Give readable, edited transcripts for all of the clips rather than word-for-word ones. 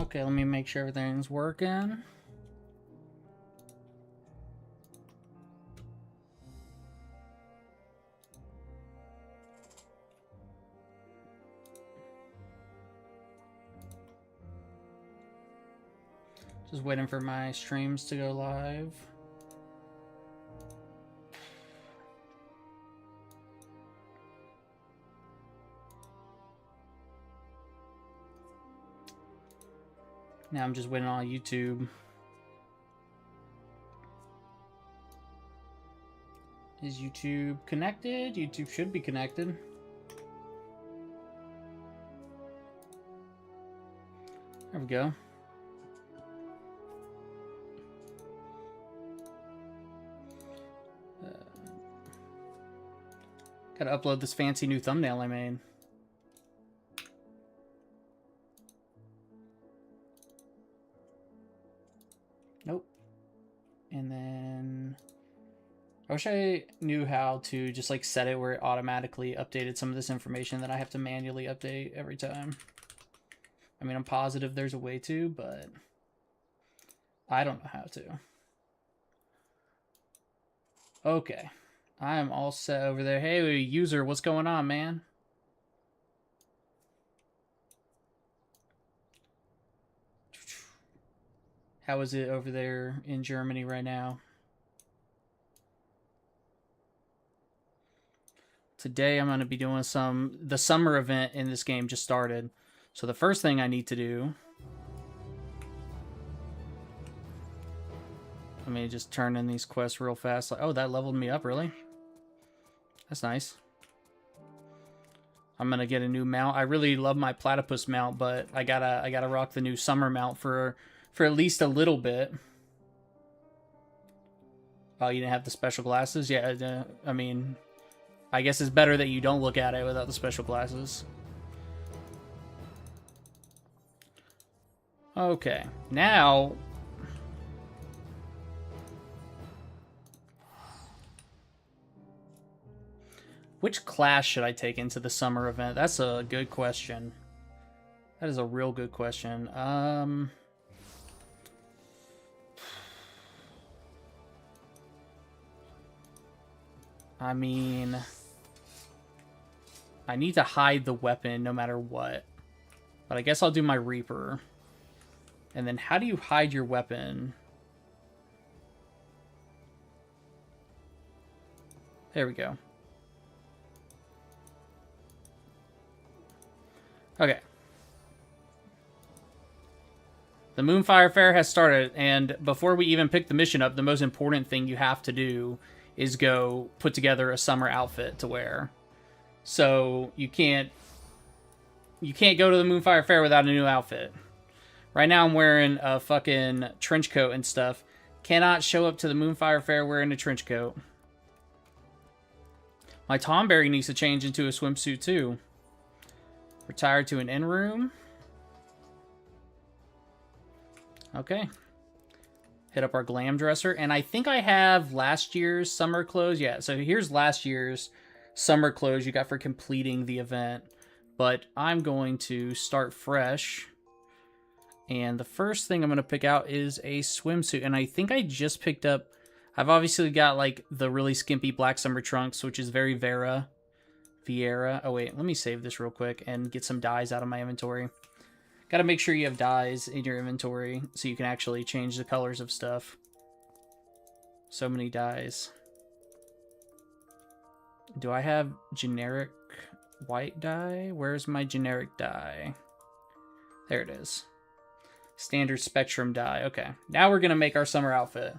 Okay, let me make sure everything's working. Just waiting for my streams to go live. Now I'm just waiting on YouTube. Is YouTube connected? YouTube should be connected. There we go. Gotta upload this fancy new thumbnail I made. Nope. And then I wish I knew how to just like set it where it automatically updated some of this information that I have to manually update every time. I mean, I'm positive there's a way to, but I don't know how to. Okay. I'm all set over there. Hey, user, what's going on, man? How is it over there in Germany right now? Today I'm going to be doing the summer event in this game just started. So the first thing I need to do, let me just turn in these quests real fast. Oh, that leveled me up, really? That's nice. I'm going to get a new mount. I really love my platypus mount, but I gotta rock the new summer mount for at least a little bit. Oh, you didn't have the special glasses? Yeah, I mean, I guess it's better that you don't look at it without the special glasses. Okay, now... which class should I take into the summer event? That's a good question. That is a real good question. I mean, I need to hide the weapon no matter what. But I guess I'll do my Reaper. And then how do you hide your weapon? There we go. Okay. The Moonfire Faire has started, and before we even pick the mission up, the most important thing you have to do is go put together a summer outfit to wear. So you can't go to the Moonfire Faire without a new outfit. Right now I'm wearing a fucking trench coat and stuff. Cannot show up to the Moonfire Faire wearing a trench coat. My Tomberry needs to change into a swimsuit too. Retire to an inn room. Okay. Hit up our glam dresser. And I think I have last year's summer clothes. Yeah, so here's last year's summer clothes you got for completing the event. But I'm going to start fresh. And the first thing I'm going to pick out is a swimsuit. And I think I just picked up... I've obviously got like the really skimpy black summer trunks, which is very Vieira. Oh wait, let me save this real quick and get some dyes out of my inventory. Gotta make sure you have dyes in your inventory so you can actually change the colors of stuff. So many dyes. Do I have generic white dye? Where's my generic dye? There it is. Standard spectrum dye. Okay, now we're gonna make our summer outfit.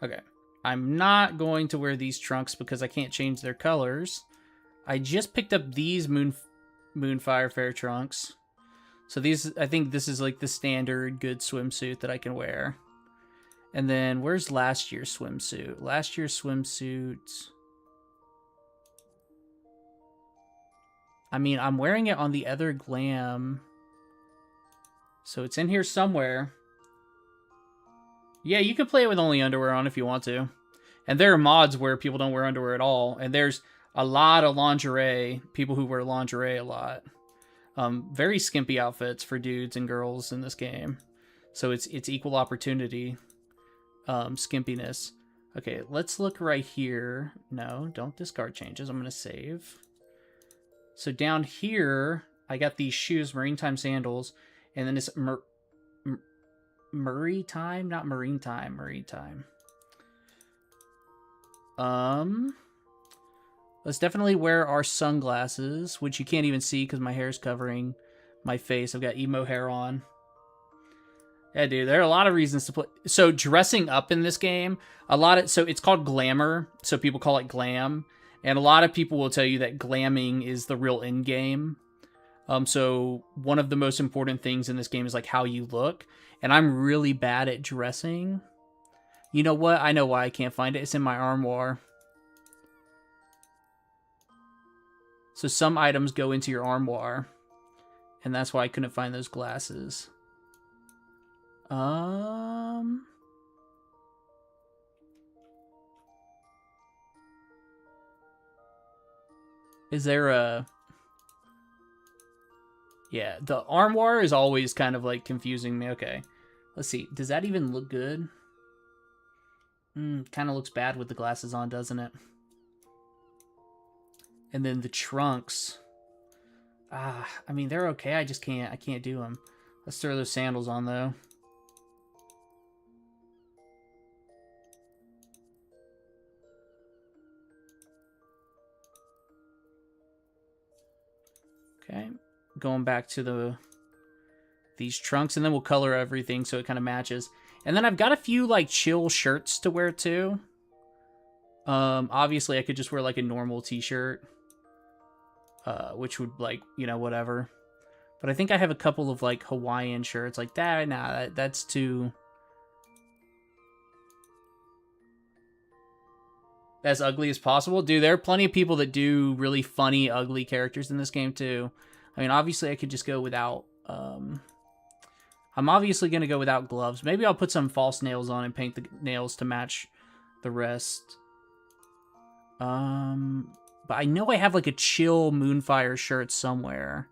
Okay. I'm not going to wear these trunks because I can't change their colors. I just picked up these Moonfire Faire trunks. So these, I think this is like the standard good swimsuit that I can wear. And then where's last year's swimsuit? Last year's swimsuit... I mean, I'm wearing it on the other glam. So it's in here somewhere. Yeah, you can play it with only underwear on if you want to. And there are mods where people don't wear underwear at all. And there's A lot of lingerie, people who wear lingerie a lot. Very skimpy outfits for dudes and girls in this game. So it's equal opportunity skimpiness. Okay, let's look right here. No, don't discard changes. I'm going to save. So down here, I got these shoes, Marine Time sandals, and then it's Murray Time? Not Marine Time, Marine Time. Let's definitely wear our sunglasses, which you can't even see because my hair is covering my face. I've got emo hair on. Yeah, dude, there are a lot of reasons to play. So dressing up in this game, so it's called glamour, so people call it glam, and a lot of people will tell you that glamming is the real end game. So one of the most important things in this game is like how you look, and I'm really bad at dressing. You know what? I know why I can't find it. It's in my armoire. So some items go into your armoire, and that's why I couldn't find those glasses. Is there a... Yeah, the armoire is always kind of like confusing me. Okay, let's see. Does that even look good? Kind of looks bad with the glasses on, doesn't it? And then the trunks. I mean, they're okay. I can't do them. Let's throw those sandals on, though. Okay, going back to these trunks, and then we'll color everything so it kind of matches. And then I've got a few like chill shirts to wear too. Obviously I could just wear like a normal t-shirt, which would like, you know, whatever. But I think I have a couple of like Hawaiian shirts like that. Nah, that's too... as ugly as possible. Dude, there are plenty of people that do really funny, ugly characters in this game, too. I mean, obviously, I could just go without... I'm obviously going to go without gloves. Maybe I'll put some false nails on and paint the nails to match the rest. But I know I have, like, a chill Moonfire shirt somewhere.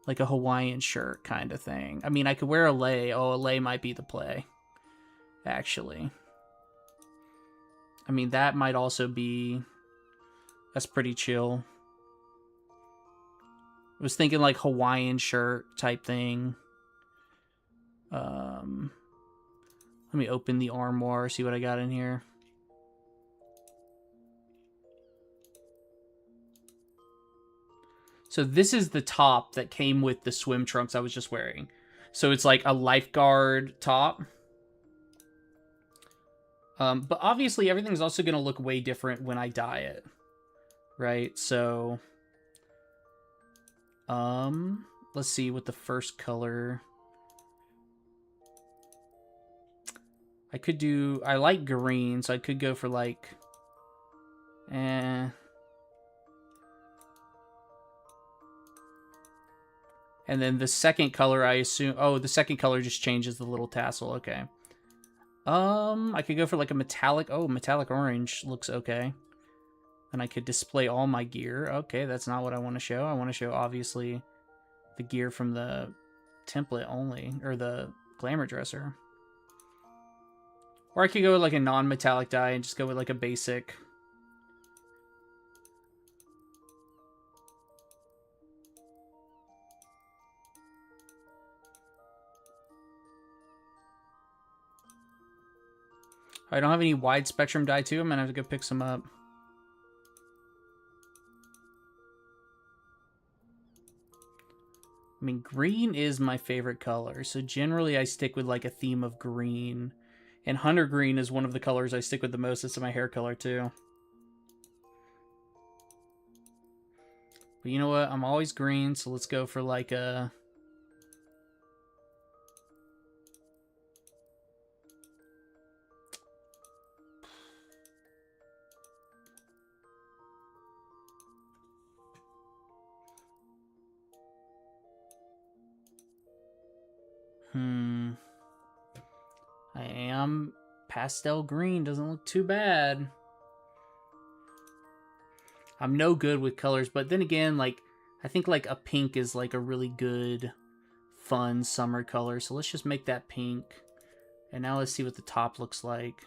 Like a Hawaiian shirt kind of thing. I mean, I could wear a lei. Oh, a lei might be the play. Actually. I mean, that might also be... that's pretty chill. I was thinking like Hawaiian shirt type thing. Let me open the armoire, see what I got in here. So this is the top that came with the swim trunks I was just wearing. So it's like a lifeguard top. But obviously everything's also going to look way different when I dye it. Right? So... let's see what the first color... I could do... I like green, so I could go for like... And then the second color, I assume... oh, the second color just changes the little tassel. Okay. I could go for like a metallic... oh, metallic orange looks okay. And I could display all my gear. Okay, that's not what I want to show. I want to show, obviously, the gear from the template only. Or the glamour dresser. Or I could go with like a non-metallic dye and just go with like a basic... I don't have any wide spectrum dye too. I'm gonna have to go pick some up. I mean, green is my favorite color, so generally I stick with like a theme of green. And hunter green is one of the colors I stick with the most. It's my hair color too. But you know what? I'm always green, so let's go for like a... I am pastel green. Doesn't look too bad. I'm no good with colors, but then again, like, I think like a pink is like a really good, fun summer color. So let's just make that pink. And now let's see what the top looks like.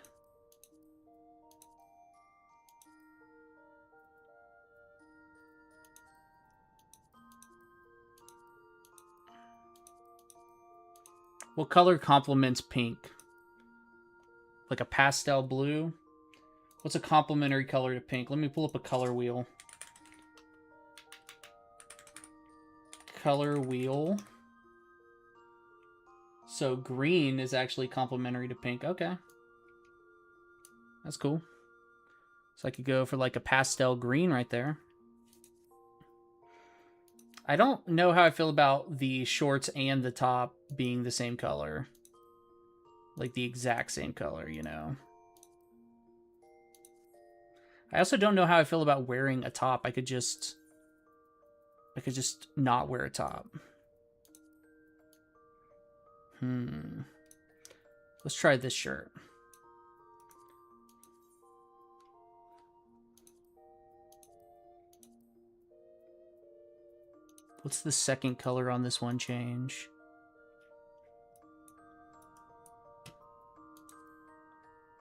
What color complements pink? Like a pastel blue? What's a complementary color to pink? Let me pull up a color wheel. Color wheel. So green is actually complementary to pink. Okay. That's cool. So I could go for like a pastel green right there. I don't know how I feel about the shorts and the top being the same color. Like the exact same color, you know. I also don't know how I feel about wearing a top. I could just not wear a top. Let's try this shirt. What's the second color on this one change?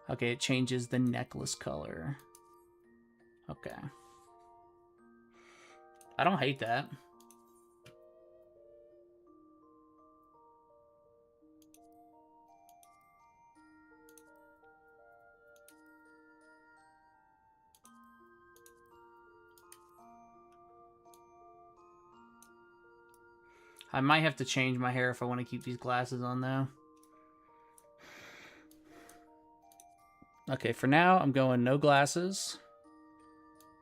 Okay, it changes the necklace color. Okay. I don't hate that. I might have to change my hair if I want to keep these glasses on, though. Okay, for now, I'm going no glasses.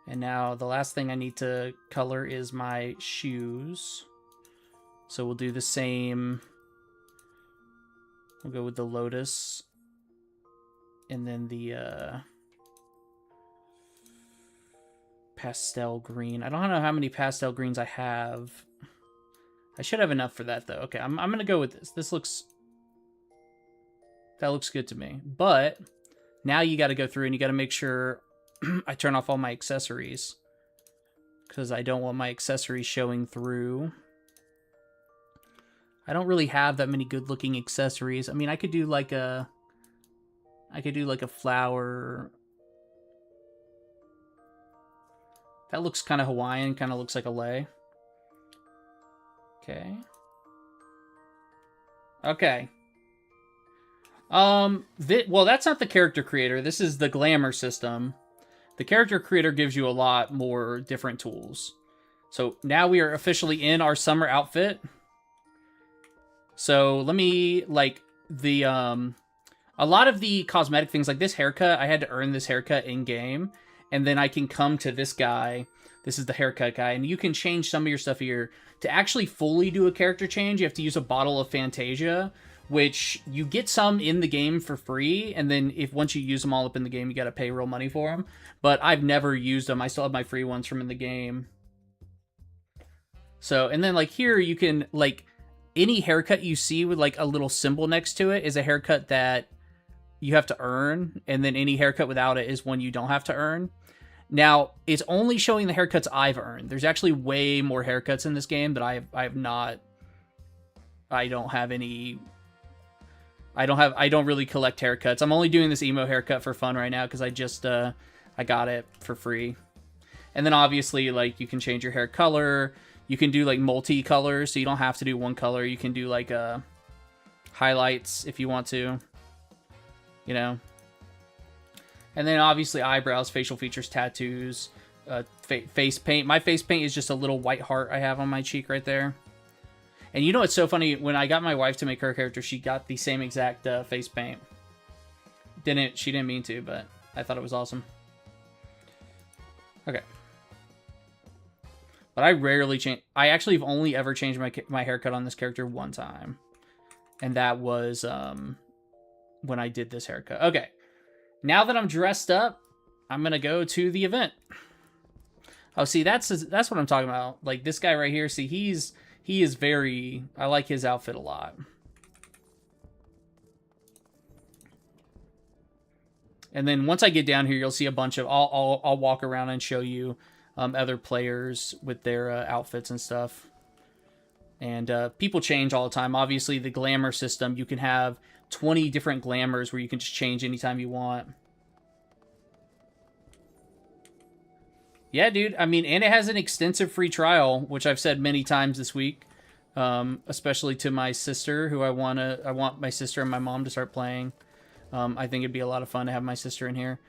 And now the last thing I need to color is my shoes. So we'll do the same. We'll go with the lotus. And then the pastel green. I don't know how many pastel greens I have. I should have enough for that, though. Okay, I'm going to go with this. That looks good to me. But now you got to go through and you got to make sure I turn off all my accessories. Because I don't want my accessories showing through. I don't really have that many good-looking accessories. I mean, I could do like a flower. That looks kind of Hawaiian, kind of looks like a lei. Okay. Okay. Well, that's not the character creator. This is the glamour system. The character creator gives you a lot more different tools. So now we are officially in our summer outfit. So let me, like, a lot of the cosmetic things, like this haircut, I had to earn this haircut in-game. And then I can come to this guy. This is the haircut guy. And you can change some of your stuff here. To actually fully do a character change, you have to use a bottle of Fantasia, which you get some in the game for free. And then once you use them all up in the game, you got to pay real money for them. But I've never used them. I still have my free ones from in the game. So, and then like here, you can, like, any haircut you see with like a little symbol next to it is a haircut that you have to earn. And then any haircut without it is one you don't have to earn. Now, it's only showing the haircuts I've earned. There's actually way more haircuts in this game that I don't really collect haircuts. I'm only doing this emo haircut for fun right now because I got it for free. And then obviously, like, you can change your hair color. You can do like multi-colors, so you don't have to do one color. You can do like highlights if you want to, you know. And then obviously eyebrows, facial features, tattoos, face paint. My face paint is just a little white heart I have on my cheek right there. And you know what's so funny? When I got my wife to make her character, she got the same exact face paint. She didn't mean to, but I thought it was awesome. Okay. But I rarely change. I actually have only ever changed my haircut on this character one time. And that was when I did this haircut. Okay. Now that I'm dressed up, I'm going to go to the event. Oh, see, that's what I'm talking about. Like, this guy right here, see, he is very... I like his outfit a lot. And then once I get down here, you'll see a bunch of... I'll walk around and show you other players with their outfits and stuff. And people change all the time. Obviously, the glamour system, you can have 20 different glamours where you can just change anytime you want. Yeah, dude. I mean, and it has an extensive free trial, which I've said many times this week. Especially to my sister, who I want my sister and my mom to start playing. I think it'd be a lot of fun to have my sister in here.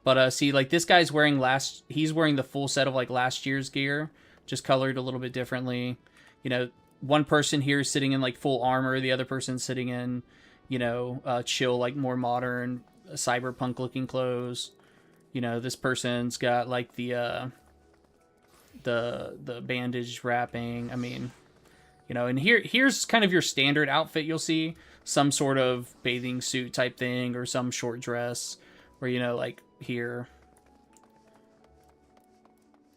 But see, like this guy's wearing he's wearing the full set of like last year's gear, just colored a little bit differently. You know, one person here is sitting in like full armor, the other person's sitting in, you know, chill, like more modern, cyberpunk looking clothes. You know, this person's got like the bandage wrapping. I mean, you know, and here's kind of your standard outfit. You'll see some sort of bathing suit type thing or some short dress, or, you know, like here.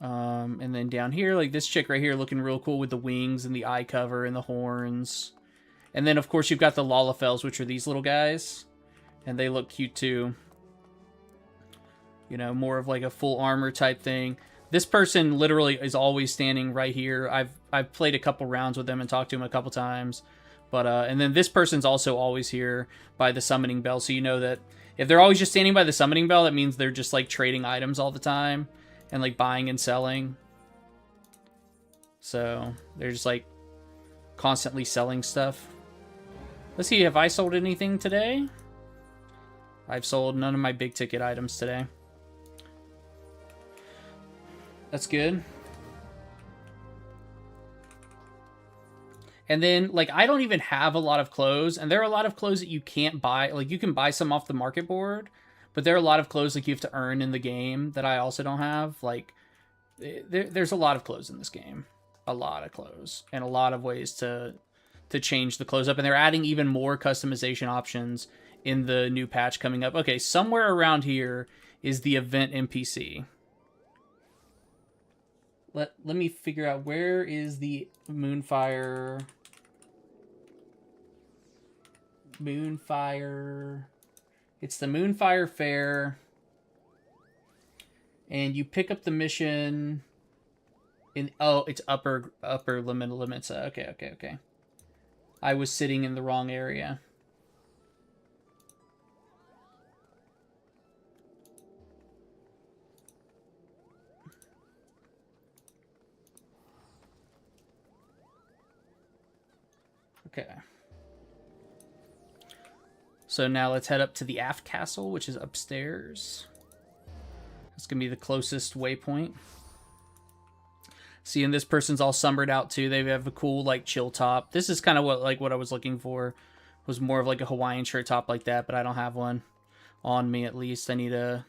And then down here, like this chick right here looking real cool with the wings and the eye cover and the horns. And then, of course, you've got the Lalafels, which are these little guys. And they look cute, too. You know, more of like a full armor type thing. This person literally is always standing right here. I've played a couple rounds with them and talked to him a couple times. But, and then this person's also always here by the summoning bell. So you know that if they're always just standing by the summoning bell, that means they're just like trading items all the time. And like buying and selling. So they're just like constantly selling stuff. Let's see, have I sold anything today? I've sold none of my big ticket items today. That's good. And then, like, I don't even have a lot of clothes. And there are a lot of clothes that you can't buy. Like, you can buy some off the market board. But there are a lot of clothes like you have to earn in the game that I also don't have. Like, there's a lot of clothes in this game. A lot of clothes. And a lot of ways to change the clothes up. And they're adding even more customization options in the new patch coming up. Okay, somewhere around here is the event NPC. Let me figure out, where is the Moonfire... It's the Moonfire Faire. And you pick up the mission in... Oh, it's upper limits. Okay. I was sitting in the wrong area. Okay. So now let's head up to the aft castle, which is upstairs. It's going to be the closest waypoint. See, and this person's all summered out too. They have a cool, like, chill top. This is kind of what I was looking for. Was more of like a Hawaiian shirt top like that, but I don't have one on me at least. I need to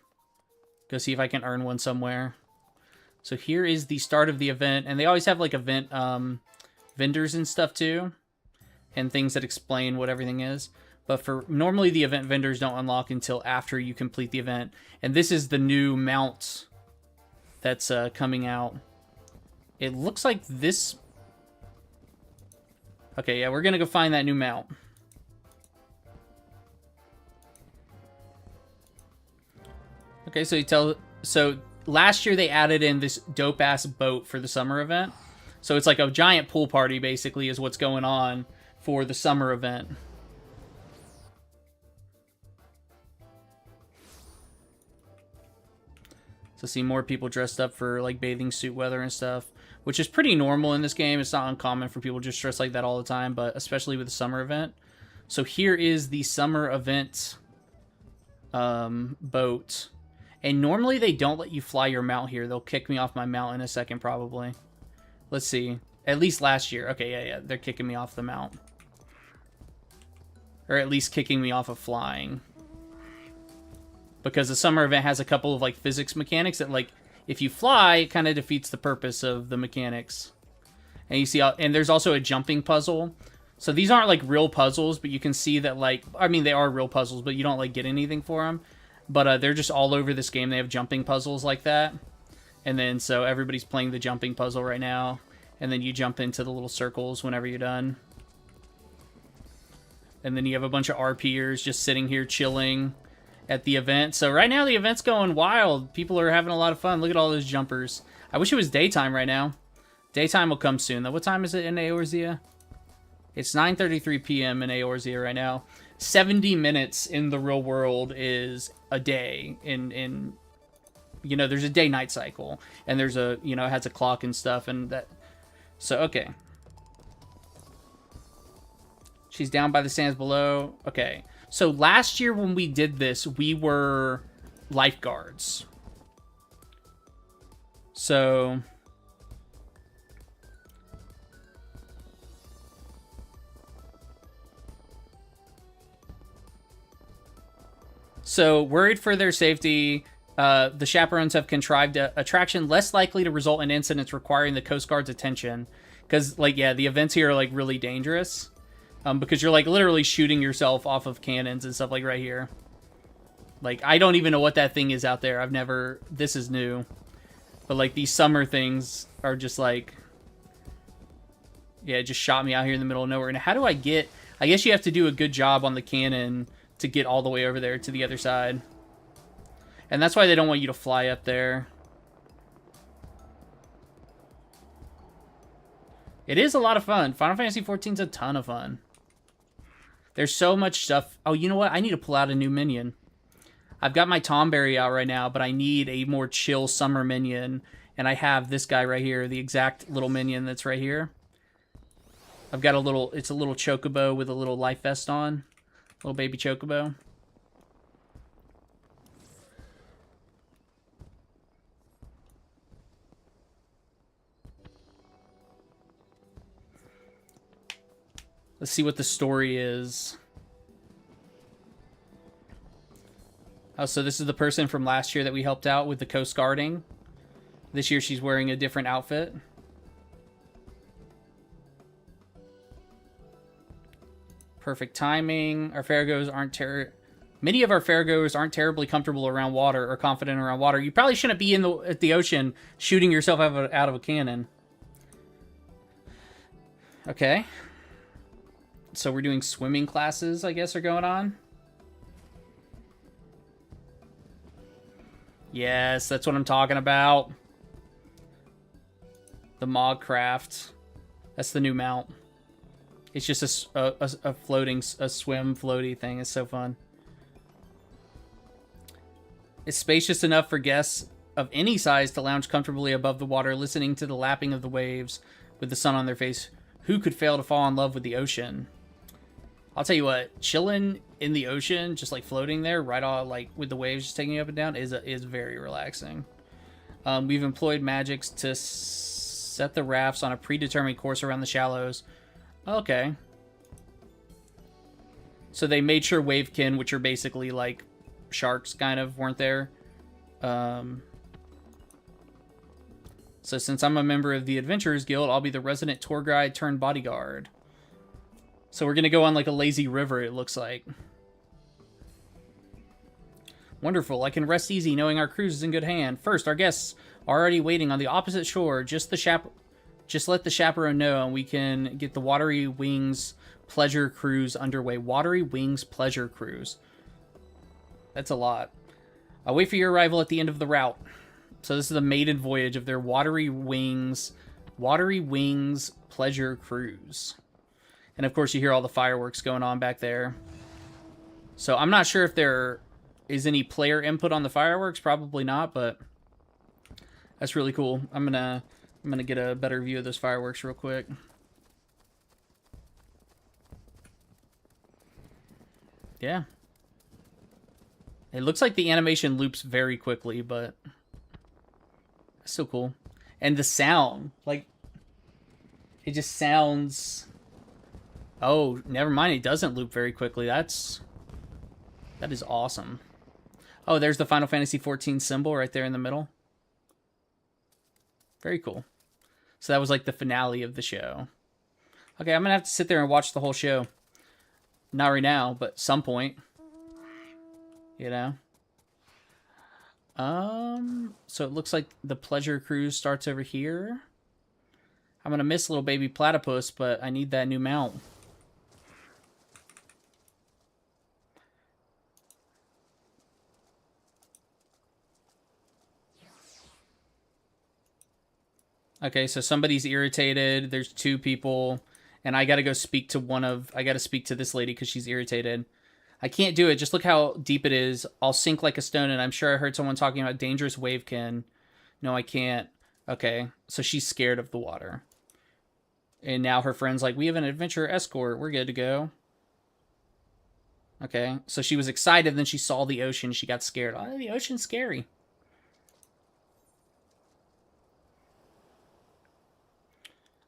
go see if I can earn one somewhere. So here is the start of the event. And they always have, like, event vendors and stuff too. And things that explain what everything is. But for normally the event vendors don't unlock until after you complete the event. And this is the new mount that's coming out. It looks like this... Okay, yeah, we're going to go find that new mount. Okay, so last year they added in this dope-ass boat for the summer event. So it's like a giant pool party, basically, is what's going on for the summer event. So see more people dressed up for like bathing suit weather and stuff, which is pretty normal in this game. It's not uncommon for people just dress like that all the time, but especially with the summer event. So here is the summer event boat. And normally they don't let you fly your mount here. They'll kick me off my mount in a second probably. Let's see. At least last year. Okay, yeah. They're kicking me off the mount. Or at least kicking me off of flying. Because the summer event has a couple of, like, physics mechanics that, like, if you fly, it kind of defeats the purpose of the mechanics. And you see, and there's also a jumping puzzle. So these aren't, like, real puzzles, but you can see that, like, I mean, they are real puzzles, but you don't, like, get anything for them. But they're just all over this game. They have jumping puzzles like that. And then, so everybody's playing the jumping puzzle right now. And then you jump into the little circles whenever you're done. And then you have a bunch of RPers just sitting here chilling at the event. So right now the event's going wild. People are having a lot of fun. Look at all those jumpers. I wish it was daytime right now. Daytime will come soon, though. What time is it in Eorzea? It's 9:33 p.m. in Eorzea right now. 70 minutes in the real world is a day. In you know, there's a day-night cycle, and there's a, you know, it has a clock and stuff, and that. So okay. She's down by the sands below. Okay. So last year when we did this, we were lifeguards. So worried for their safety, the chaperones have contrived a attraction less likely to result in incidents requiring the Coast Guard's attention. Because, like, yeah, the events here are, like, really dangerous. Because you're, like, literally shooting yourself off of cannons and stuff, like, right here. Like, I don't even know what that thing is out there. I've never... This is new. But, like, these summer things are just, like... Yeah, it just shot me out here in the middle of nowhere. And how do I get... I guess you have to do a good job on the cannon to get all the way over there to the other side. And that's why they don't want you to fly up there. It is a lot of fun. Final Fantasy XIV is a ton of fun. There's so much stuff. Oh, you know what? I need to pull out a new minion. I've got my Tomberry out right now, but I need a more chill summer minion. And I have this guy right here, the exact little minion that's right here. I've got a little, it's a little chocobo with a little life vest on. Little baby chocobo. Let's see what the story is. Oh, so this is the person from last year that we helped out with the coast guarding. This year she's wearing a different outfit. Perfect timing. Our Fairgoes aren't Many of our Fairgoers aren't terribly comfortable around water or confident around water. You probably shouldn't be at the ocean shooting yourself out of a cannon. Okay. So we're doing swimming classes, I guess, are going on. Yes, that's what I'm talking about. The Mogcraft. That's the new mount. It's just a swim floaty thing. It's so fun. It's spacious enough for guests of any size to lounge comfortably above the water, listening to the lapping of the waves with the sun on their face. Who could fail to fall in love with the ocean? I'll tell you what, chilling in the ocean, just like floating there, right on, like with the waves just taking you up and down, is very relaxing. We've employed magics to set the rafts on a predetermined course around the shallows. Okay. So they made sure wavekin, which are basically like sharks, kind of, weren't there. So since I'm a member of the Adventurers Guild, I'll be the resident tour guide turned bodyguard. So we're going to go on like a lazy river, it looks like. Wonderful. I can rest easy knowing our cruise is in good hand. First, our guests are already waiting on the opposite shore. Just let the chaperone know and we can get the Watery Wings Pleasure Cruise underway. Watery Wings Pleasure Cruise. That's a lot. I'll wait for your arrival at the end of the route. So this is the maiden voyage of their Watery Wings Pleasure Cruise. And of course you hear all the fireworks going on back there. So I'm not sure if there is any player input on the fireworks. Probably not, but that's really cool. I'm gonna get a better view of those fireworks real quick. Yeah. It looks like the animation loops very quickly, but it's still cool. And the sound, like, it just sounds... Oh, never mind. It doesn't loop very quickly. That is awesome. Oh, there's the Final Fantasy XIV symbol right there in the middle. Very cool. So that was like the finale of the show. Okay, I'm going to have to sit there and watch the whole show. Not right now, but some point. You know? So it looks like the pleasure cruise starts over here. I'm going to miss little baby platypus, but I need that new mount. Okay, so somebody's irritated. There's two people, and I gotta go speak to I gotta speak to this lady because she's irritated. I can't do it. Just look how deep it is. I'll sink like a stone, and I'm sure I heard someone talking about dangerous wavekin. No, I can't. Okay, so she's scared of the water. And now her friend's like, we have an adventure escort. We're good to go. Okay, so she was excited, then she saw the ocean. She got scared. Oh, the ocean's scary.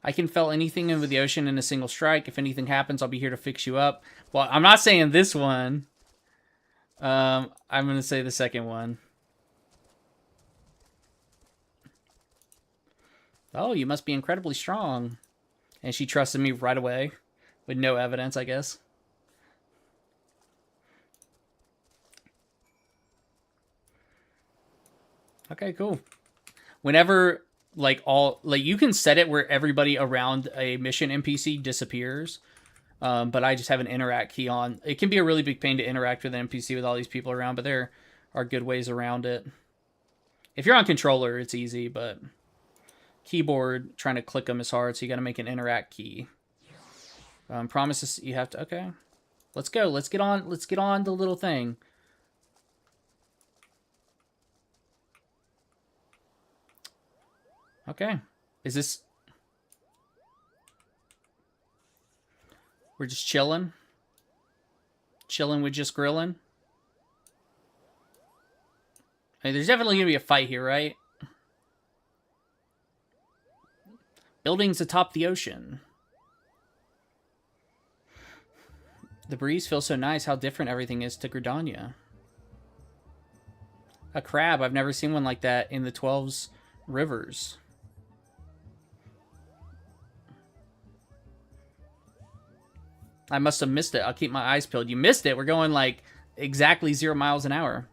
I can fell anything in with the ocean in a single strike. If anything happens, I'll be here to fix you up. Well, I'm not saying this one. I'm going to say the second one. Oh, you must be incredibly strong. And she trusted me right away. With no evidence, I guess. Okay, cool. Whenever, like, you can set it where everybody around a mission NPC disappears. But I just have an interact key on. It can be a really big pain to interact with an NPC with all these people around, but there are good ways around it. If you're on controller, it's easy, but keyboard, trying to click them is hard, so you gotta make an interact key. Promises you have to, okay. Let's go, let's get on the little thing. Okay, is this... We're just chilling? Chilling with just grilling? I mean, there's definitely gonna be a fight here, right? Buildings atop the ocean. The breeze feels so nice, how different everything is to Gridania. A crab, I've never seen one like that in the 12's rivers. I must have missed it. I'll keep my eyes peeled. You missed it. We're going like exactly 0 miles an hour.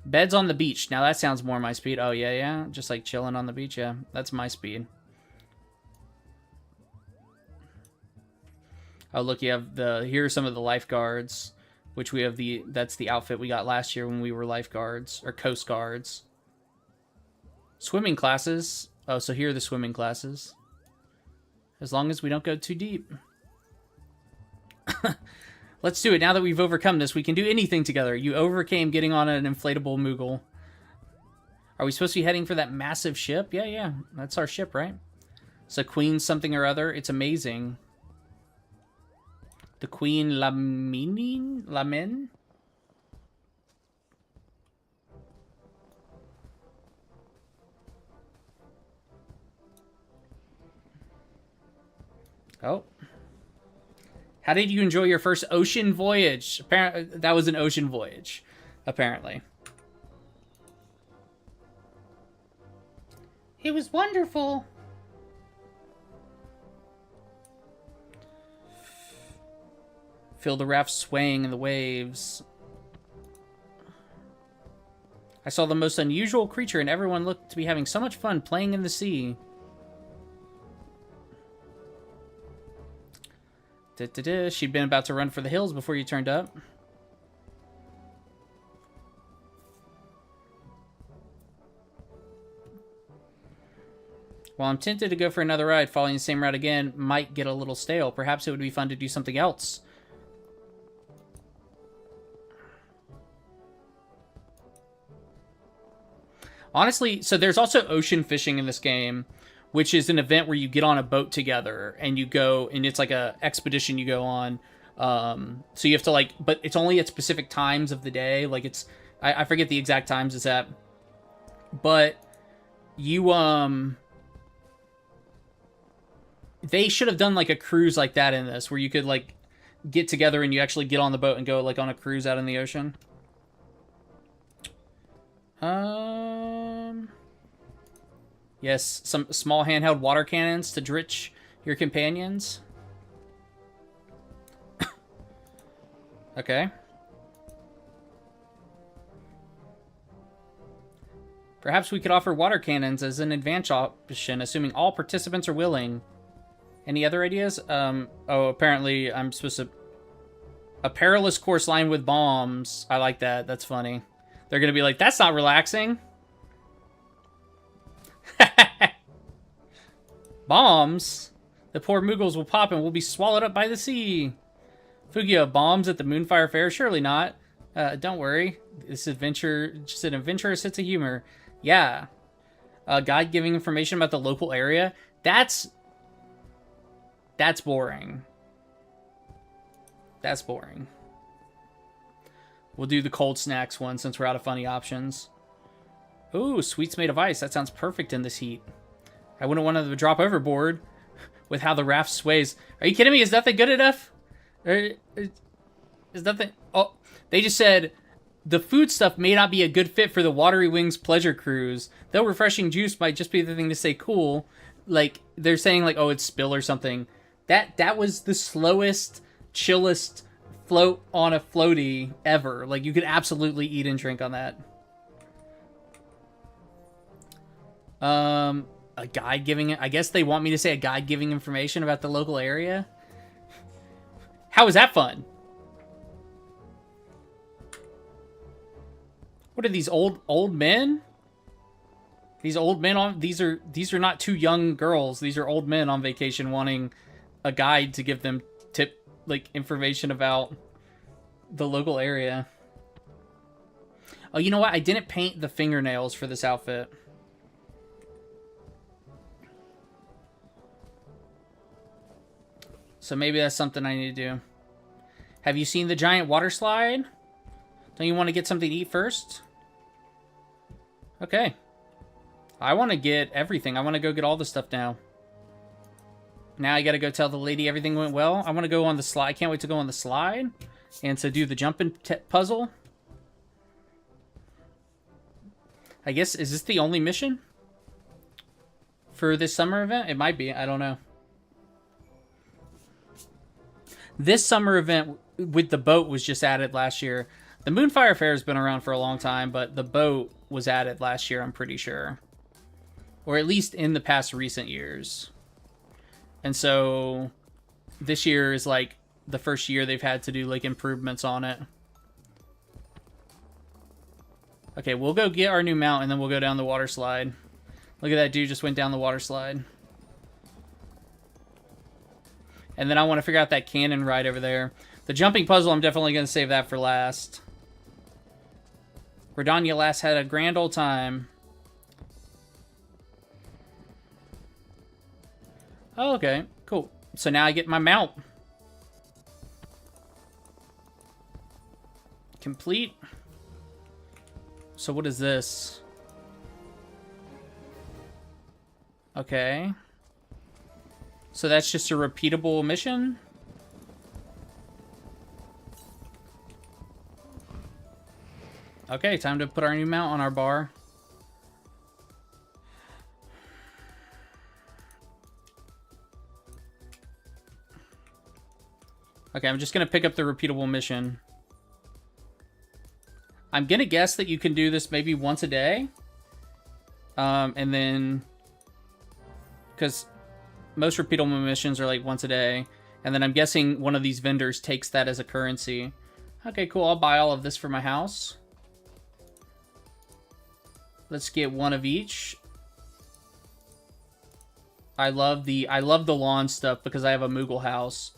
Beds on the beach. Now that sounds more my speed. Oh, yeah. Just like chilling on the beach. Yeah, that's my speed. Oh, look, you have here are some of the lifeguards, which we have that's the outfit we got last year when we were lifeguards, or coast guards. Swimming classes. Oh, so here are the swimming classes. As long as we don't go too deep. Let's do it. Now that we've overcome this, we can do anything together. You overcame getting on an inflatable Moogle. Are we supposed to be heading for that massive ship? Yeah. That's our ship, right? It's a Queen something or other. It's amazing. The Queen Lamin? Oh. How did you enjoy your first ocean voyage? Apparently, that was an ocean voyage, apparently. It was wonderful. Feel the raft swaying in the waves. I saw the most unusual creature, and everyone looked to be having so much fun playing in the sea. She'd been about to run for the hills before you turned up. While I'm tempted to go for another ride, following the same route again might get a little stale. Perhaps it would be fun to do something else. Honestly, so there's also ocean fishing in this game, which is an event where you get on a boat together and you go, and it's like a expedition you go on. So you have to like, but it's only at specific times of the day. Like it's, I forget the exact times it's at, but you, they should have done like a cruise like that in this, where you could like get together and you actually get on the boat and go like on a cruise out in the ocean. Yes, some small handheld water cannons to dritch your companions. Okay. Perhaps we could offer water cannons as an advance option, assuming all participants are willing. Any other ideas? Oh, apparently I'm supposed to... A perilous course lined with bombs. I like that. That's funny. They're going to be like, that's not relaxing. Bombs? The poor Moogles will pop and will be swallowed up by the sea. Fugia, bombs at the Moonfire Fair? Surely not. Don't worry. This adventure, just an adventurous sense of humor. Yeah. A guide giving information about the local area? That's boring. That's boring. We'll do the cold snacks one since we're out of funny options. Ooh, sweets made of ice. That sounds perfect in this heat. I wouldn't want to drop overboard with how the raft sways. Are you kidding me? Is nothing good enough? Is nothing... Oh, they just said, the food stuff may not be a good fit for the Watery Wings pleasure cruise. Though refreshing juice might just be the thing to say cool. Like, they're saying, like, oh, it's spill or something. That was the slowest, chillest float on a floaty ever. Like, you could absolutely eat and drink on that. A guide giving it. I guess they want me to say a guide giving information about the local area. How is that fun? What are these old men? These old men on these are not two young girls. These are old men on vacation wanting a guide to give them information about the local area. Oh, you know what? I didn't paint the fingernails for this outfit. So maybe that's something I need to do. Have you seen the giant water slide? Don't you want to get something to eat first? Okay. I want to get everything. I want to go get all the stuff now. Now I got to go tell the lady everything went well. I want to go on the slide. I can't wait to go on the slide. And to do the jumping puzzle. I guess, is this the only mission? For this summer event? It might be. I don't know. This summer event with the boat was just added last year. The Moonfire Faire has been around for a long time, but the boat was added last year, I'm pretty sure. Or at least in the past recent years. And so this year is like the first year they've had to do like improvements on it. Okay, we'll go get our new mount and then we'll go down the water slide. Look at that dude just went down the water slide. And then I want to figure out that cannon ride over there. The jumping puzzle, I'm definitely going to save that for last. Redania last had a grand old time. Oh, okay, cool. So now I get my mount. Complete. So what is this? Okay. So that's just a repeatable mission? Okay, time to put our new mount on our bar. Okay, I'm just going to pick up the repeatable mission. I'm going to guess that you can do this maybe once a day. And then... because most repeatable missions are like once a day. And then I'm guessing one of these vendors takes that as a currency. Okay, cool. I'll buy all of this for my house. Let's get one of each. I love the lawn stuff because I have a Moogle house.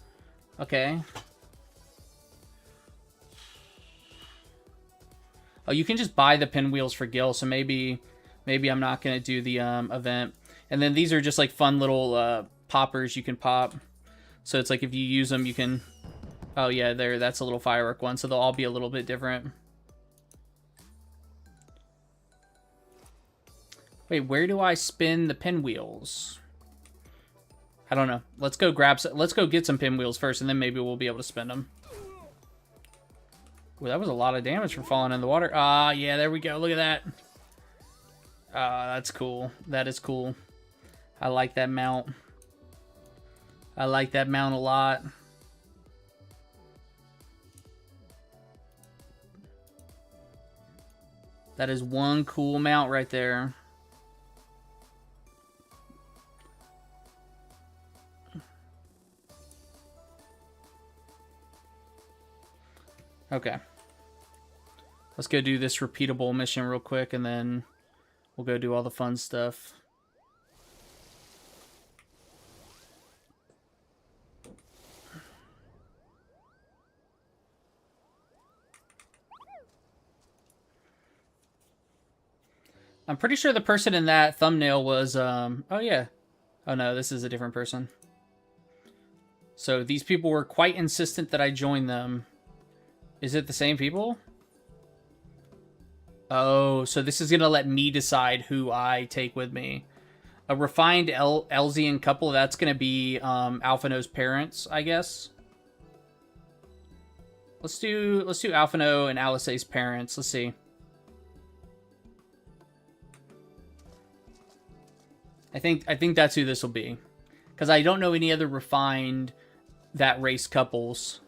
Okay. Oh, you can just buy the pinwheels for Gil, so maybe I'm not going to do the event. And then these are just like fun little poppers you can pop. So it's like if you use them, you can... Oh yeah, that's a little firework one, so they'll all be a little bit different. Wait, where do I spin the pinwheels? I don't know. Let's go get some pinwheels first, and then maybe we'll be able to spin them. Ooh, that was a lot of damage for falling in the water. Ah, yeah, there we go. Look at that. That's cool. That is cool. I like that mount. I like that mount a lot. That is one cool mount right there. Okay. Let's go do this repeatable mission real quick, and then we'll go do all the fun stuff. I'm pretty sure the person in that thumbnail was, oh yeah. Oh no, this is a different person. So these people were quite insistent that I join them. Is it the same people? Oh, so this is going to let me decide who I take with me. A refined Elsian couple, that's going to be Alphino's parents, I guess. Let's do Alphino and Alice's parents. Let's see. I think that's who this will be. Because I don't know any other refined that race couples.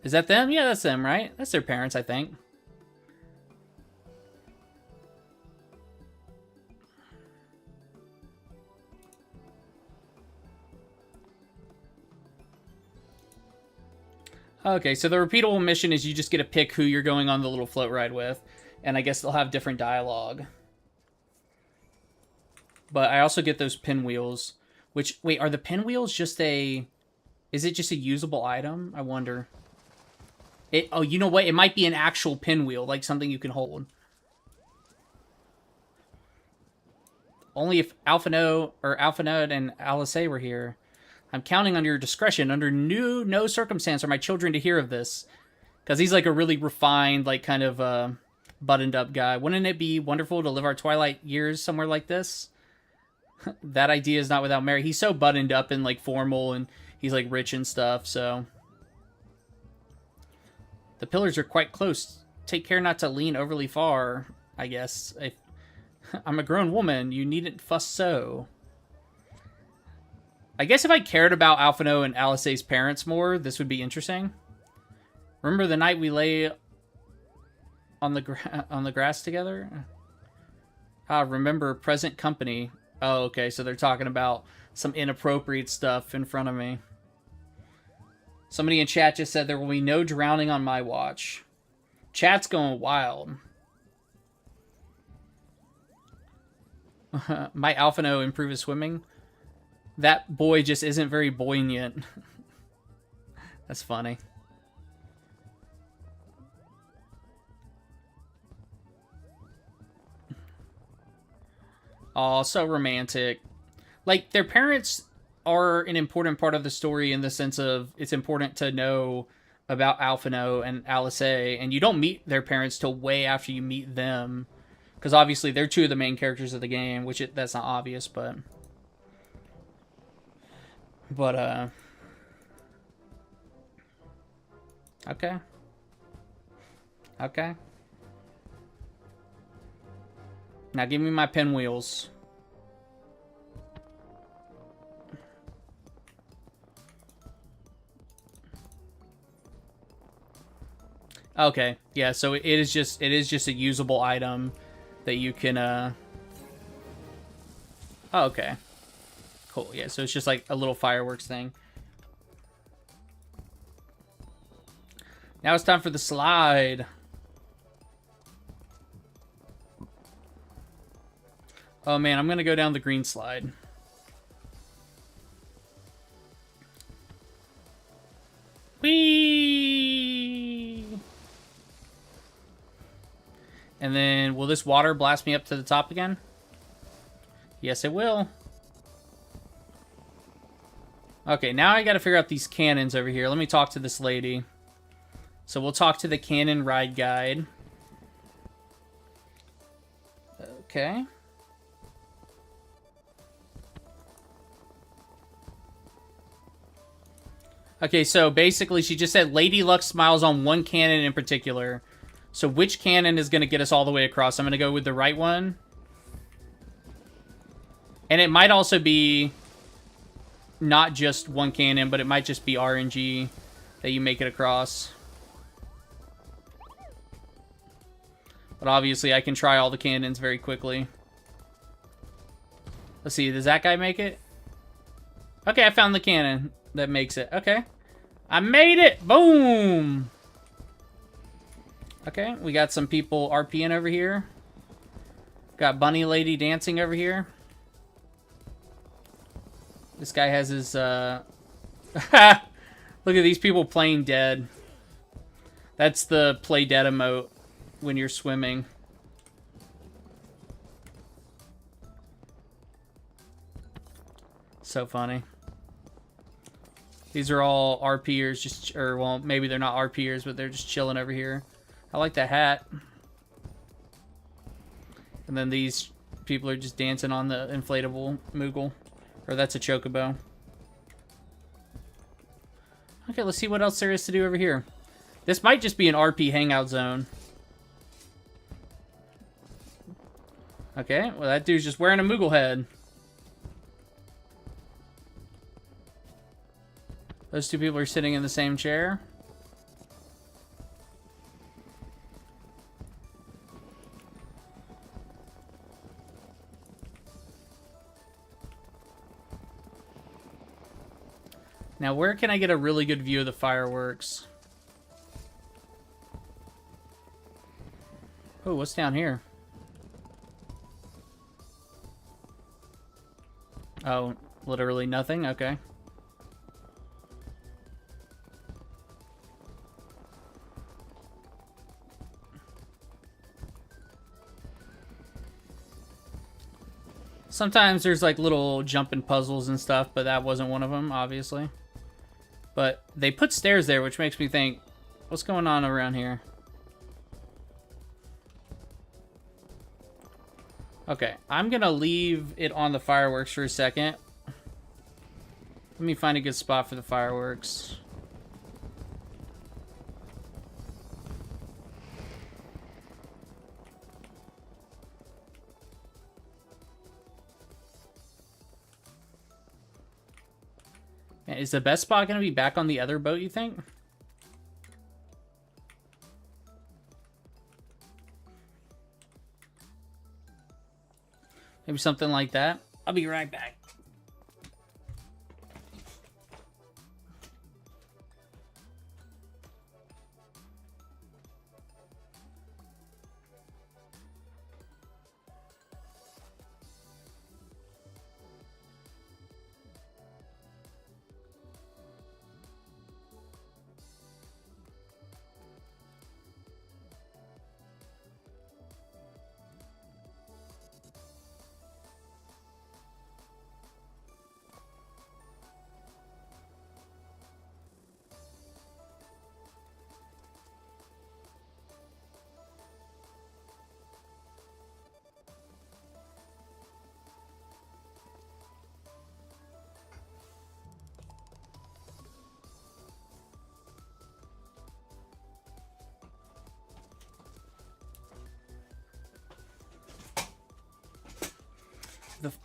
Is that them? Yeah, that's them, right? That's their parents, I think. Okay, so the repeatable mission is you just get to pick who you're going on the little float ride with. And I guess they'll have different dialogue. But I also get those pinwheels. Which, wait, are the pinwheels just a... Is it just a usable item? I wonder. Oh, you know what? It might be an actual pinwheel, like something you can hold. Only if Alphino and Alice were here. I'm counting on your discretion. Under no circumstance are my children to hear of this. Because he's like a really refined, like kind of buttoned up guy. Wouldn't it be wonderful to live our twilight years somewhere like this? That idea is not without merit. He's so buttoned up and like formal, and he's like rich and stuff, so. The pillars are quite close. Take care not to lean overly far, I guess. I'm a grown woman. You needn't fuss so. I guess if I cared about Alphino and Alice's parents more, this would be interesting. Remember the night we lay on the grass together? Remember present company. Oh, okay, so they're talking about some inappropriate stuff in front of me. Somebody in chat just said there will be no drowning on my watch. Chat's going wild. Might Alphino improve his swimming? That boy just isn't very buoyant. That's funny. Oh, so romantic. Like, their parents are an important part of the story in the sense of it's important to know about Alphino and Alice, and you don't meet their parents till way after you meet them. Because obviously they're two of the main characters of the game, which that's not obvious, but... Okay. Okay. Now give me my pinwheels. Okay, yeah, so it is just a usable item that you can Oh, okay. Cool, yeah, so it's just like a little fireworks thing. Now it's time for the slide. Oh man, I'm gonna go down the green slide. Whee! And then, will this water blast me up to the top again? Yes, it will. Okay, now I gotta figure out these cannons over here. Let me talk to this lady. So we'll talk to the cannon ride guide. Okay. Okay, so basically she just said Lady Luck smiles on one cannon in particular. So which cannon is going to get us all the way across? I'm going to go with the right one. And it might also be not just one cannon, but it might just be RNG that you make it across. But obviously I can try all the cannons very quickly. Let's see, does that guy make it? Okay, I found the cannon that makes it. Okay. I made it! Boom! Okay, we got some people RPing over here. Got Bunny Lady dancing over here. This guy has his, Look at these people playing dead. That's the play dead emote when you're swimming. So funny. These are all RPers, just, or well, maybe they're not RPers, but they're just chilling over here. I like that hat. And then these people are just dancing on the inflatable Moogle. Or that's a chocobo. Okay, let's see what else there is to do over here. This might just be an RP hangout zone. Okay, well that dude's just wearing a Moogle head. Those two people are sitting in the same chair. Now, where can I get a really good view of the fireworks? Oh, what's down here? Oh, literally nothing? Okay. Sometimes there's like little jumping puzzles and stuff, but that wasn't one of them, obviously. But they put stairs there, which makes me think, what's going on around here? Okay, I'm gonna leave it on the fireworks for a second. Let me find a good spot for the fireworks. Is the best spot going to be back on the other boat, you think? Maybe something like that. I'll be right back.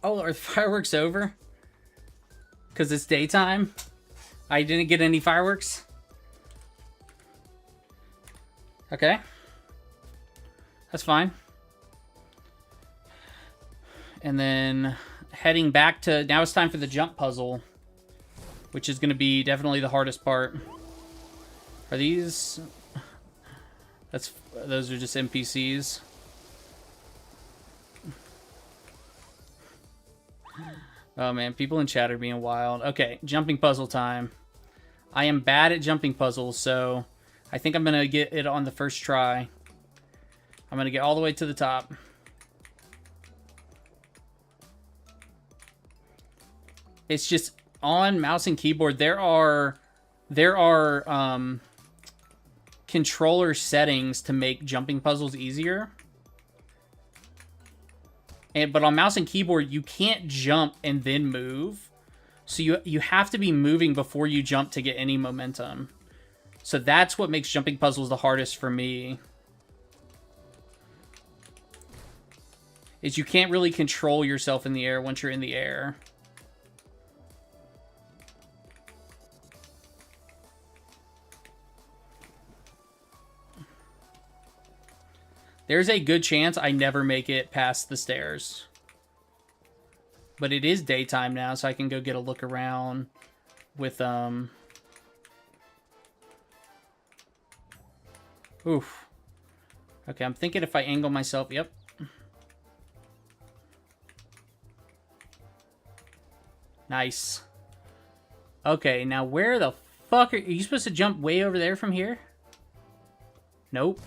Oh, are the fireworks over? Because it's daytime? I didn't get any fireworks? Okay. That's fine. And then heading back to... Now it's time for the jump puzzle, which is going to be definitely the hardest part. Are these... Those are just NPCs. Oh man, people in chat are being wild. Okay, jumping puzzle time. I am bad at jumping puzzles, so I think I'm going to get it on the first try. I'm going to get all the way to the top. It's just on mouse and keyboard, there are controller settings to make jumping puzzles easier. But on mouse and keyboard, you can't jump and then move. So you have to be moving before you jump to get any momentum. So that's what makes jumping puzzles the hardest for me. Is you can't really control yourself in the air once you're in the air. There's a good chance I never make it past the stairs. But it is daytime now, so I can go get a look around with, Oof. Okay, I'm thinking if I angle myself... Yep. Nice. Okay, now where the fuck are you supposed to jump way over there from here? Nope.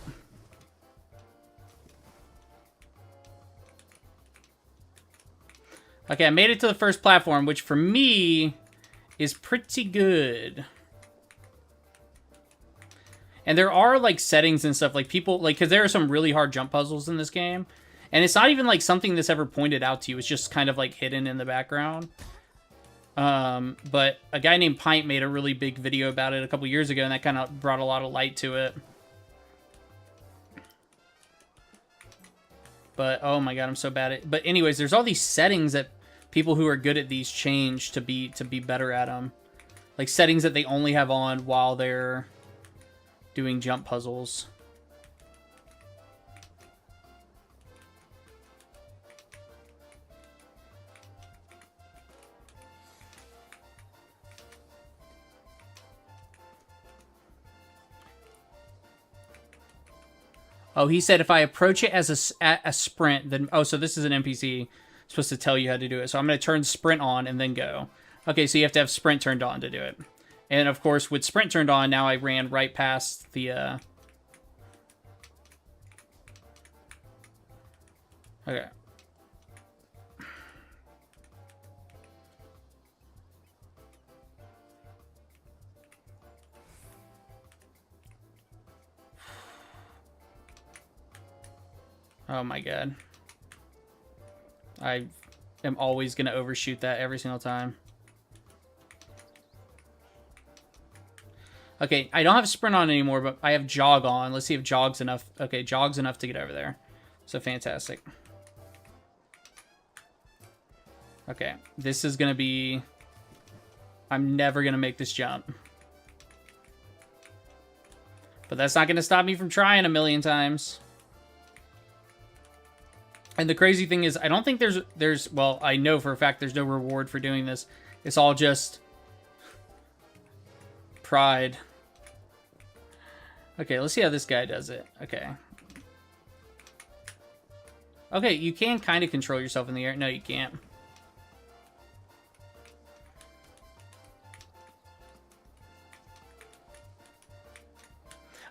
Okay, I made it to the first platform, which for me is pretty good. And there are, like, settings and stuff, like, people, like, because there are some really hard jump puzzles in this game. And it's not even, like, something that's ever pointed out to you. It's just kind of, like, hidden in the background. But a guy named Pint made a really big video about it a couple years ago, and that kind of brought a lot of light to it. But, oh my god, I'm so bad at it. But anyways, there's all these settings that people who are good at these change to be better at them. Like, settings that they only have on while they're doing jump puzzles. Oh, he said if I approach it as a sprint, then... Oh, so this is an NPC supposed to tell you how to do it. So I'm going to turn sprint on and then go. Okay, so you have to have sprint turned on to do it. And, of course, with sprint turned on, now I ran right past the... Okay. Oh my god. I am always going to overshoot that every single time. Okay, I don't have sprint on anymore, but I have jog on. Let's see if jog's enough. Okay, jog's enough to get over there. So fantastic. Okay, this is going to be... I'm never going to make this jump. But that's not going to stop me from trying a million times. And the crazy thing is, I don't think there's... Well, I know for a fact there's no reward for doing this. It's all just... pride. Okay, let's see how this guy does it. Okay. Okay, you can kind of control yourself in the air. No, you can't.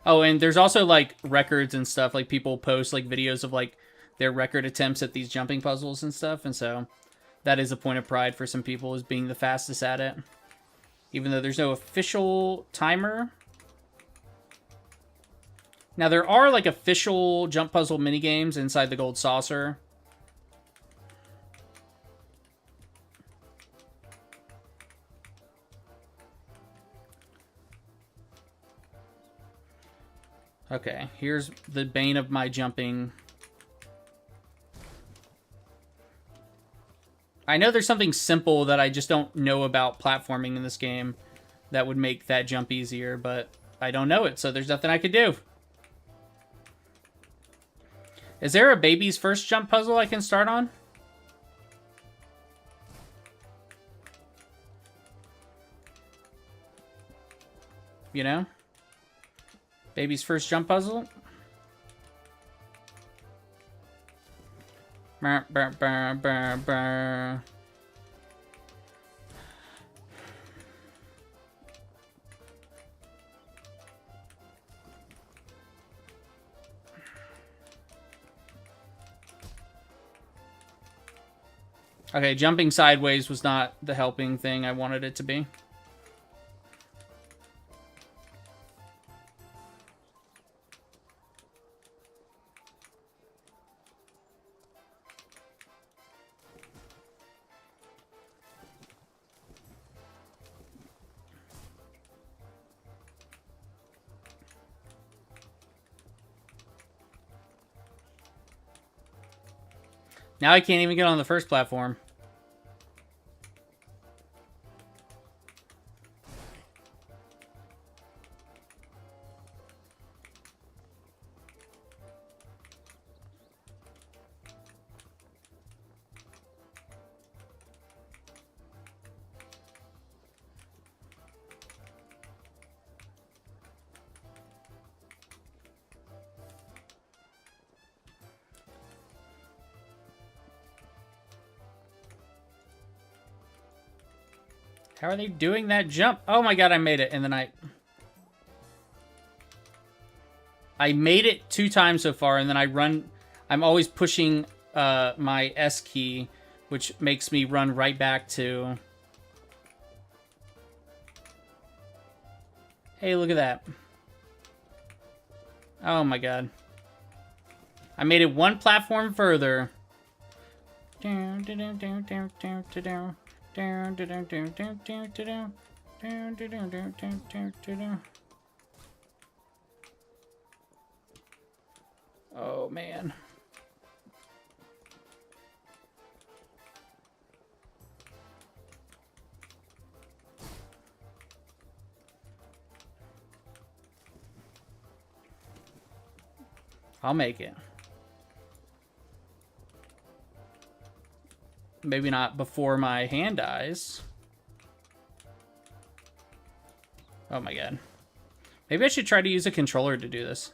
Oh, and there's also, like, records and stuff. Like, people post, like, videos of, like, their record attempts at these jumping puzzles and stuff. And so, that is a point of pride for some people, is being the fastest at it. Even though there's no official timer. Now, there are, like, official jump puzzle minigames inside the Gold Saucer. Okay, here's the bane of my jumping. I know there's something simple that I just don't know about platforming in this game that would make that jump easier, but I don't know it, so there's nothing I could do. Is there a baby's first jump puzzle I can start on? You know? Baby's first jump puzzle? Burr, burr, burr, burr, burr. Okay, jumping sideways was not the helping thing I wanted it to be. Now I can't even get on the first platform. How are they doing that jump? Oh my god, I made it. And then I made it 2 times so far, and then I'm always pushing my S key which makes me run right back to... Hey, look at that. Oh my god. I made it one platform further. Oh man. I'll make it. Maybe not before my hand dies. Oh my god. Maybe I should try to use a controller to do this.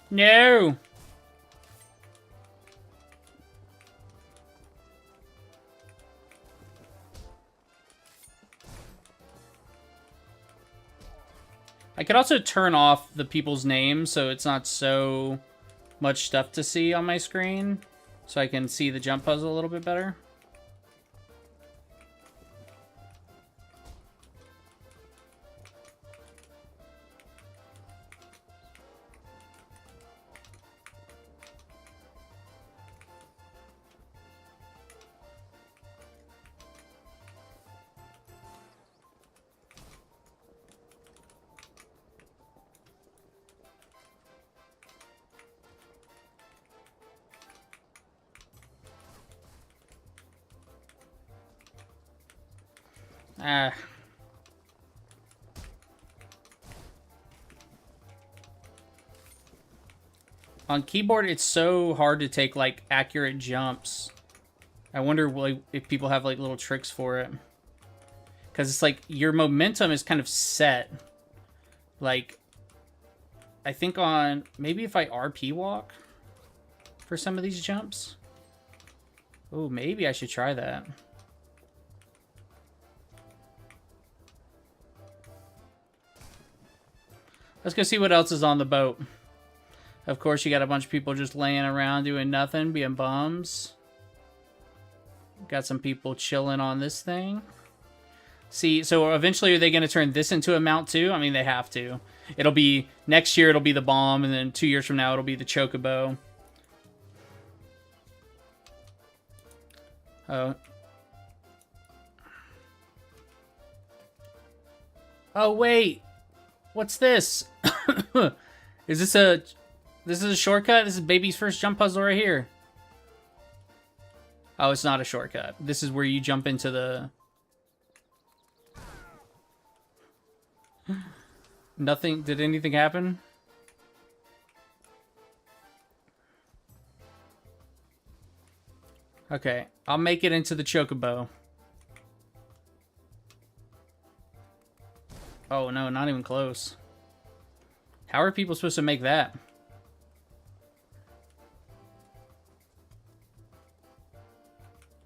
No! I could also turn off the people's names so it's not so much stuff to see on my screen, so I can see the jump puzzle a little bit better. On keyboard, it's so hard to take, like, accurate jumps. I wonder, like, if people have, like, little tricks for it. Because it's like, your momentum is kind of set. Like, I think on... Maybe if I RP walk for some of these jumps? Oh, maybe I should try that. Let's go see what else is on the boat. Of course, you got a bunch of people just laying around doing nothing, being bums. Got some people chilling on this thing. See, so eventually are they going to turn this into a mount too? I mean, they have to. It'll be, next year it'll be the bomb, and then 2 years from now it'll be the chocobo. Oh. Oh, wait. What's this? Is this a... This is a shortcut? This is baby's first jump puzzle right here. Oh, it's not a shortcut. This is where you jump into the... Nothing... Did anything happen? Okay, I'll make it into the chocobo. Oh no, not even close. How are people supposed to make that?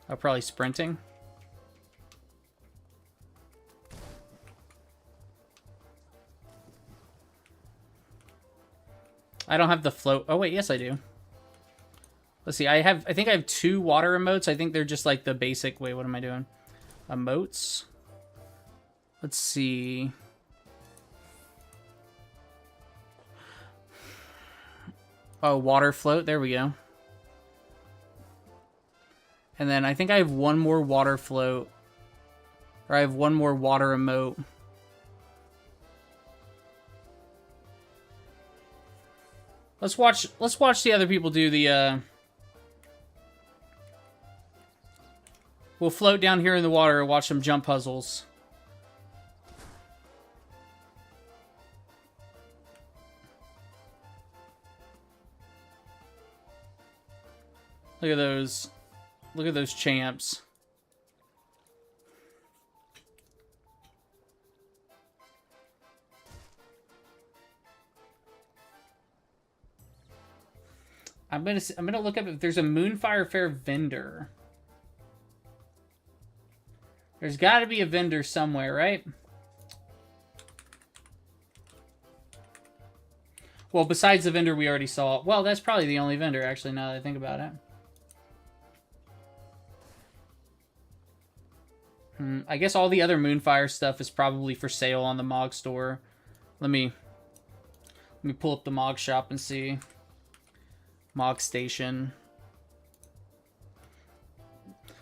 Oh, probably sprinting. I don't have the float. Oh wait, yes I do. Let's see. I think I have 2 water emotes. I think they're just like the basic. Wait, what am I doing? Emotes. Let's see. Oh, water float. There we go. And then I think I have 1 more water float. Or I have 1 more water emote. Let's watch the other people do the We'll float down here in the water and watch some jump puzzles. Look at those. Look at those champs. I'm gonna look up if there's a Moonfire Faire vendor. There's got to be a vendor somewhere, right? Well, besides the vendor we already saw. Well, that's probably the only vendor, actually, now that I think about it. I guess all the other Moonfire stuff is probably for sale on the Mog store. Let me pull up the Mog shop and see. Mog station.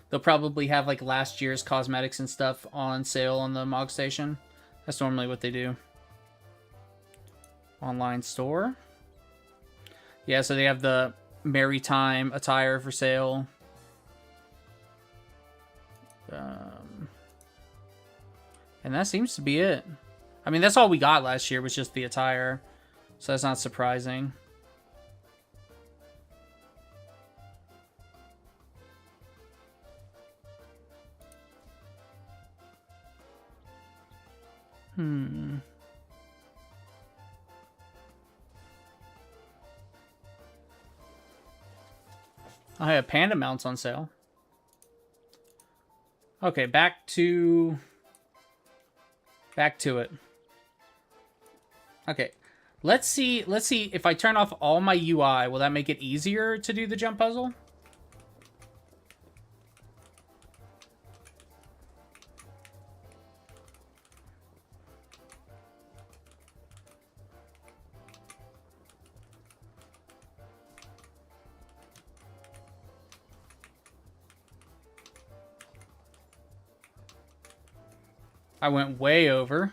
They'll probably have like last year's cosmetics and stuff on sale on the Mog station. That's normally what they do. Online store. Yeah, so they have the maritime attire for sale. And that seems to be it. I mean, that's all we got last year was just the attire. So that's not surprising. I have panda mounts on sale. Okay, back to it. Okay. Let's see if I turn off all my UI, will that make it easier to do the jump puzzle? I went way over.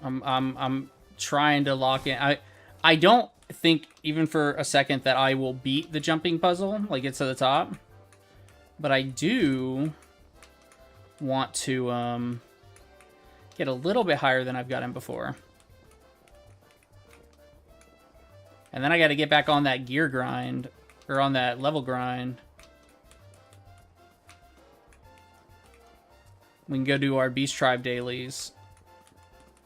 I'm trying to lock in. I don't think even for a second that I will beat the jumping puzzle, like get to the top. But I do want to get a little bit higher than I've gotten before. And then I got to get back on that gear grind, or on that level grind. We can go do our Beast Tribe dailies.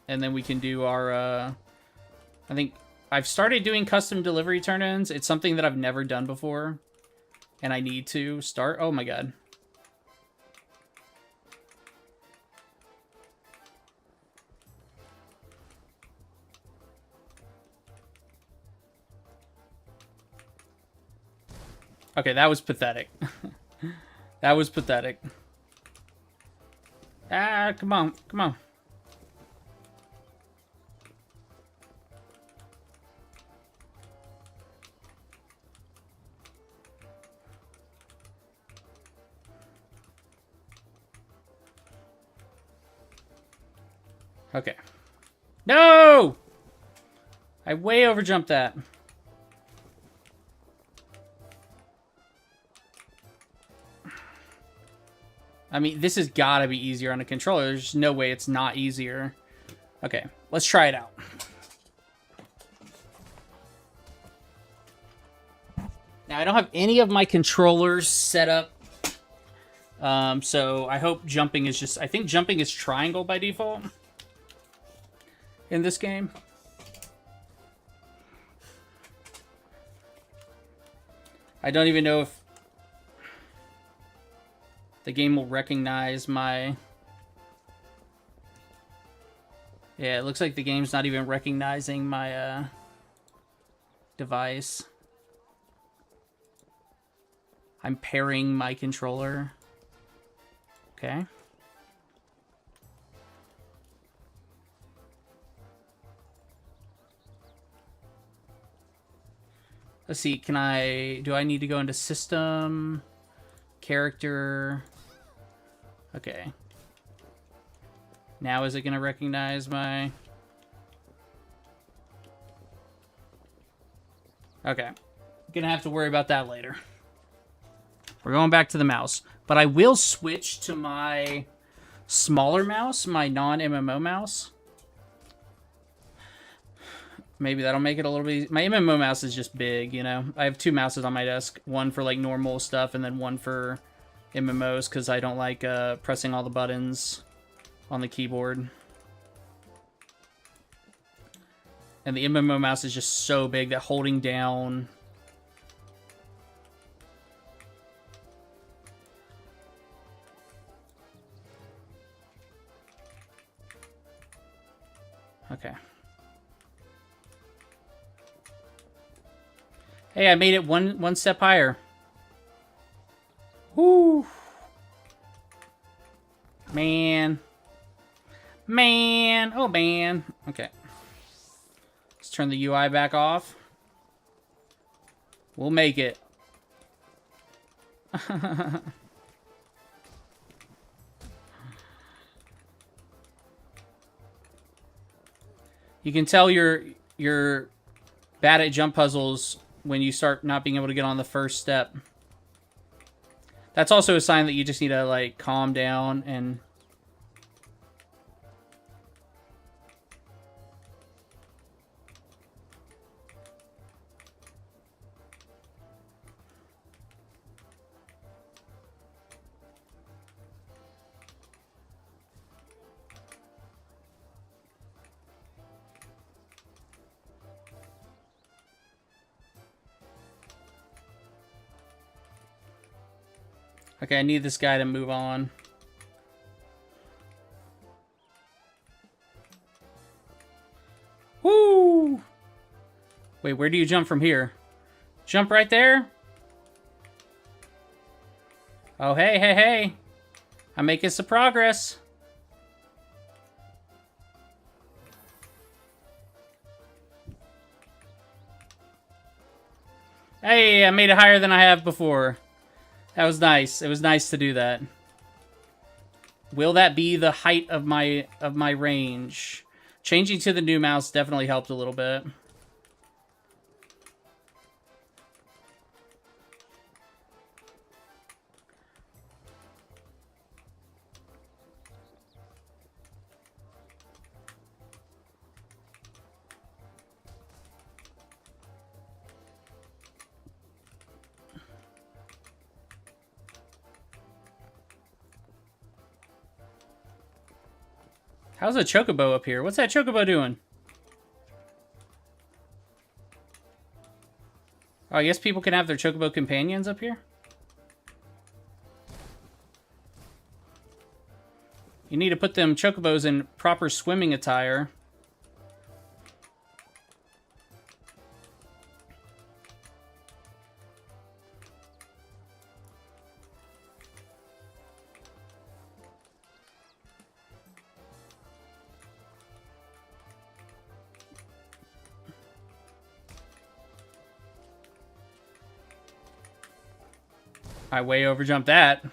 And then we can do our, I think I've started doing custom delivery turn-ins. It's something that I've never done before. And I need to start. Oh my god. Okay, that was pathetic. That was pathetic. Ah, come on, come on. Okay. No! I way overjumped that. I mean, this has got to be easier on a controller. There's no way it's not easier. Okay, let's try it out. Now, I don't have any of my controllers set up. So I hope jumping is just... I think jumping is triangle by default in this game. I don't even know if the game will recognize my... Yeah, it looks like the game's not even recognizing my device. I'm pairing my controller. Okay. Let's see, do I need to go into system, character? Okay. Now is it going to recognize my... Okay. Gonna have to worry about that later. We're going back to the mouse. But I will switch to my smaller mouse, my non-MMO mouse. Maybe that'll make it a little bit... My MMO mouse is just big, you know? I have 2 mouses on my desk. One for, like, normal stuff, and then one for MMOs, because I don't like pressing all the buttons on the keyboard. And the MMO mouse is just so big that holding down... Okay. Hey, I made it one step higher. Woo! Man. Man. Oh, man. Okay. Let's turn the UI back off. We'll make it. You can tell you're bad at jump puzzles when you start not being able to get on the first step. That's also a sign that you just need to, like, calm down and... Okay, I need this guy to move on. Woo! Wait, where do you jump from here? Jump right there? Oh, hey, hey, hey. I'm making some progress. Hey, I made it higher than I have before. That was nice. It was nice to do that. Will that be the height of my range? Changing to the new mouse definitely helped a little bit. How's a chocobo up here? What's that chocobo doing? Oh, I guess people can have their chocobo companions up here? You need to put them chocobos in proper swimming attire. I way overjumped that.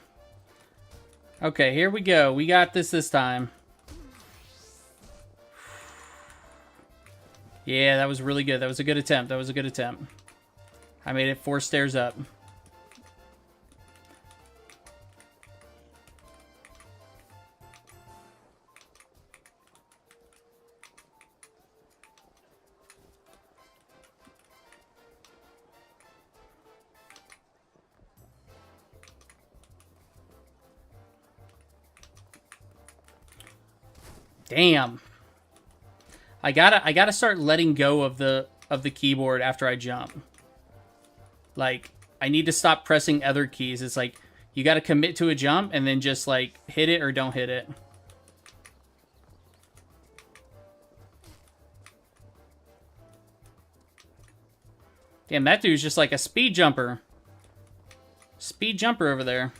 Okay, here we go. We got this time. Yeah, that was really good. That was a good attempt. That was a good attempt. I made it 4 stairs up. Damn. I gotta start letting go of the keyboard after I jump. Like, I need to stop pressing other keys. It's like you gotta commit to a jump and then just like hit it or don't hit it. Damn, that dude's just like a speed jumper. Speed jumper over there.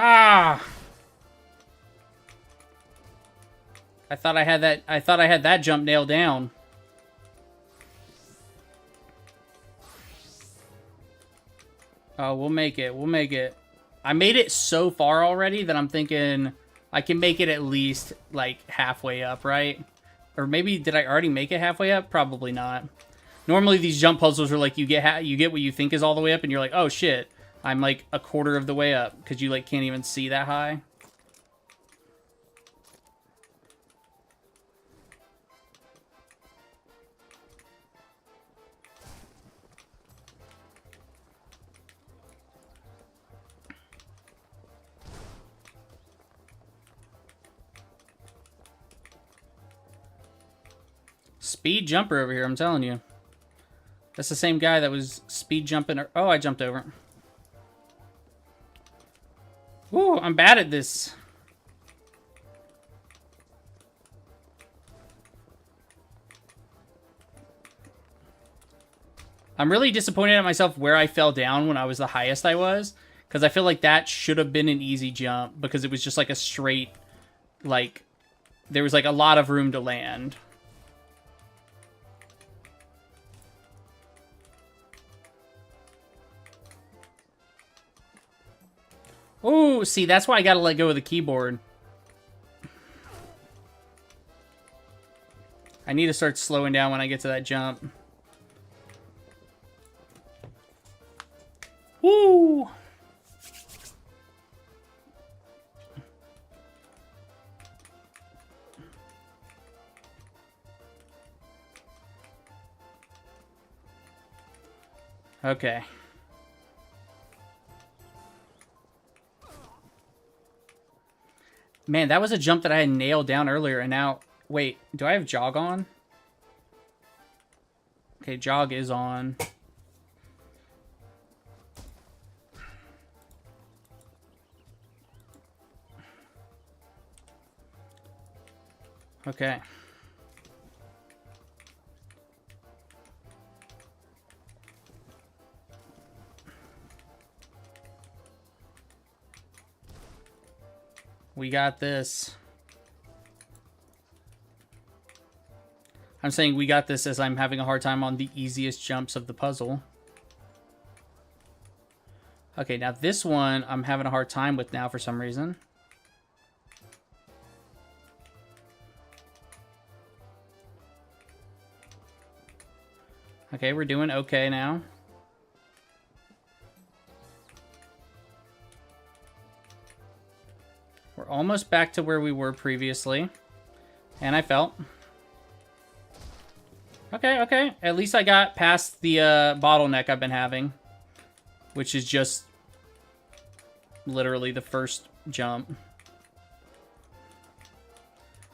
Ah! I thought I had that jump nailed down. Oh, we'll make it. We'll make it. I made it so far already that I'm thinking I can make it at least like halfway up, right? Or maybe, did I already make it halfway up? Probably not. Normally these jump puzzles are like, you get what you think is all the way up, and you're like, oh shit, I'm like a quarter of the way up, because you like can't even see that high. Speed jumper over here, I'm telling you. That's the same guy that was speed jumping. Oh, I jumped over. Ooh, I'm bad at this. I'm really disappointed at myself where I fell down when I was the highest I was. Because I feel like that should have been an easy jump. Because it was just like a straight, like, there was like a lot of room to land. Oh, see, that's why I gotta let go of the keyboard. I need to start slowing down when I get to that jump. Woo! Okay. Man, that was a jump that I had nailed down earlier, and now... Wait, do I have jog on? Okay, jog is on. Okay. We got this. I'm saying we got this as I'm having a hard time on the easiest jumps of the puzzle. Okay, now this one I'm having a hard time with now for some reason. Okay, we're doing okay now. We're almost back to where we were previously. And I felt. Okay, okay. At least I got past the bottleneck I've been having. Which is just literally the first jump.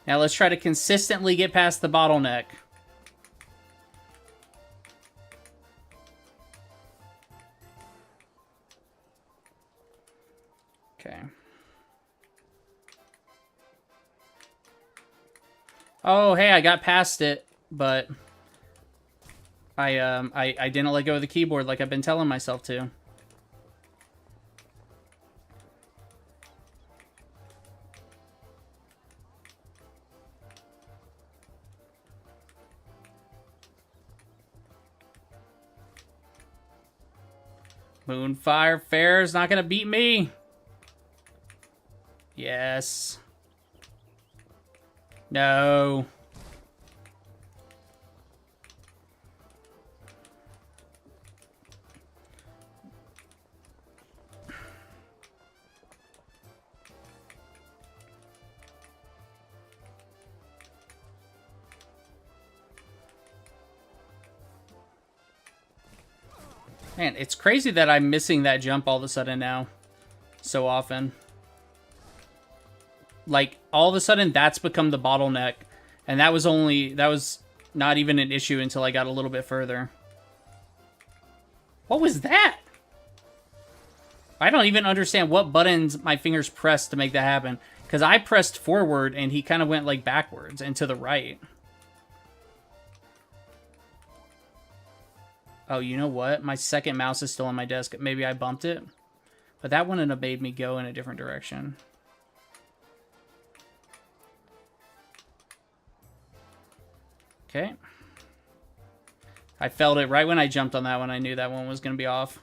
Now let's try to consistently get past the bottleneck. Okay. Oh, hey, I got past it, but I didn't let go of the keyboard like I've been telling myself to. Moonfire, Faire is not gonna beat me. Yes. No. Man, it's crazy that I'm missing that jump all of a sudden now. So often. Like, all of a sudden, that's become the bottleneck. And that was not even an issue until I got a little bit further. What was that? I don't even understand what buttons my fingers pressed to make that happen. Because I pressed forward, and he kind of went, like, backwards and to the right. Oh, you know what? My second mouse is still on my desk. Maybe I bumped it. But that wouldn't have made me go in a different direction. Okay. I felt it right when I jumped on that one. I knew that one was going to be off.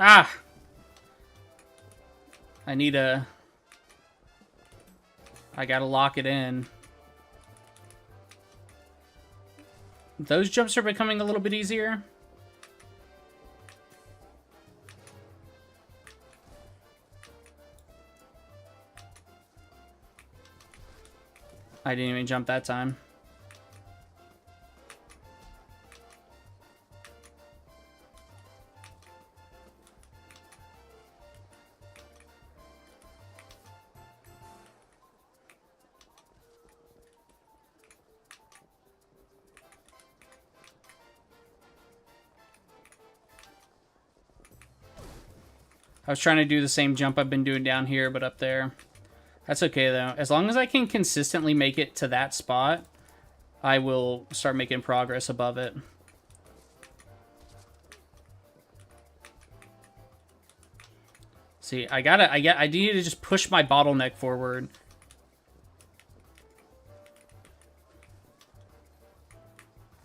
Ah! I need a... I gotta lock it in. Those jumps are becoming a little bit easier. I didn't even jump that time. I was trying to do the same jump I've been doing down here, but up there. That's okay, though. As long as I can consistently make it to that spot, I will start making progress above it. See, I need to just push my bottleneck forward.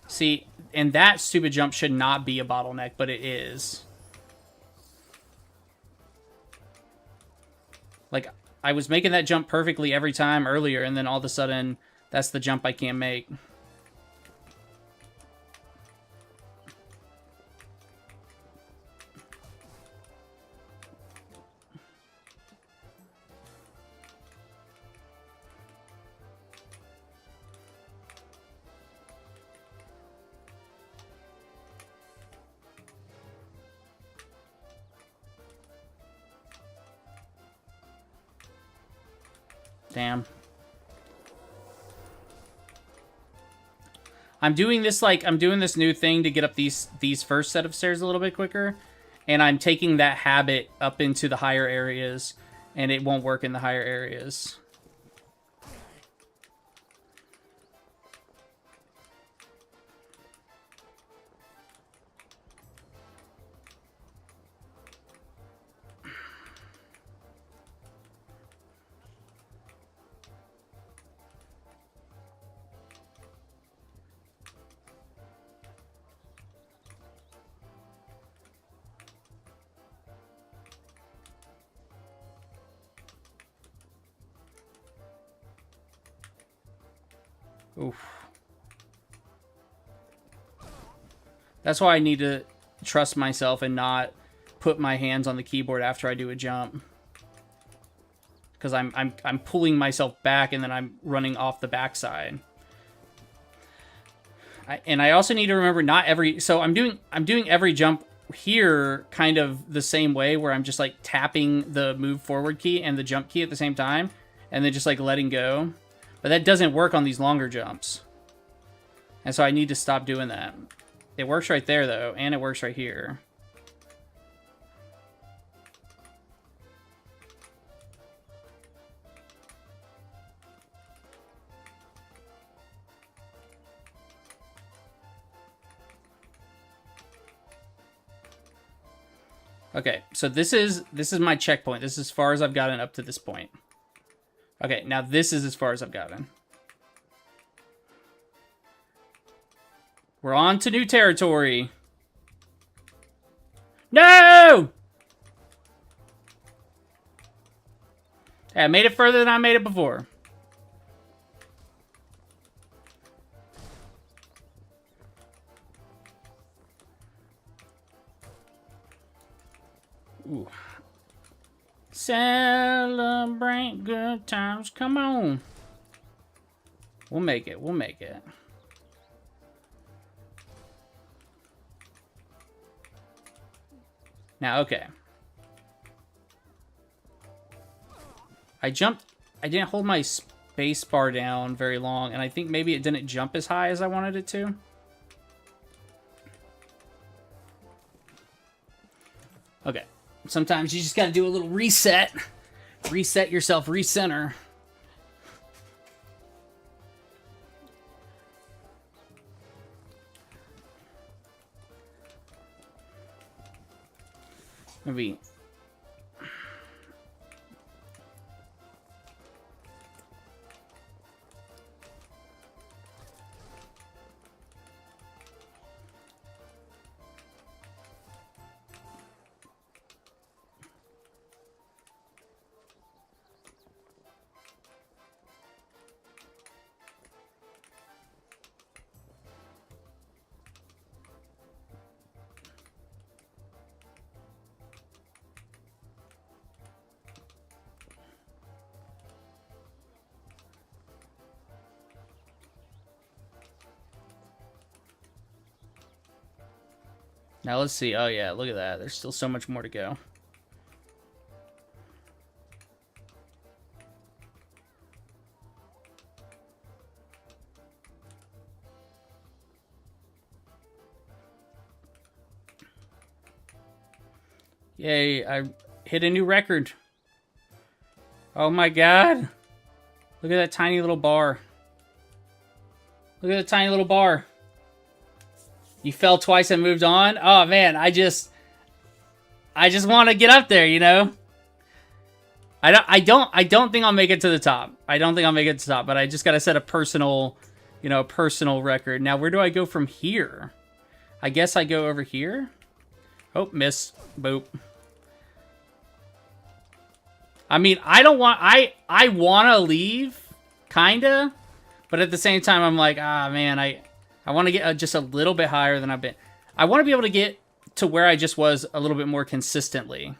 See, and that stupid jump should not be a bottleneck, but it is. Like, I was making that jump perfectly every time earlier, and then all of a sudden, that's the jump I can't make. Damn. I'm doing this new thing to get up these first set of stairs a little bit quicker, and I'm taking that habit up into the higher areas, and it won't work in the higher areas. Oof. That's why I need to trust myself and not put my hands on the keyboard after I do a jump. Because I'm pulling myself back and then I'm running off the backside. And I also need to remember not every... So I'm doing every jump here kind of the same way, where I'm just like tapping the move forward key and the jump key at the same time, and then just like letting go. But that doesn't work on these longer jumps. And so I need to stop doing that. It works right there, though, and it works right here. Okay, so this is my checkpoint. This is as far as I've gotten up to this point. Okay, now this is as far as I've gotten. We're on to new territory. No! Hey, I made it further than I made it before. Ooh. Celebrate good times. Come on. We'll make it. We'll make it. Now, okay. I jumped. I didn't hold my space bar down very long, and I think maybe it didn't jump as high as I wanted it to. Okay. Sometimes you just gotta do a little reset. Reset yourself, recenter. Maybe Now let's see. Oh yeah, look at that. There's still so much more to go. Yay, I hit a new record. Oh my god. Look at that tiny little bar. Look at the tiny little bar. You fell twice and moved on? Oh man, I just want to get up there, you know? I don't think I'll make it to the top. I don't think I'll make it to the top, but I just got to set a personal, you know, personal record. Now, where do I go from here? I guess I go over here. Oh, miss. Boop. I mean, I don't want... I want to leave, kinda. But at the same time, I'm like, ah, man, I want to get just a little bit higher than I've been. I want to be able to get to where I just was a little bit more consistently.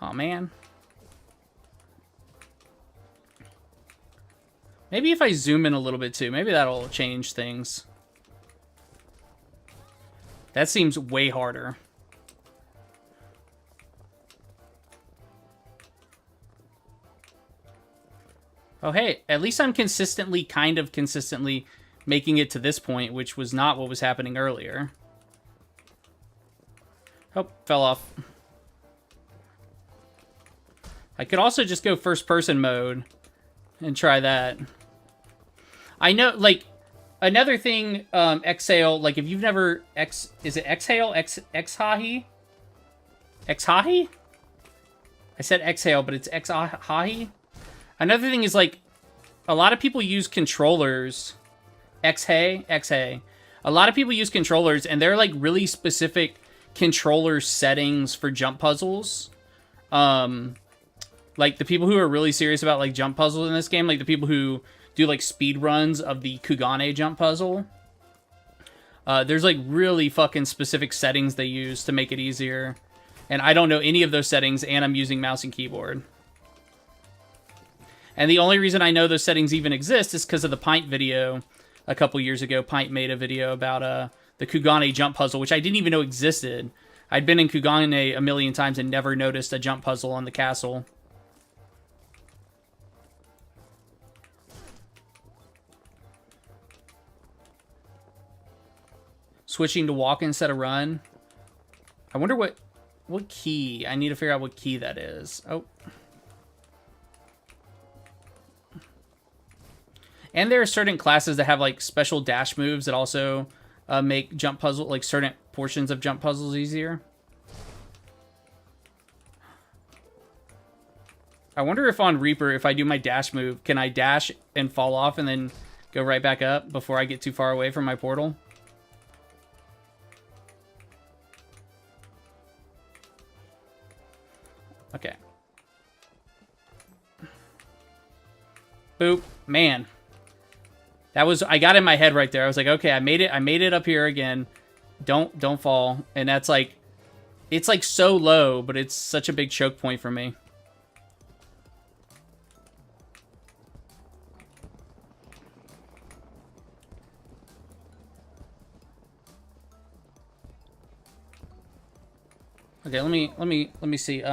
Oh, man. Maybe if I zoom in a little bit, too. Maybe that'll change things. That seems way harder. Oh, hey, at least I'm kind of consistently making it to this point, which was not what was happening earlier. Oh, fell off. I could also just go first-person mode and try that. I know, like, another thing, Exhale, like, if you've never... Is it Exhale? Exhahi? Exhahi? I said Exhale, but it's Exhahi? Another thing is, like, a lot of people use controllers. Exhay. A lot of people use controllers, and they're, like, really specific controller settings for jump puzzles. Like, the people who are really serious about, like, jump puzzles in this game, like, the people who do, like, speed runs of the Kugane jump puzzle. There's, like, really fucking specific settings they use to make it easier. And I don't know any of those settings, and I'm using mouse and keyboard. And the only reason I know those settings even exist is because of the Pint video a couple years ago. Pint made a video about the Kugane jump puzzle, which I didn't even know existed. I'd been in Kugane a million times and never noticed a jump puzzle on the castle. Switching to walk instead of run. I wonder what key. I need to figure out what key that is. Oh. And there are certain classes that have, like, special dash moves that also make jump puzzle, like, certain portions of jump puzzles easier. I wonder if on Reaper, if I do my dash move, can I dash and fall off and then go right back up before I get too far away from my portal? Okay. Boop. Man. That was, I got in my head right there. I was like, okay, I made it up here again. Don't fall. And that's like, it's like so low, but it's such a big choke point for me. Okay, let me see.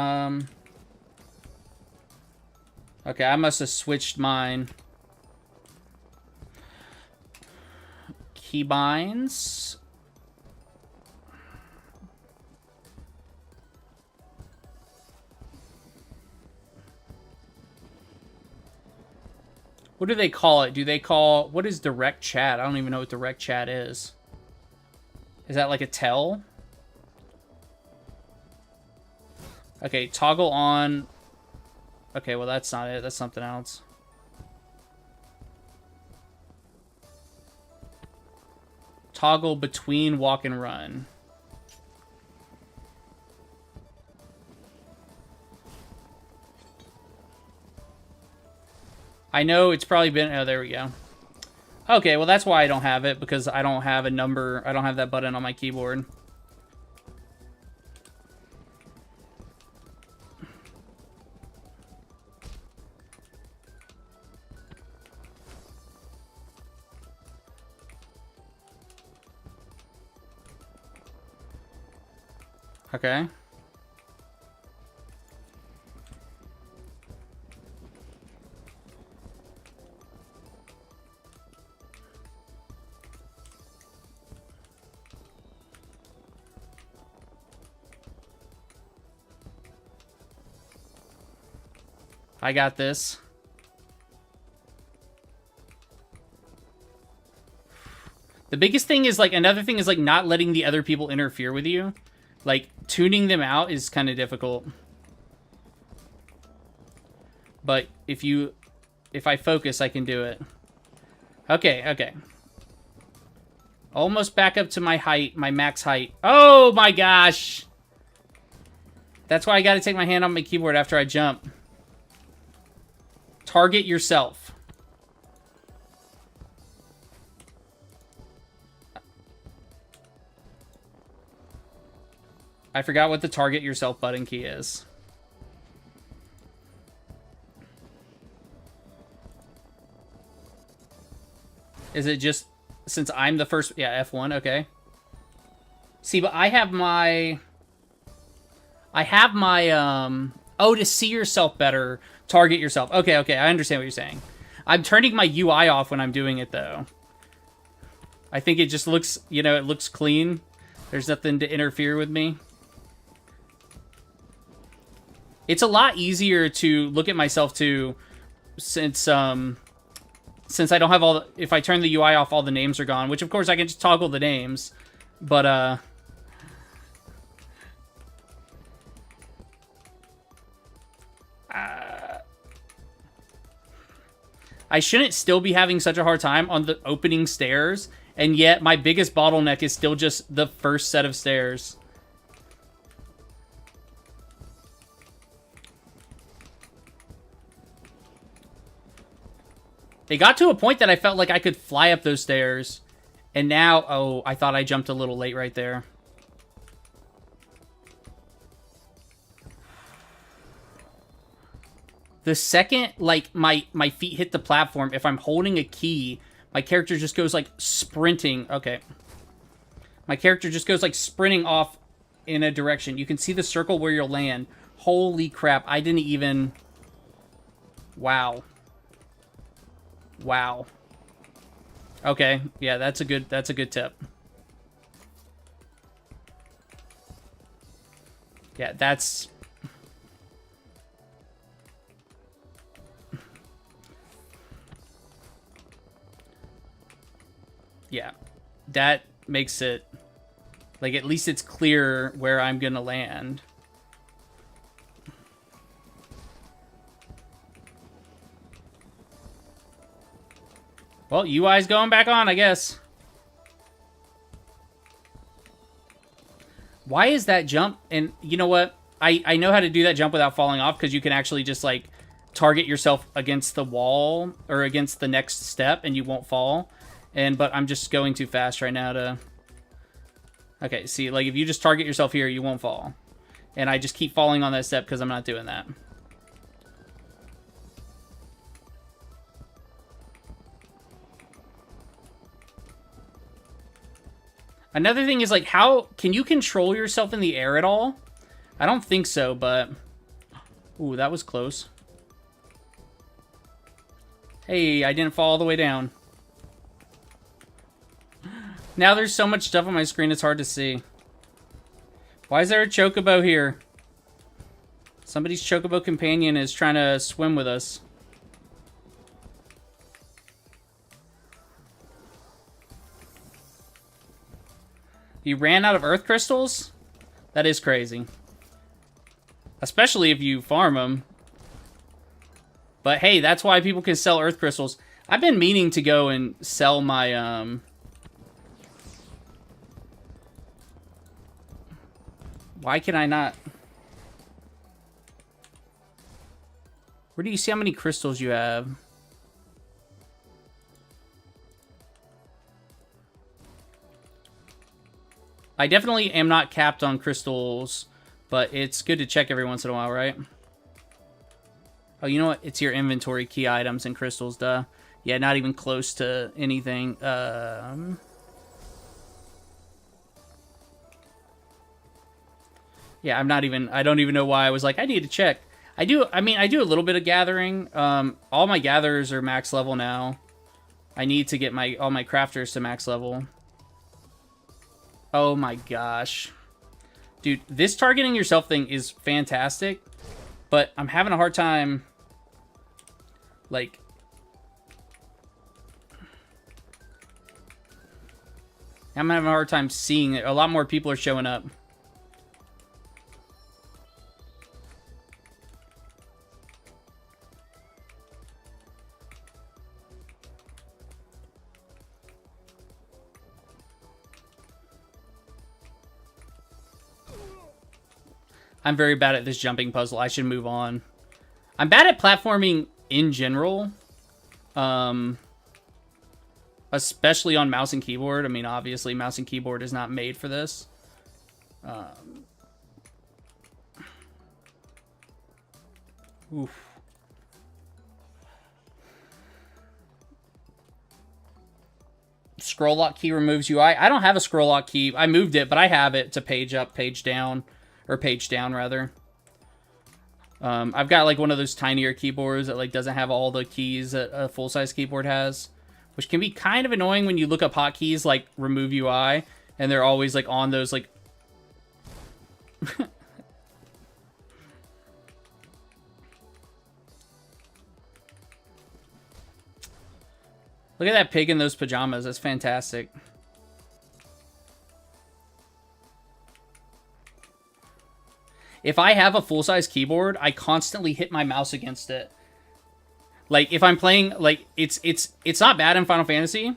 Okay, I must have switched mine. Keybinds. What do they call it? Do they call... What is direct chat? I don't even know what direct chat is. Is that like a tell? Okay, toggle on... Okay, well that's not it. That's something else. Toggle between walk and run. I know it's probably been... Oh, there we go. Okay, well that's why I don't have it, because I don't have a number... I don't have that button on my keyboard. Okay. I got this. The biggest thing is, like, another thing is, like, not letting the other people interfere with you. Like, tuning them out is kind of difficult. But if I focus, I can do it. Okay, okay. Almost back up to my height, my max height. Oh my gosh! That's why I gotta take my hand off my keyboard after I jump. Target yourself. I forgot what the target yourself button key is. Is it just since I'm the first? Yeah, F1, okay. See, but I have my oh, to see yourself better, target yourself. Okay, okay, I understand what you're saying. I'm turning my UI off when I'm doing it, though. I think it just looks, you know, it looks clean. There's nothing to interfere with me. It's a lot easier to look at myself, too, since I don't have all the... If I turn the UI off, all the names are gone, which, of course, I can just toggle the names. But, I shouldn't still be having such a hard time on the opening stairs, and yet my biggest bottleneck is still just the first set of stairs. It got to a point that I felt like I could fly up those stairs, and now, oh, I thought I jumped a little late right there. The second, like, my feet hit the platform, if I'm holding a key, my character just goes, like, sprinting. Okay. My character just goes, like, sprinting off in a direction. You can see the circle where you'll land. Holy crap, I didn't even... Wow. Wow. Okay, yeah, that's a good tip. Yeah, that's... Yeah, that makes it, like, at least it's clear where I'm gonna land. Well, UI's going back on, I guess. Why is that jump? And you know what? I know how to do that jump without falling off, because you can actually just, like, target yourself against the wall or against the next step and you won't fall. But I'm just going too fast right now to... Okay, see, like, if you just target yourself here, you won't fall. And I just keep falling on that step because I'm not doing that. Another thing is, like, how... Can you control yourself in the air at all? I don't think so, but... Ooh, that was close. Hey, I didn't fall all the way down. Now there's so much stuff on my screen, it's hard to see. Why is there a chocobo here? Somebody's chocobo companion is trying to swim with us. You ran out of earth crystals? That is crazy. Especially if you farm them. But hey, that's why people can sell earth crystals. I've been meaning to go and sell my, Why can I not? Where do you see how many crystals you have? I definitely am not capped on crystals, but it's good to check every once in a while, right? Oh, you know what? It's your inventory key items and crystals, duh. Yeah, not even close to anything. Yeah, I don't even know why I was like, I need to check. I do a little bit of gathering. All my gatherers are max level now. I need to get all my crafters to max level. Oh my gosh. Dude, this targeting yourself thing is fantastic, but I'm having a hard time, like... I'm having a hard time seeing it. A lot more people are showing up. I'm very bad at this jumping puzzle. I should move on. I'm bad at platforming in general. Especially on mouse and keyboard. I mean, obviously, mouse and keyboard is not made for this. Oof. Scroll lock key removes UI. I don't have a scroll lock key. I moved it, but I have it to page up, page down. Or page down, rather. I've got, like, one of those tinier keyboards that, like, doesn't have all the keys that a full-size keyboard has. Which can be kind of annoying when you look up hotkeys, like, remove UI. And they're always, like, on those, like... Look at that pig in those pajamas. That's fantastic. If I have a full-size keyboard, I constantly hit my mouse against it. Like, if I'm playing, like, it's not bad in Final Fantasy,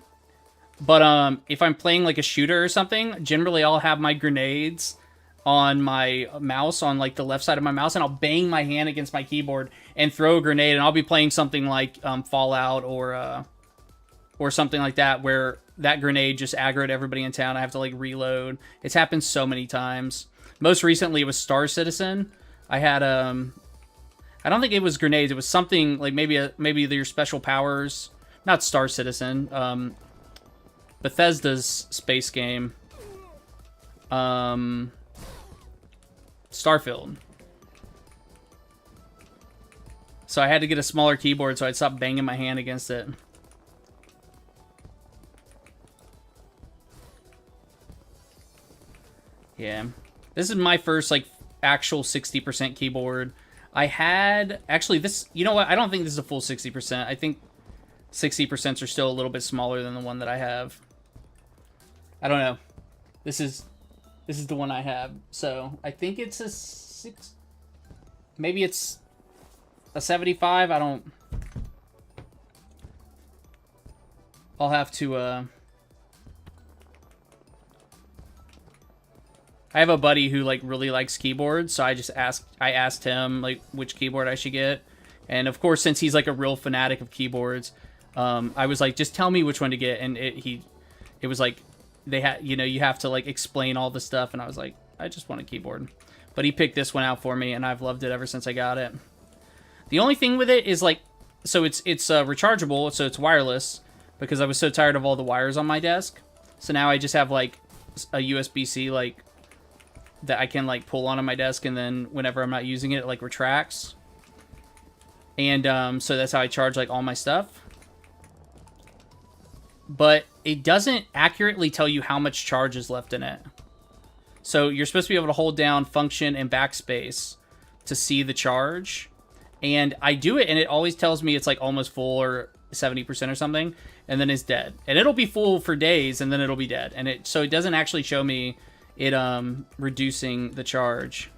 but, if I'm playing, like, a shooter or something, generally I'll have my grenades on my mouse, on, like, the left side of my mouse, and I'll bang my hand against my keyboard and throw a grenade, and I'll be playing something like, Fallout or something like that, where that grenade just aggroed everybody in town. I have to, like, reload. It's happened so many times. Most recently, it was Star Citizen. I had, I don't think it was grenades. It was something, like, maybe their special powers. Not Star Citizen. Bethesda's space game. Starfield. So I had to get a smaller keyboard so I'd stop banging my hand against it. Yeah. This is my first, like, actual 60% keyboard. I had... Actually, this... You know what? I don't think this is a full 60%. I think 60% are still a little bit smaller than the one that I have. I don't know. This is the one I have. So, I think it's a 6... Maybe it's a 75. I don't... I'll have to, I have a buddy who, like, really likes keyboards, so I asked him, like, which keyboard I should get. And, of course, since he's, like, a real fanatic of keyboards, I was like, just tell me which one to get. And it was like, they had, you know, you have to, like, explain all the stuff. And I was like, I just want a keyboard. But he picked this one out for me, and I've loved it ever since I got it. The only thing with it is, like, so it's rechargeable, so it's wireless, because I was so tired of all the wires on my desk. So now I just have, like, a USB-C, like, that I can, like, pull onto my desk, and then whenever I'm not using it, it, like, retracts. And, so that's how I charge, like, all my stuff. But it doesn't accurately tell you how much charge is left in it. So you're supposed to be able to hold down function and backspace to see the charge. And I do it, and it always tells me it's, like, almost full or 70% or something, and then it's dead. And it'll be full for days, and then it'll be dead. And so it doesn't actually show me it reducing the charge.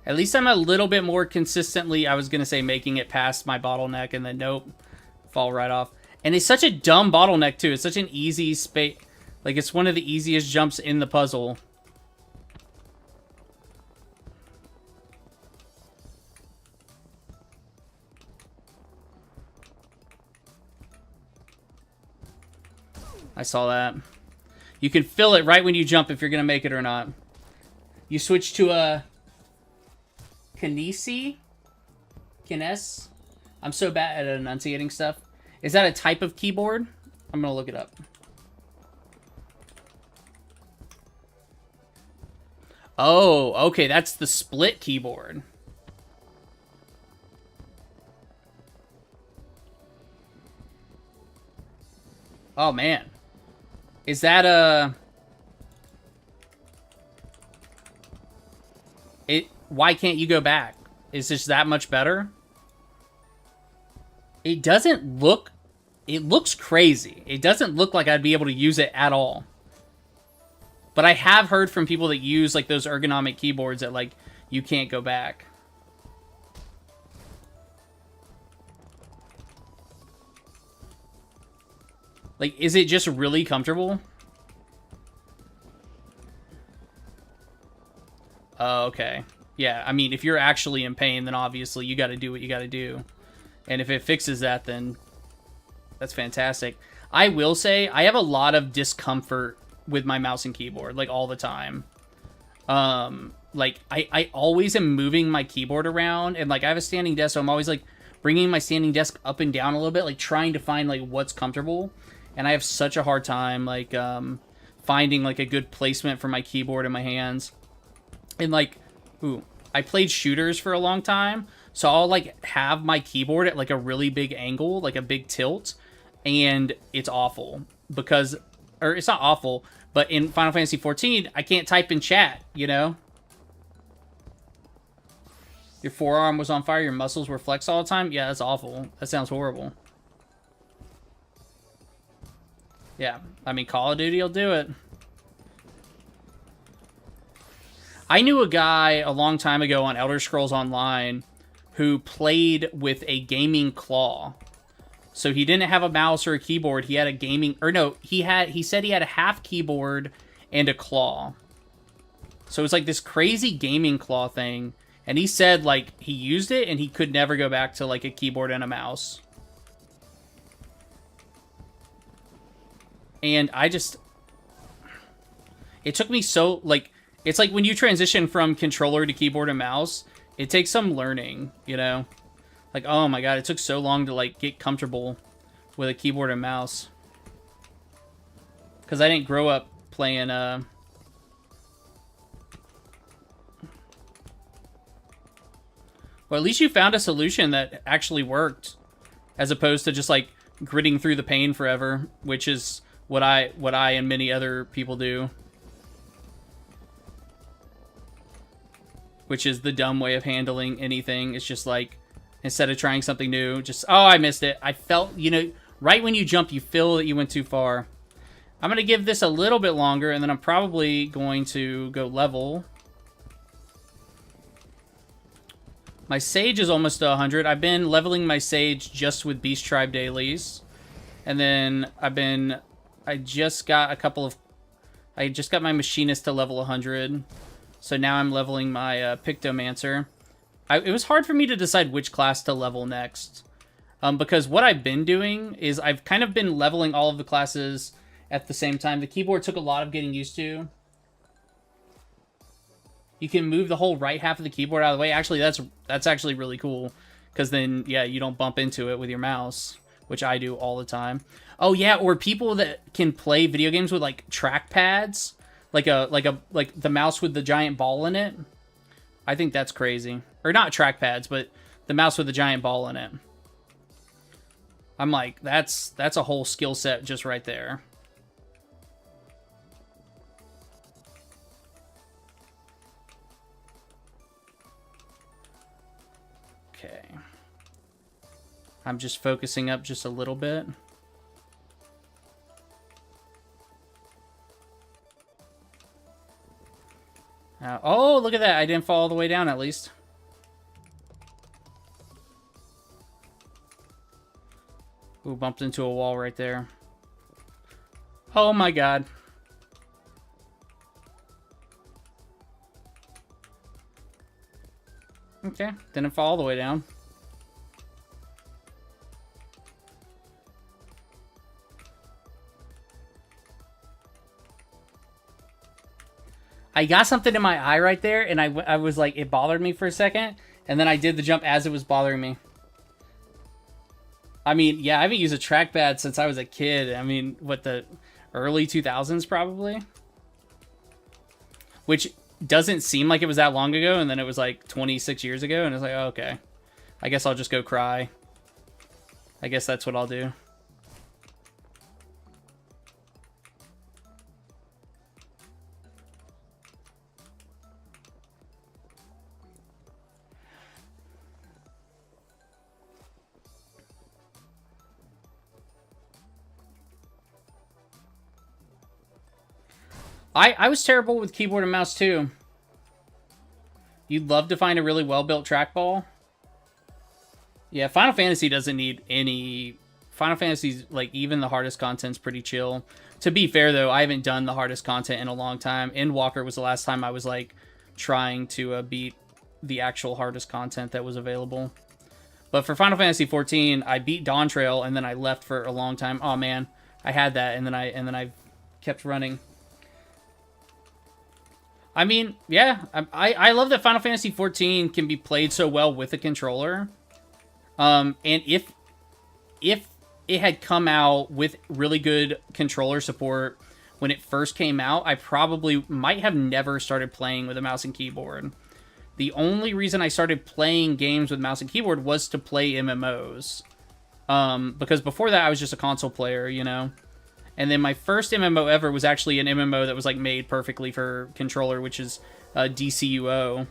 At least I'm a little bit more consistently, I was gonna say, making it past my bottleneck, and then nope, fall right off. And it's such a dumb bottleneck too. It's such an easy space, like, it's one of the easiest jumps in the puzzle. I saw that. You can feel it right when you jump if you're going to make it or not. You switch to a... Kinesi? Kines? I'm so bad at enunciating stuff. Is that a type of keyboard? I'm gonna look it up. Oh, okay, that's the split keyboard. Oh, man. Is that a... Why can't you go back? Is this that much better? It doesn't look... It looks crazy. It doesn't look like I'd be able to use it at all. But I have heard from people that use, like, those ergonomic keyboards that, like, you can't go back. Like, is it just really comfortable? Oh, okay. Yeah, I mean, if you're actually in pain, then obviously you gotta do what you gotta do. And if it fixes that, then that's fantastic. I will say, I have a lot of discomfort with my mouse and keyboard, like, all the time. Like, I always am moving my keyboard around, and, like, I have a standing desk, so I'm always, like, bringing my standing desk up and down a little bit, like, trying to find, like, what's comfortable. And I have such a hard time, like, finding, like, a good placement for my keyboard in my hands. And, like, I played shooters for a long time, so I'll, like, have my keyboard at, like, a really big angle, like a big tilt, and it's awful. Because, or it's not awful, but in Final Fantasy XIV, I can't type in chat, you know? Your forearm was on fire, your muscles were flexed all the time? Yeah, that's awful. That sounds horrible. Yeah, I mean, Call of Duty will do it. I knew a guy a long time ago on Elder Scrolls Online who played with a gaming claw. So he didn't have a mouse or a keyboard. He had a gaming... Or no, he said he had a half keyboard and a claw. So it was like this crazy gaming claw thing. And he said, like, he used it and he could never go back to, like, a keyboard and a mouse. And I just... It took me so... Like, it's like when you transition from controller to keyboard and mouse, it takes some learning, you know? Like, oh my god, it took so long to, like, get comfortable with a keyboard and mouse. Because I didn't grow up playing, Well, at least you found a solution that actually worked. As opposed to just, like, gritting through the pain forever. Which is what I and many other people do. Which is the dumb way of handling anything. It's just, like... Instead of trying something new, just, oh, I missed it. I felt, you know, right when you jump, you feel that you went too far. I'm going to give this a little bit longer, and then I'm probably going to go level. My Sage is almost to 100. I've been leveling my Sage just with Beast Tribe dailies. And then I just got my Machinist to level 100. So now I'm leveling my Pictomancer. It was hard for me to decide which class to level next. Because what I've been doing is I've kind of been leveling all of the classes at the same time. The keyboard took a lot of getting used to. You can move the whole right half of the keyboard out of the way. Actually, that's actually really cool. Because then, yeah, you don't bump into it with your mouse. Which I do all the time. Oh, yeah, or people that can play video games with, like, trackpads. Like the mouse with the giant ball in it. I think that's crazy. Or not trackpads, but the mouse with the giant ball in it. I'm like, that's a whole skill set just right there. Okay. I'm just focusing up just a little bit. Oh, look at that. I didn't fall all the way down, at least. Ooh, bumped into a wall right there. Oh my god. Okay, didn't fall all the way down. I got something in my eye right there, and I was like, it bothered me for a second, and then I did the jump as it was bothering me. I mean, yeah, I haven't used a trackpad since I was a kid. I mean, what, the early 2000s probably? Which doesn't seem like it was that long ago, and then it was like 26 years ago, and it's like, oh, okay. I guess I'll just go cry. I guess that's what I'll do. I was terrible with keyboard and mouse too. You'd love to find a really well-built trackball. Yeah, Final Fantasy doesn't need any... Final Fantasy's, like, even the hardest content's pretty chill. To be fair, though, I haven't done the hardest content in a long time. Endwalker was the last time I was, like, trying to beat the actual hardest content that was available. But for Final Fantasy 14, I beat Dawn Trail, and then I left for a long time. Oh, man. I had that, and then I kept running. I mean, yeah, I love that Final Fantasy 14 can be played so well with a controller. And if it had come out with really good controller support when it first came out, I probably might have never started playing with a mouse and keyboard. The only reason I started playing games with mouse and keyboard was to play MMOs. Because before that, I was just a console player, you know? And then my first MMO ever was actually an MMO that was like made perfectly for controller, which is DCUO.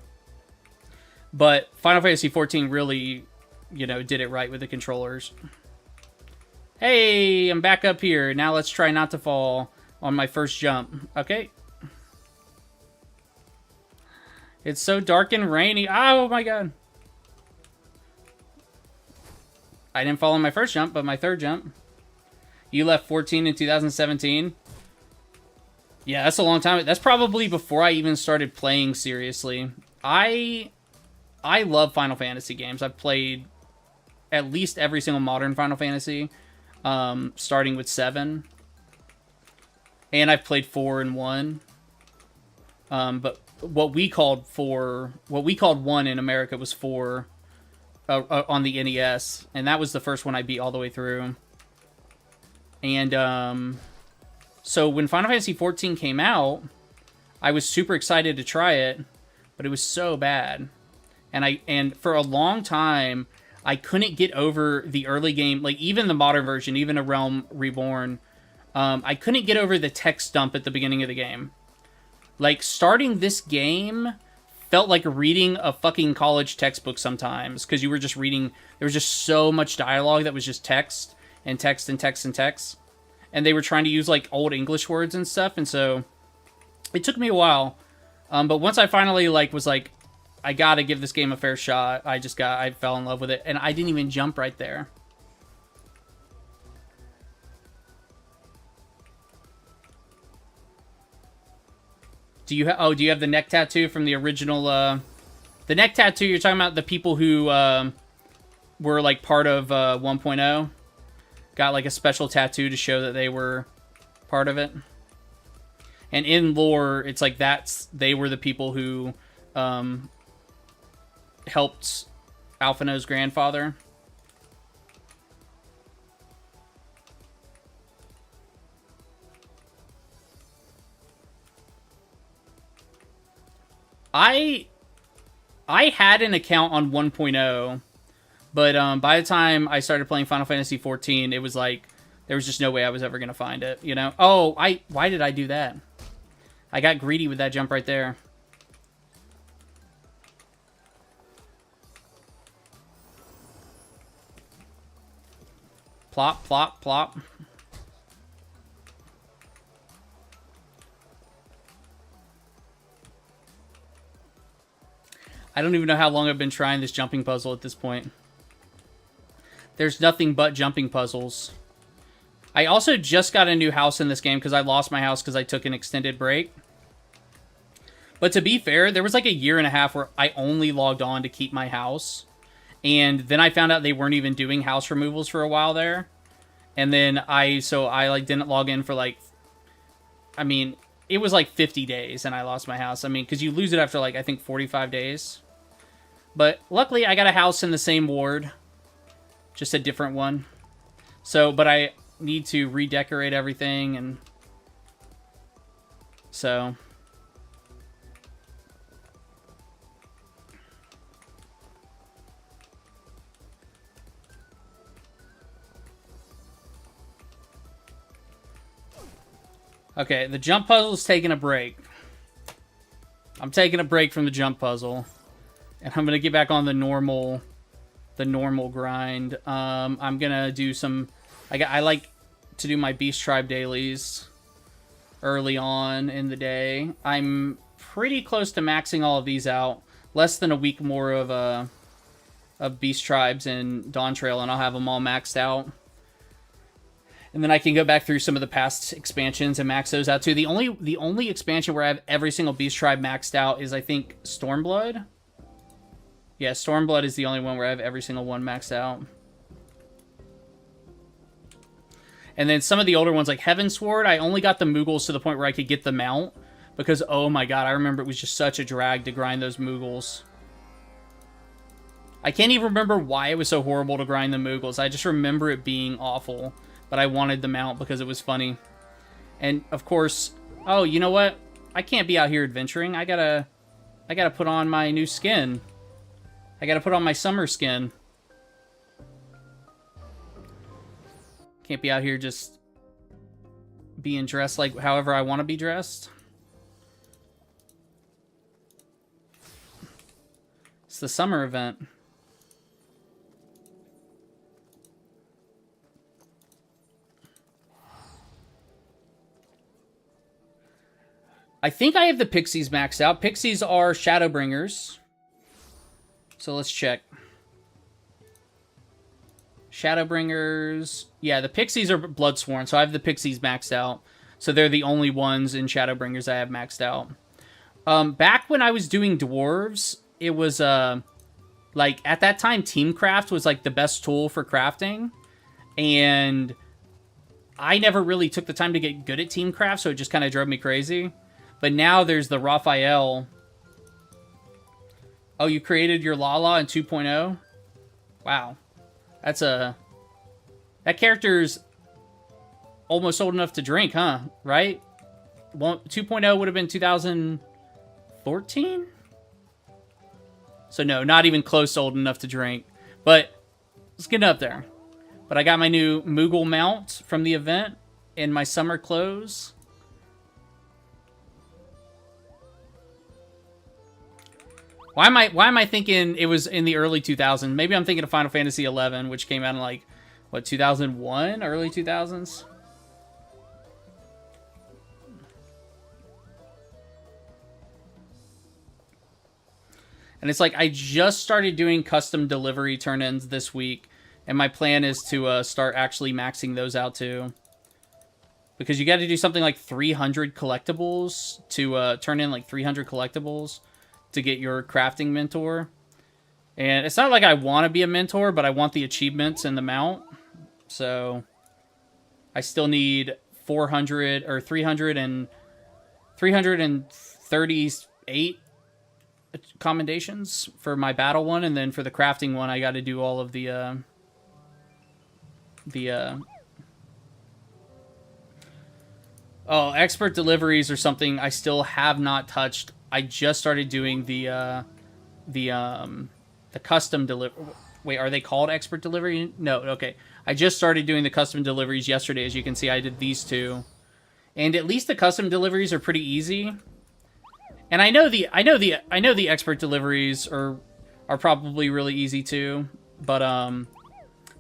But Final Fantasy 14 really, you know, did it right with the controllers. Hey, I'm back up here. Now let's try not to fall on my first jump. Okay. It's so dark and rainy. Oh my god. I didn't fall on my first jump, but my third jump. You left 14 in 2017. Yeah, that's a long time. That's probably before I even started playing seriously. I love Final Fantasy games. I've played at least every single modern Final Fantasy, starting with 7. And I've played 4 and 1. But what we called 1 in America was 4 on the NES. And that was the first one I beat all the way through. And so when Final Fantasy 14 came out, I was super excited to try it, but it was so bad. And for a long time, I couldn't get over the early game, like even the modern version, even A Realm Reborn. I couldn't get over the text dump at the beginning of the game. Like, starting this game felt like reading a fucking college textbook sometimes, because you were just reading, there was just so much dialogue that was just text, and text, and text, and text. And they were trying to use, like, old English words and stuff, and so it took me a while. But once I finally, like, was like, I gotta give this game a fair shot, I fell in love with it, and I didn't even jump right there. Do you have the neck tattoo from the original, the neck tattoo, you're talking about the people who, were, like, part of, 1.0? Got, like, a special tattoo to show that they were part of it? And in lore, it's like they were the people who, helped Alphinaud's grandfather. I had an account on 1.0, but by the time I started playing Final Fantasy 14, it was like, there was just no way I was ever going to find it, you know? Oh, why did I do that? I got greedy with that jump right there. Plop, plop, plop. I don't even know how long I've been trying this jumping puzzle at this point. There's nothing but jumping puzzles. I also just got a new house in this game because I lost my house because I took an extended break. But to be fair, there was like a year and a half where I only logged on to keep my house. And then I found out they weren't even doing house removals for a while there. And then I like didn't log in for like, I mean, it was like 50 days and I lost my house. I mean, because you lose it after like, I think 45 days. But luckily I got a house in the same ward. Just a different one. So, but I need to redecorate everything, and so... Okay, the jump puzzle's taking a break. I'm taking a break from the jump puzzle, and I'm gonna get back on the normal grind. I'm gonna do some. I like to do my Beast Tribe dailies early on in the day. I'm pretty close to maxing all of these out. Less than a week more of Beast Tribes and Dawn Trail, and I'll have them all maxed out. And then I can go back through some of the past expansions and max those out too. The only expansion where I have every single Beast Tribe maxed out is, I think, Stormblood. Yeah, Stormblood is the only one where I have every single one maxed out. And then some of the older ones, like Heavensward, I only got the Moogles to the point where I could get the mount. Because, oh my god, I remember it was just such a drag to grind those Moogles. I can't even remember why it was so horrible to grind the Moogles. I just remember it being awful. But I wanted the mount because it was funny. And, of course... Oh, you know what? I can't be out here adventuring. I gotta put on my new skin. I gotta put on my summer skin. Can't be out here just being dressed like however I want to be dressed. It's the summer event. I think I have the Pixies maxed out. Pixies are Shadowbringers. So let's check. Shadowbringers. Yeah, the Pixies are Bloodsworn, so I have the Pixies maxed out. So they're the only ones in Shadowbringers I have maxed out. Back when I was doing Dwarves, it was, like, at that time, Teamcraft was, like, the best tool for crafting. And I never really took the time to get good at Teamcraft, so it just kind of drove me crazy. But now there's the Raphael. Oh, you created your Lala in 2.0? Wow. That's a... That character's almost old enough to drink, huh? Right? 2.0 would have been 2014? So no, not even close to old enough to drink. But it's getting up there. But I got my new Moogle mount from the event in my summer clothes. Why am I thinking it was in the early 2000s? Maybe I'm thinking of Final Fantasy XI, which came out in, like, what, 2001? Early 2000s? And it's like, I just started doing custom delivery turn-ins this week, and my plan is to start actually maxing those out too. Because you got to do something like 300 collectibles to turn in like 300 collectibles to get your crafting mentor. And it's not like I want to be a mentor, but I want the achievements and the mount. So I still need 400 or 338 commendations for my battle one, and then for the crafting one I got to do all of the expert deliveries or something I still have not touched. I just started doing the custom delivery. Wait, are they called expert delivery? No, okay. I just started doing the custom deliveries yesterday. As you can see, I did these two, and at least the custom deliveries are pretty easy. And I know the expert deliveries are probably really easy too, but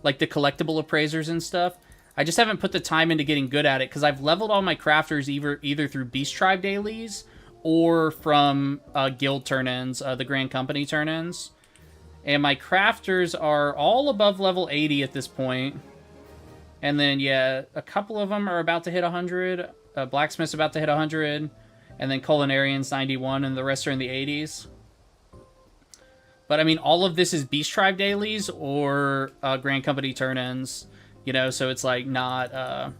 like the collectible appraisers and stuff, I just haven't put the time into getting good at it because I've leveled all my crafters either through Beast Tribe dailies or from guild turn-ins, the Grand Company turn-ins. And my crafters are all above level 80 at this point. And then, yeah, a couple of them are about to hit 100. Blacksmith's about to hit 100. And then Culinarian's 91, and the rest are in the 80s. But, I mean, all of this is Beast Tribe dailies or Grand Company turn-ins. You know, so it's, like, not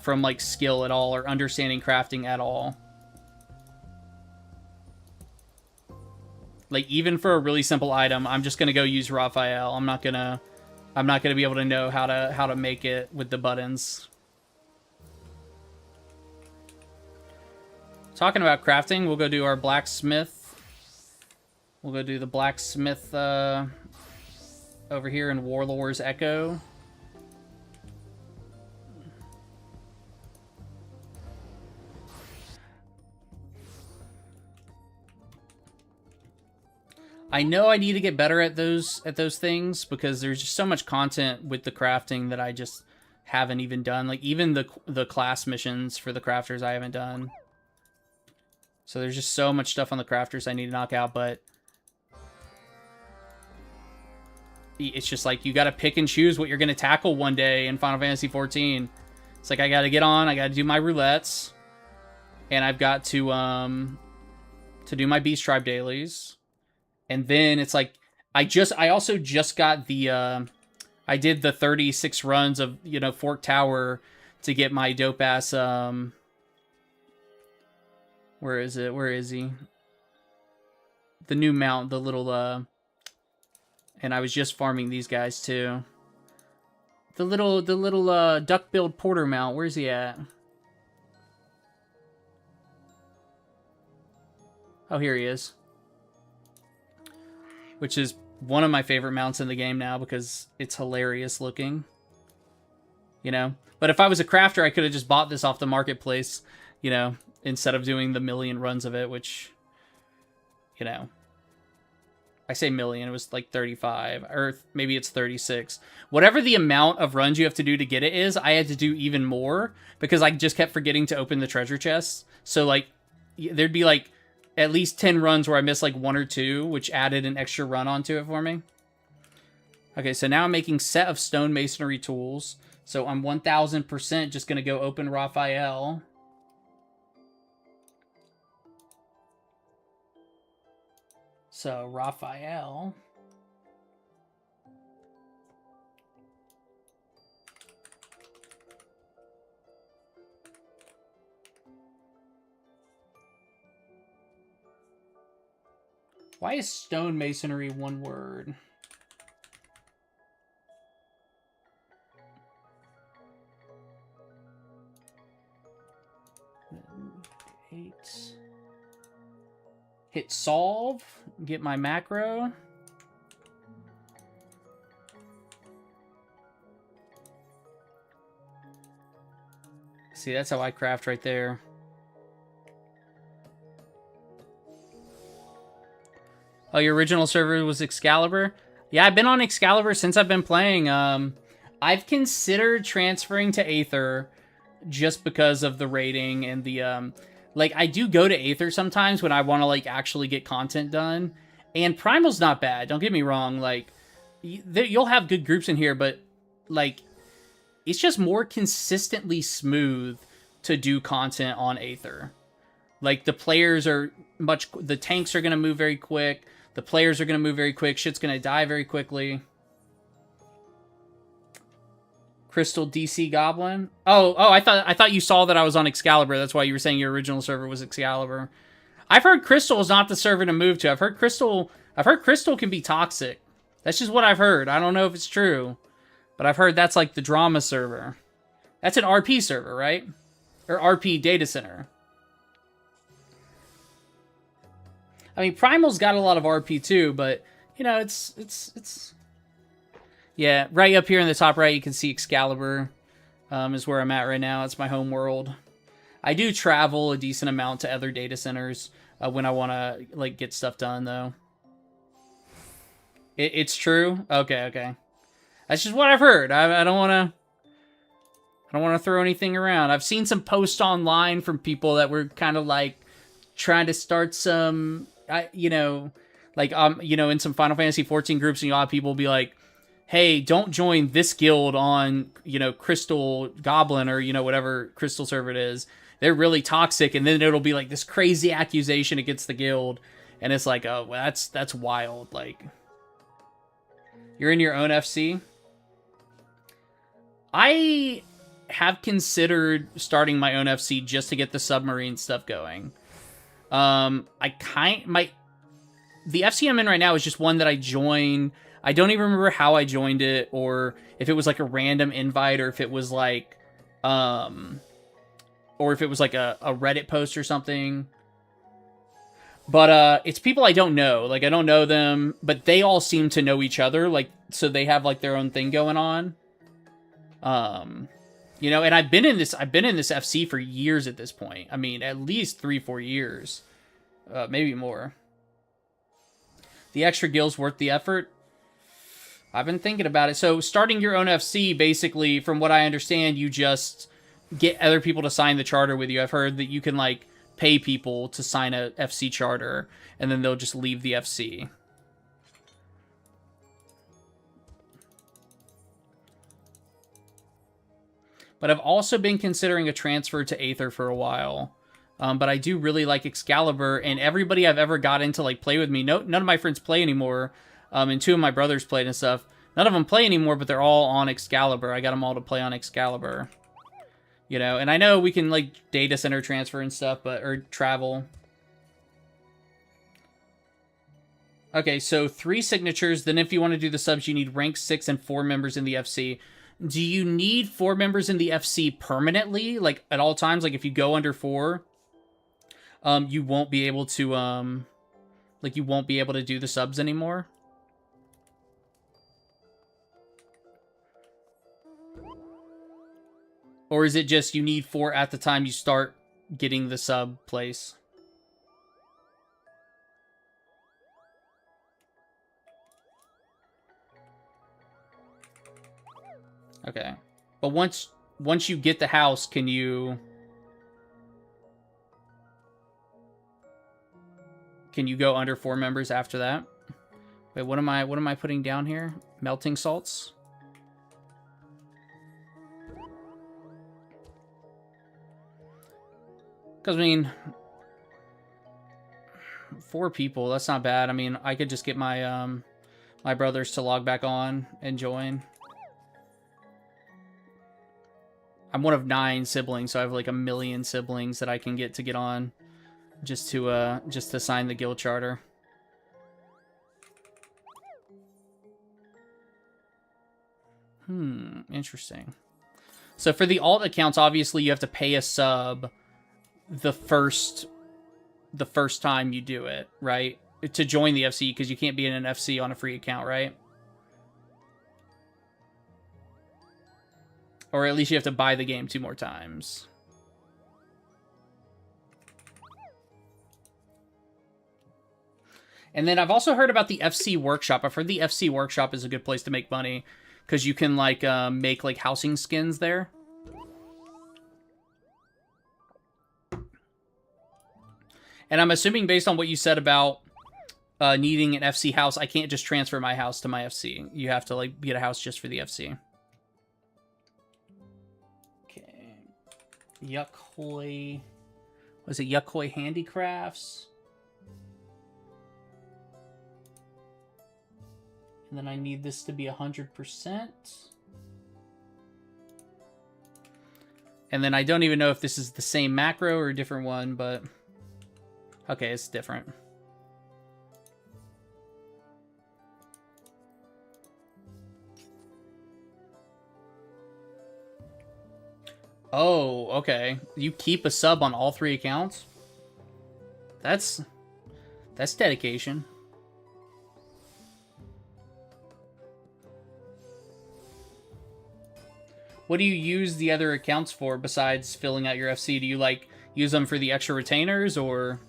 from, like, skill at all or understanding crafting at all. Like, even for a really simple item, I'm just going to go use Raphael. I'm not going to I'm not going to be able to know how to make it with the buttons. Talking about crafting, we'll go do our blacksmith. We'll go do the blacksmith over here in Warlord's Echo. I know I need to get better at those things because there's just so much content with the crafting that I just haven't even done. Like even the class missions for the crafters I haven't done. So there's just so much stuff on the crafters I need to knock out, but it's just like you got to pick and choose what you're going to tackle one day in Final Fantasy XIV. It's like I got to get on, I got to do my roulettes, and I've got to do my Beast Tribe dailies. And then it's like I also just got the I did the 36 runs of, you know, Fork Tower to get my dope ass where is it? Where is he? The new mount, the little and I was just farming these guys too. The little duck-billed porter mount, where's he at? Oh, here he is. Which is one of my favorite mounts in the game now because it's hilarious looking. You know? But if I was a crafter, I could have just bought this off the marketplace, you know, instead of doing the million runs of it, which, you know, I say million, it was like 35, or maybe it's 36. Whatever the amount of runs you have to do to get it is, I had to do even more because I just kept forgetting to open the treasure chests. So, like, there'd be, like, at least 10 runs where I missed like 1 or 2, which added an extra run onto it for me. Okay, so now I'm making set of stone masonry tools. So I'm 1000% just going to go open Raphael. So Raphael. Why is stone masonry one word? Eight. Hit solve. Get my macro. See, that's how I craft right there. Oh, your original server was Excalibur? Yeah, I've been on Excalibur since I've been playing. I've considered transferring to Aether just because of the rating and the, like, I do go to Aether sometimes when I want to, like, actually get content done. And Primal's not bad, don't get me wrong. Like, you'll have good groups in here, but, like, it's just more consistently smooth to do content on Aether. Like, the players are the tanks are going to move very quick. The players are going to move very quick. Shit's going to die very quickly. Crystal DC Goblin. Oh, I thought you saw that I was on Excalibur. That's why you were saying your original server was Excalibur. I've heard Crystal is not the server to move to. I've heard Crystal can be toxic. That's just what I've heard. I don't know if it's true, but I've heard that's like the drama server. That's an RP server, right? Or RP data center. I mean, Primal's got a lot of RP too, but, you know, it's... Yeah, right up here in the top right, you can see Excalibur is where I'm at right now. It's my home world. I do travel a decent amount to other data centers when I want to, like, get stuff done, though. It's true? Okay. That's just what I've heard. I don't want to throw anything around. I've seen some posts online from people that were kind of, like, trying to start some... you know, in some Final Fantasy 14 groups, and a lot of people will be like, hey, don't join this guild on, you know, Crystal Goblin or, you know, whatever Crystal server it is. They're really toxic, and then it'll be like this crazy accusation against the guild, and it's like, oh, well, that's wild. Like, you're in your own FC? I have considered starting my own FC just to get the submarine stuff going. The FC I'm in right now is just one that I join I don't even remember how I joined it, or if it was like a random invite, or if it was like, or if it was like a Reddit post or something. But it's people I don't know. Like, I don't know them, but they all seem to know each other. Like, so they have like their own thing going on. You know, and I've been in this FC for years at this point. I mean, at least 3-4 years, maybe more. The extra gil's worth the effort. I've been thinking about it. So starting your own FC, basically, from what I understand, you just get other people to sign the charter with you. I've heard that you can like pay people to sign a FC charter, and then they'll just leave the FC. But I've also been considering a transfer to Aether for a while. But I do really like Excalibur, and everybody I've ever got into like play with me, none of my friends play anymore, and 2 of my brothers played and stuff. None of them play anymore, but they're all on Excalibur. I got them all to play on Excalibur. You know, and I know we can like data center transfer and stuff, or travel. Okay, so 3 signatures. Then if you want to do the subs, you need rank 6 and 4 members in the FC. Do you need 4 members in the FC permanently, like at all times? Like if you go under 4, you won't be able to, like you won't be able to do the subs anymore? Or is it just you need 4 at the time you start getting the sub place? Okay. But once you get the house, can you go under 4 members after that? Wait, what am I putting down here? Melting salts? Because, I mean, 4 people, that's not bad. I mean, I could just get my my brothers to log back on and join. I'm one of 9 siblings, so I have like 1 million siblings that I can get on just to sign the guild charter. Interesting. So for the alt accounts, obviously you have to pay a sub the first time you do it, right? To join the FC, because you can't be in an FC on a free account, right? Or at least you have to buy the game 2 more times. And then I've also heard about the FC Workshop. I've heard the FC Workshop is a good place to make money, because you can like make like housing skins there. And I'm assuming based on what you said about needing an FC house, I can't just transfer my house to my FC. You have to like get a house just for the FC. Okay. Yuckhoi. Was it Yuckhoi Handicrafts? And then I need this to be 100%. And then I don't even know if this is the same macro or a different one, but... Okay, it's different. Oh, okay. You keep a sub on all 3 accounts? That's dedication. What do you use the other accounts for besides filling out your FC? Do you like use them for the extra retainers, or?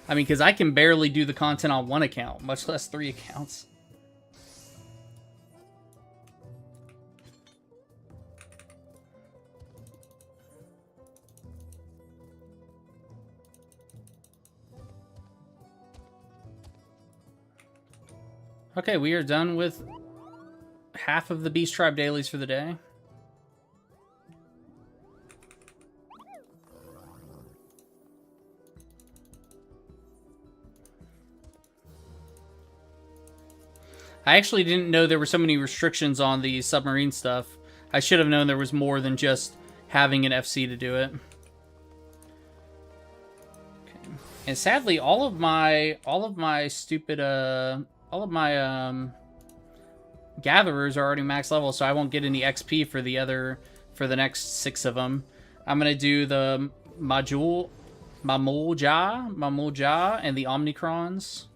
I mean, because I can barely do the content on 1 account, much less 3 accounts. Okay, we are done with half of the Beast Tribe dailies for the day. I actually didn't know there were so many restrictions on the submarine stuff. I should have known there was more than just having an FC to do it. And sadly, all of my stupid all of my gatherers are already max level, so I won't get any XP for the next 6 of them. I'm gonna do the Mamulja, and the Omnicrons.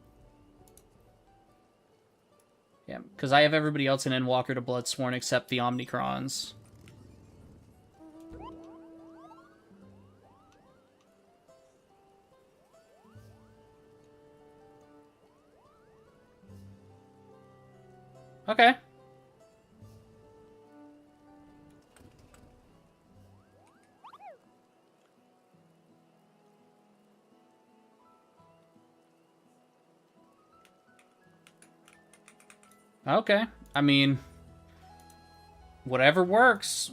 Yeah, because I have everybody else in Endwalker to Bloodsworn except the Omnicrons. Okay. Okay. I mean, whatever works.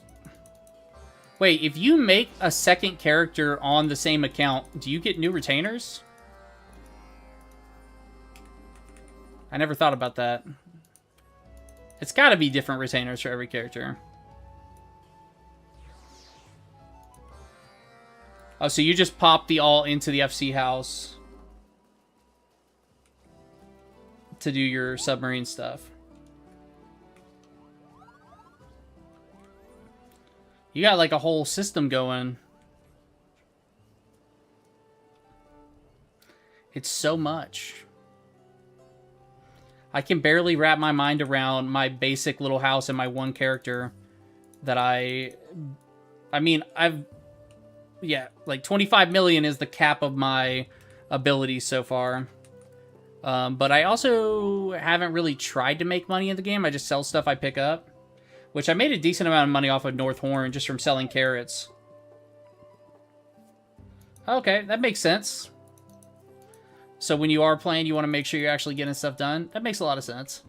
Wait, if you make a second character on the same account, do you get new retainers? I never thought about that. It's got to be different retainers for every character. Oh, so you just pop the all into the FC house to do your submarine stuff. You got like a whole system going. It's so much. I can barely wrap my mind around my basic little house and my one character that I mean, yeah, like 25 million is the cap of my abilities so far. But I also haven't really tried to make money in the game. I just sell stuff I pick up, which I made a decent amount of money off of North Horn just from selling carrots. Okay, that makes sense. So when you are playing, you want to make sure you're actually getting stuff done. That makes a lot of sense.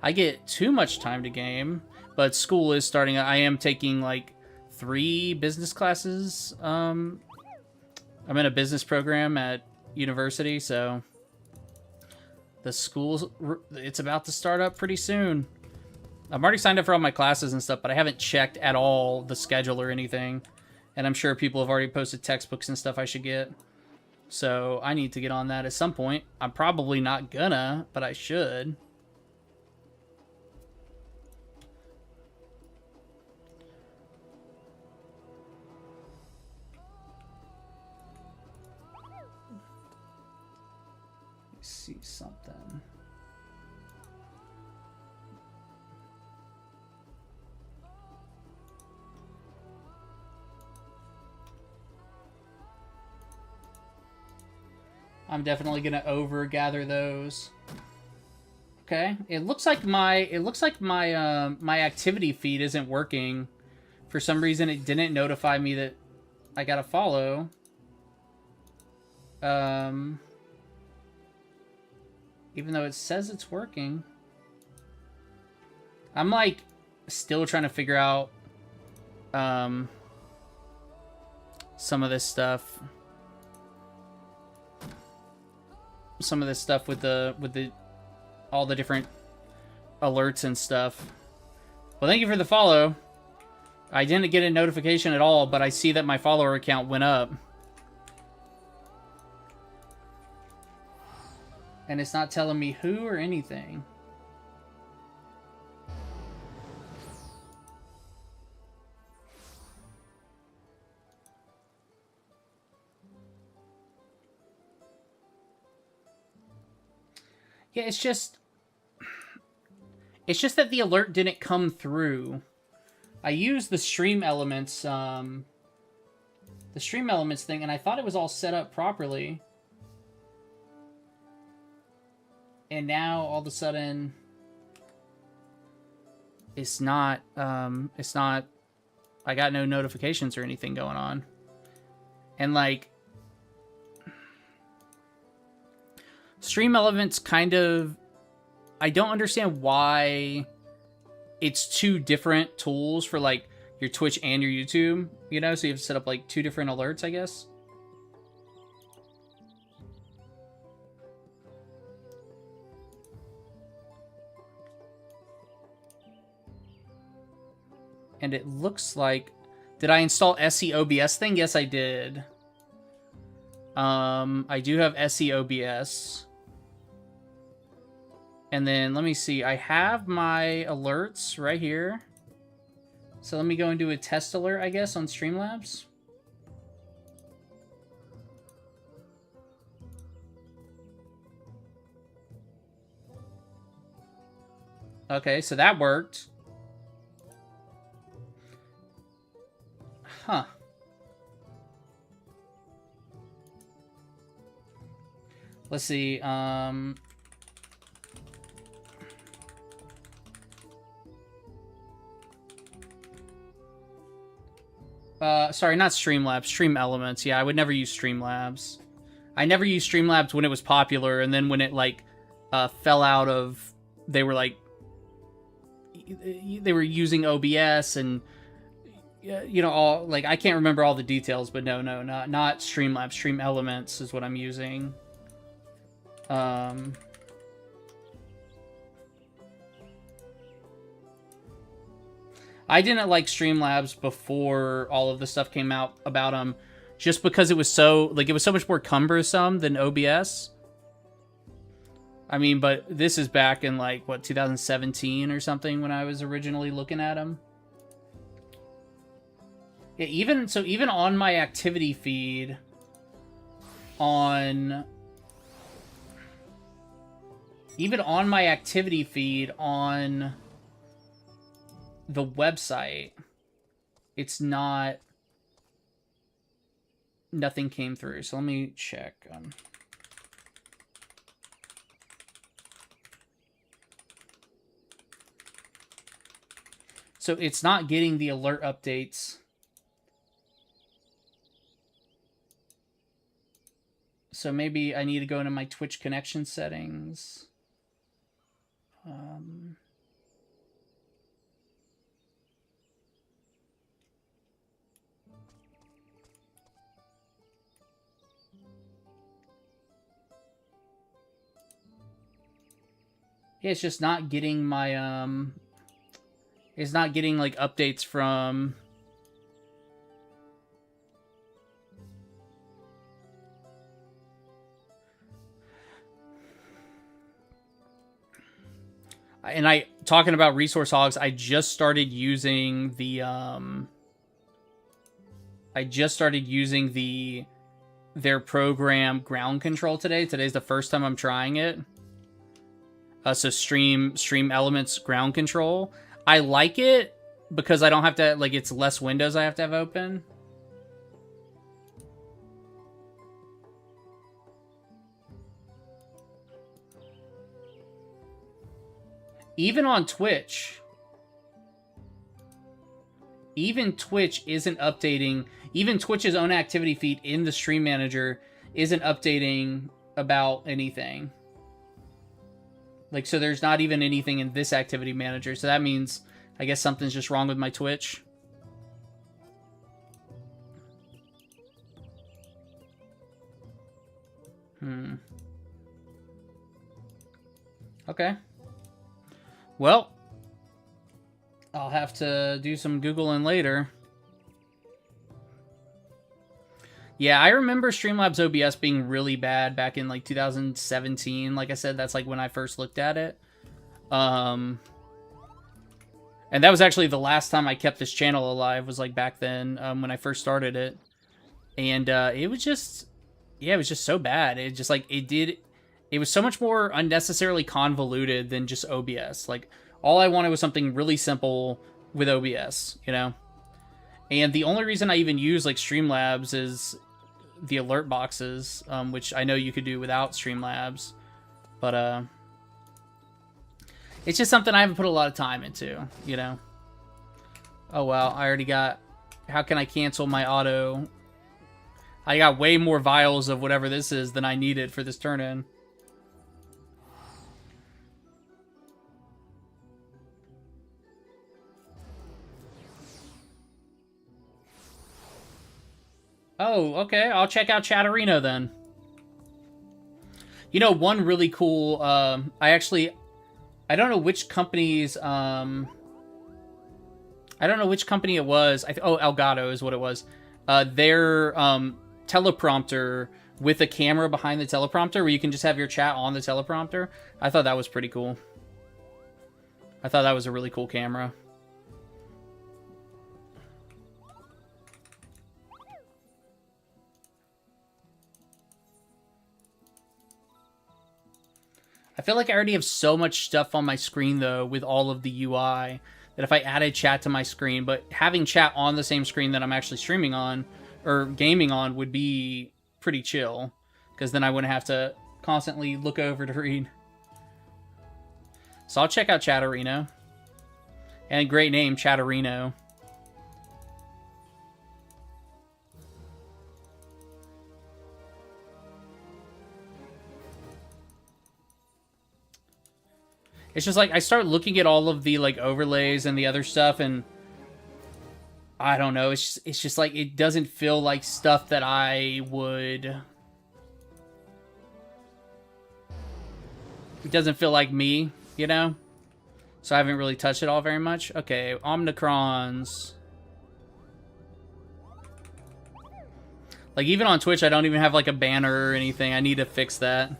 I get too much time to game, but school is starting. I am taking like 3 business classes. I'm in a business program at university, so the school, it's about to start up pretty soon. I'm already signed up for all my classes and stuff, but I haven't checked at all the schedule or anything. And I'm sure people have already posted textbooks and stuff I should get. So I need to get on that at some point. I'm probably not gonna, but I should. Let's see something. I'm definitely gonna over gather those. Okay, it looks like my my activity feed isn't working. For some reason, it didn't notify me that I got to follow. Even though it says it's working, I'm like still trying to figure out some of this stuff. Some of this stuff with the all the different alerts and stuff. Well, thank you for the follow. I didn't get a notification at all, but I see that my follower count went up. And it's not telling me who or anything. Yeah, it's just that the alert didn't come through. I used the stream elements thing, and I thought it was all set up properly. And now all of a sudden it's not I got no notifications or anything going on. And like stream elements kind of, I don't understand why it's 2 different tools for like your Twitch and your YouTube, you know, so you have to set up like 2 different alerts, I guess. And it looks like, did I install SE OBS thing? Yes, I did. I do have SEOBS. And then let me see. I have my alerts right here. So let me go and do a test alert, I guess, on Streamlabs. Okay, so that worked. Huh. Let's see. Sorry, not Streamlabs. Stream Elements. Yeah, I would never use Streamlabs. I never used Streamlabs when it was popular, and then when it, like, fell out of... They were, like... They were using OBS, and... You know, all... Like, I can't remember all the details, but no, not Streamlabs. Stream Elements is what I'm using. I didn't like Streamlabs before all of the stuff came out about them, just because it was so, like, it was so much more cumbersome than OBS. I mean, but this is back in, like, what, 2017 or something when I was originally looking at them. Yeah, even on my activity feed on... Even on my activity feed on the website, it's not... Nothing came through. So let me check. So it's not getting the alert updates. So maybe I need to go into my Twitch connection settings. Yeah, it's just not getting my, it's not getting, like, updates from... And talking about resource hogs, I just started using the, their program ground control today. Today's the first time I'm trying it. So stream elements ground control. I like it because I don't have to, like, it's less windows I have to have open. Even on Twitch, even Twitch isn't updating. Even Twitch's own activity feed in the stream manager isn't updating about anything. Like, so there's not even anything in this activity manager. So that means, I guess something's just wrong with my Twitch. Okay. Well, I'll have to do some Googling later. Yeah, I remember Streamlabs OBS being really bad back in, like, 2017. Like I said, that's, like, when I first looked at it. And that was actually the last time I kept this channel alive, was, like, back then, when I first started it. And it was just... Yeah, it was just so bad. It just, like, it was so much more unnecessarily convoluted than just OBS. Like, all I wanted was something really simple with OBS, you know? And the only reason I even use, like, Streamlabs is the alert boxes, which I know you could do without Streamlabs. But, it's just something I haven't put a lot of time into, you know? Oh, well, I already got... How can I cancel my auto? I got way more vials of whatever this is than I needed for this turn-in. Oh, okay. I'll check out Chatterino then. You know, one really cool... I don't know which company's... I don't know which company it was. Oh, Elgato is what it was. Their teleprompter with a camera behind the teleprompter where you can just have your chat on the teleprompter. I thought that was pretty cool. I thought that was a really cool camera. I feel like I already have so much stuff on my screen, though, with all of the UI, that if I added chat to my screen, but having chat on the same screen that I'm actually streaming on, or gaming on, would be pretty chill, because then I wouldn't have to constantly look over to read. So I'll check out Chatterino. And great name, Chatterino. It's just like, I start looking at all of the, like, overlays and the other stuff, and I don't know, it's just like, it doesn't feel like stuff that I would... It doesn't feel like me, you know? So I haven't really touched it all very much. Okay, Omnicrons. Like, even on Twitch, I don't even have, like, a banner or anything. I need to fix that.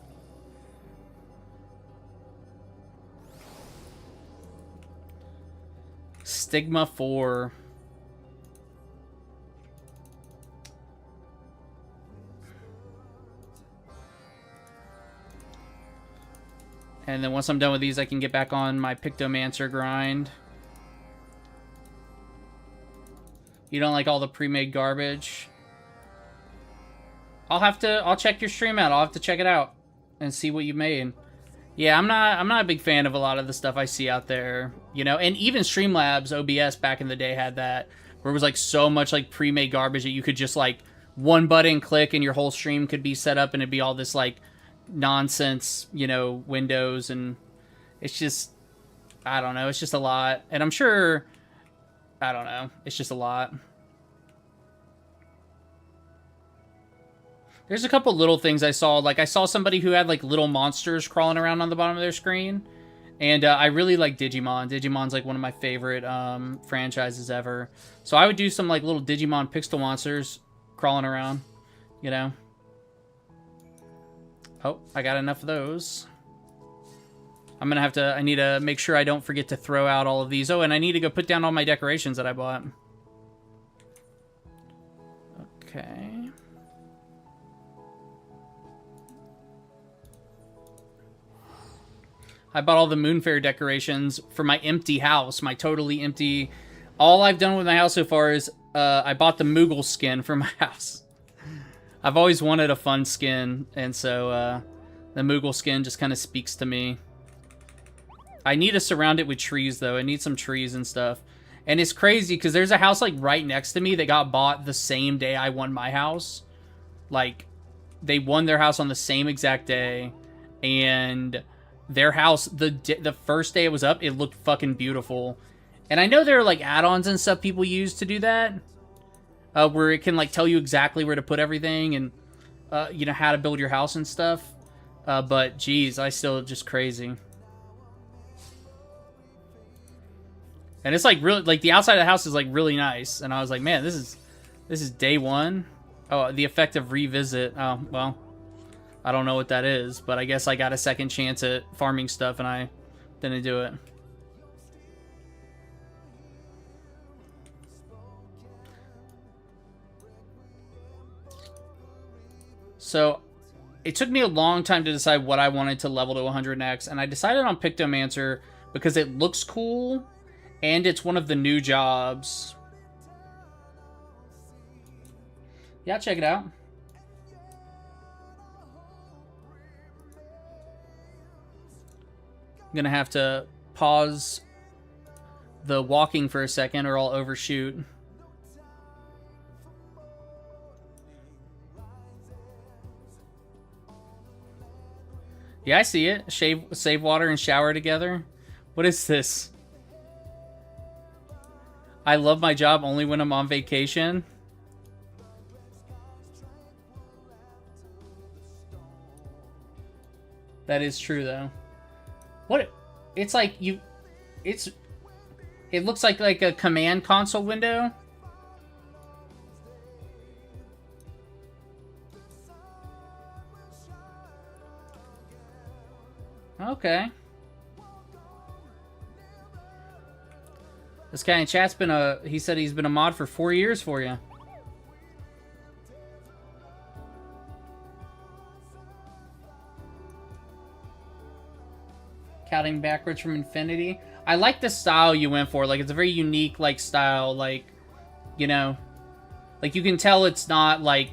Stigma 4. And then once I'm done with these, I can get back on my Pictomancer grind. You don't like all the pre-made garbage? I'll check your stream out. I'll have to check it out and see what you made. Yeah, I'm not a big fan of a lot of the stuff I see out there, you know, and even Streamlabs OBS back in the day had that, where it was like so much like pre-made garbage that you could just like one button click and your whole stream could be set up and it'd be all this like nonsense, you know, windows, and it's just, I don't know, it's just a lot. And I'm sure, I don't know, it's just a lot. There's a couple little things I saw. Like, I saw somebody who had, like, little monsters crawling around on the bottom of their screen. And I really like Digimon. Digimon's, like, one of my favorite franchises ever. So I would do some, like, little Digimon pixel monsters crawling around, you know. Oh, I got enough of those. I'm gonna have to, I need to make sure I don't forget to throw out all of these. Oh, and I need to go put down all my decorations that I bought. Okay. I bought all the Moonfire decorations for my empty house, my totally empty... All I've done with my house so far is I bought the Moogle skin for my house. I've always wanted a fun skin, and so the Moogle skin just kind of speaks to me. I need to surround it with trees, though. I need some trees and stuff. And it's crazy, because there's a house, like, right next to me that got bought the same day I won my house. Like, they won their house on the same exact day, and... Their house, the first day it was up, it looked fucking beautiful. And I know there are, like, add-ons and stuff people use to do that. Where it can, like, tell you exactly where to put everything and, you know, how to build your house and stuff. But, geez, I still just crazy. And it's, like, really, like, the outside of the house is, like, really nice. And I was like, man, this is day one. Oh, the effect of revisit. Oh, well... I don't know what that is, but I guess I got a second chance at farming stuff and I didn't do it. So, it took me a long time to decide what I wanted to level to 100 next, and I decided on Pictomancer because it looks cool, and it's one of the new jobs. Yeah, check it out. I'm gonna have to pause the walking for a second or I'll overshoot. Yeah, I see it. Save water and shower together. What is this? I love my job only when I'm on vacation. That is true, though. What? It's like you... It looks like a command console window. Okay. This guy in chat's been he said he's been a mod for 4 years for you. Counting backwards from infinity. I like the style you went for. Like, it's a very unique, like, style. Like, you know, like, you can tell it's not, like,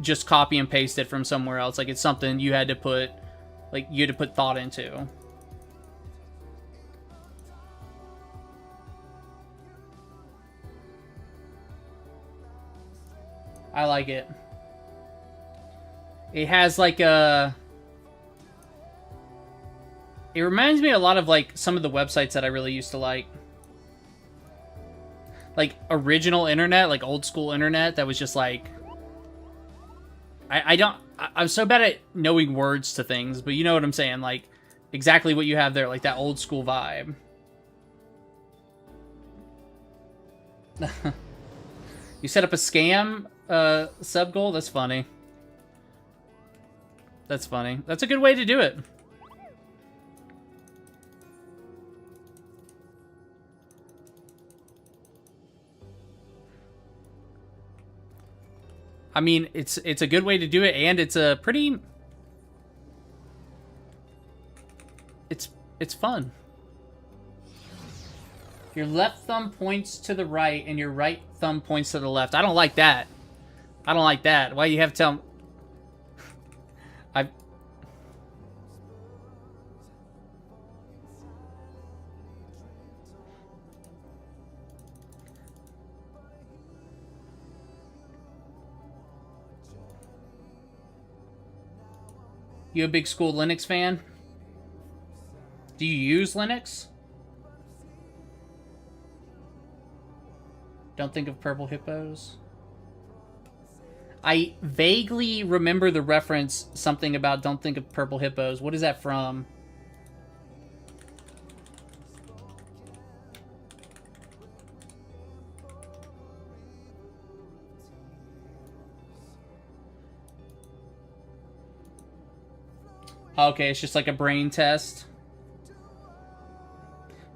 just copy and paste it from somewhere else. Like, it's something you had to put, like, you had to put thought into. I like it. It has, like, a... It reminds me a lot of, like, some of the websites that I really used to like. Like, original internet, like, old school internet that was just, like... I'm so bad at knowing words to things, but you know what I'm saying. Like, exactly what you have there, like, that old school vibe. You set up a scam sub goal? That's funny. That's funny. That's a good way to do it. I mean, it's a good way to do it, and it's a pretty... It's fun. Your left thumb points to the right, and your right thumb points to the left. I don't like that. I don't like that. Why you have to tell... You a big school Linux fan? Do you use Linux? Don't think of purple hippos. I vaguely remember the reference, something about don't think of purple hippos. What is that from? Okay, it's just like a brain test.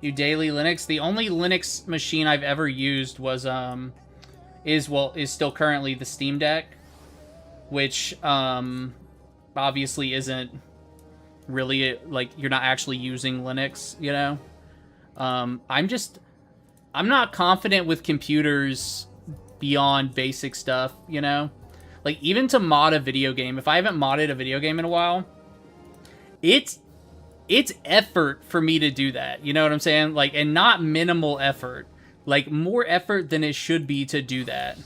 You daily Linux? The only Linux machine I've ever used was is still currently the Steam Deck, which obviously isn't really like you're not actually using Linux, you know. I'm not confident with computers beyond basic stuff, you know. Like even to mod a video game, if I haven't modded a video game in a while, it's effort for me to do that. You know what I'm saying? Like, and not minimal effort. Like, more effort than it should be to do that.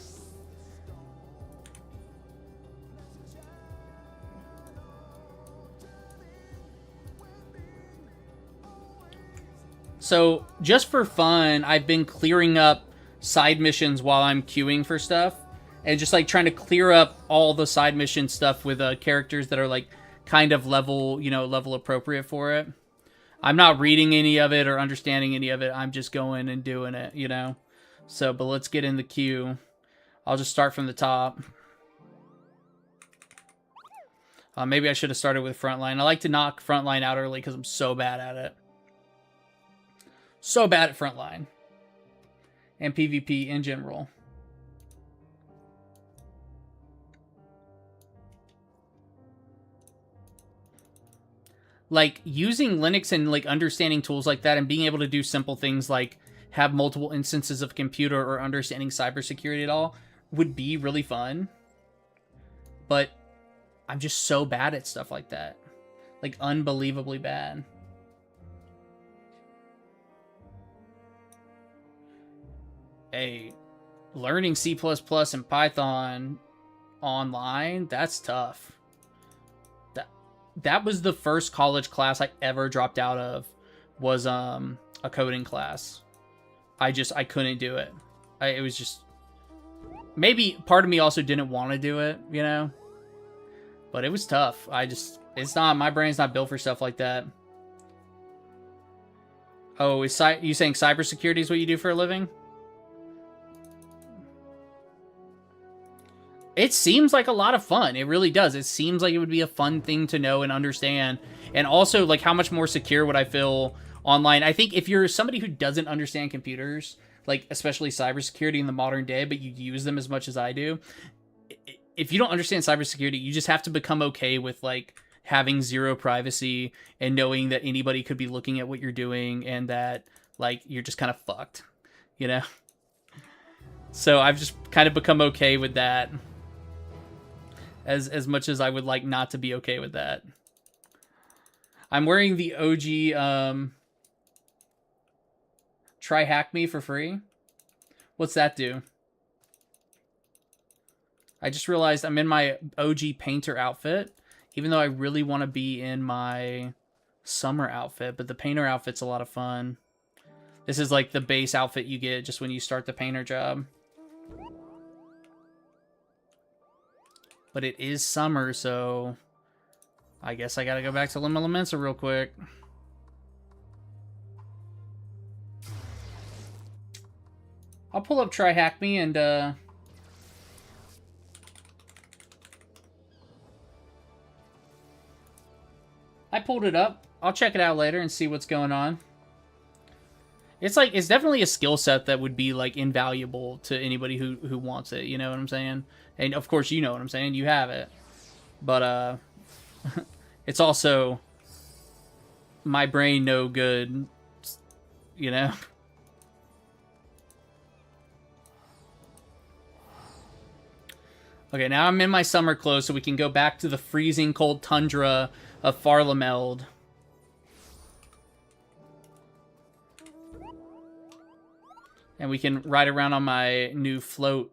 So, just for fun, I've been clearing up side missions while I'm queuing for stuff. And just, like, trying to clear up all the side mission stuff with characters that are, like, kind of level, you know, level appropriate for it. I'm not reading any of it or understanding any of it. I'm just going and doing it, you know. So, but let's get in the queue. I'll just start from the top. Maybe I should have started with Frontline. I like to knock Frontline out early because I'm so bad at it. So bad at Frontline. And PvP in general. Like, using Linux and, like, understanding tools like that and being able to do simple things like have multiple instances of computer or understanding cybersecurity at all would be really fun. But I'm just so bad at stuff like that. Like, unbelievably bad. Hey, learning C++ and Python online, that's tough. That was the first college class I ever dropped out of, was a coding class. I couldn't do it. It was just, maybe part of me also didn't want to do it, you know? But it was tough. It's not, my brain's not built for stuff like that. Oh, you saying cybersecurity is what you do for a living? It seems like a lot of fun. It really does. It seems like it would be a fun thing to know and understand. And also, like, how much more secure would I feel online? I think if you're somebody who doesn't understand computers, like, especially cybersecurity in the modern day, but you use them as much as I do, if you don't understand cybersecurity, you just have to become okay with, like, having zero privacy and knowing that anybody could be looking at what you're doing and that, like, you're just kind of fucked, you know? So I've just kind of become okay with that. As much as I would like not to be okay with that. I'm wearing the OG Try Hack Me for free. What's that do? I just realized I'm in my OG Painter outfit, even though I really want to be in my summer outfit, but the Painter outfit's a lot of fun. This is like the base outfit you get just when you start the Painter job. But it is summer, so I guess I gotta go back to Lima Lamensa real quick. I'll pull up Try Hack Me and I pulled it up. I'll check it out later and see what's going on. It's like, it's definitely a skill set that would be like invaluable to anybody who wants it, you know what I'm saying? And of course you know what I'm saying, you have it. But it's also my brain no good, you know? Okay, now I'm in my summer clothes so we can go back to the freezing cold tundra of Farlameld. And we can ride around on my new float.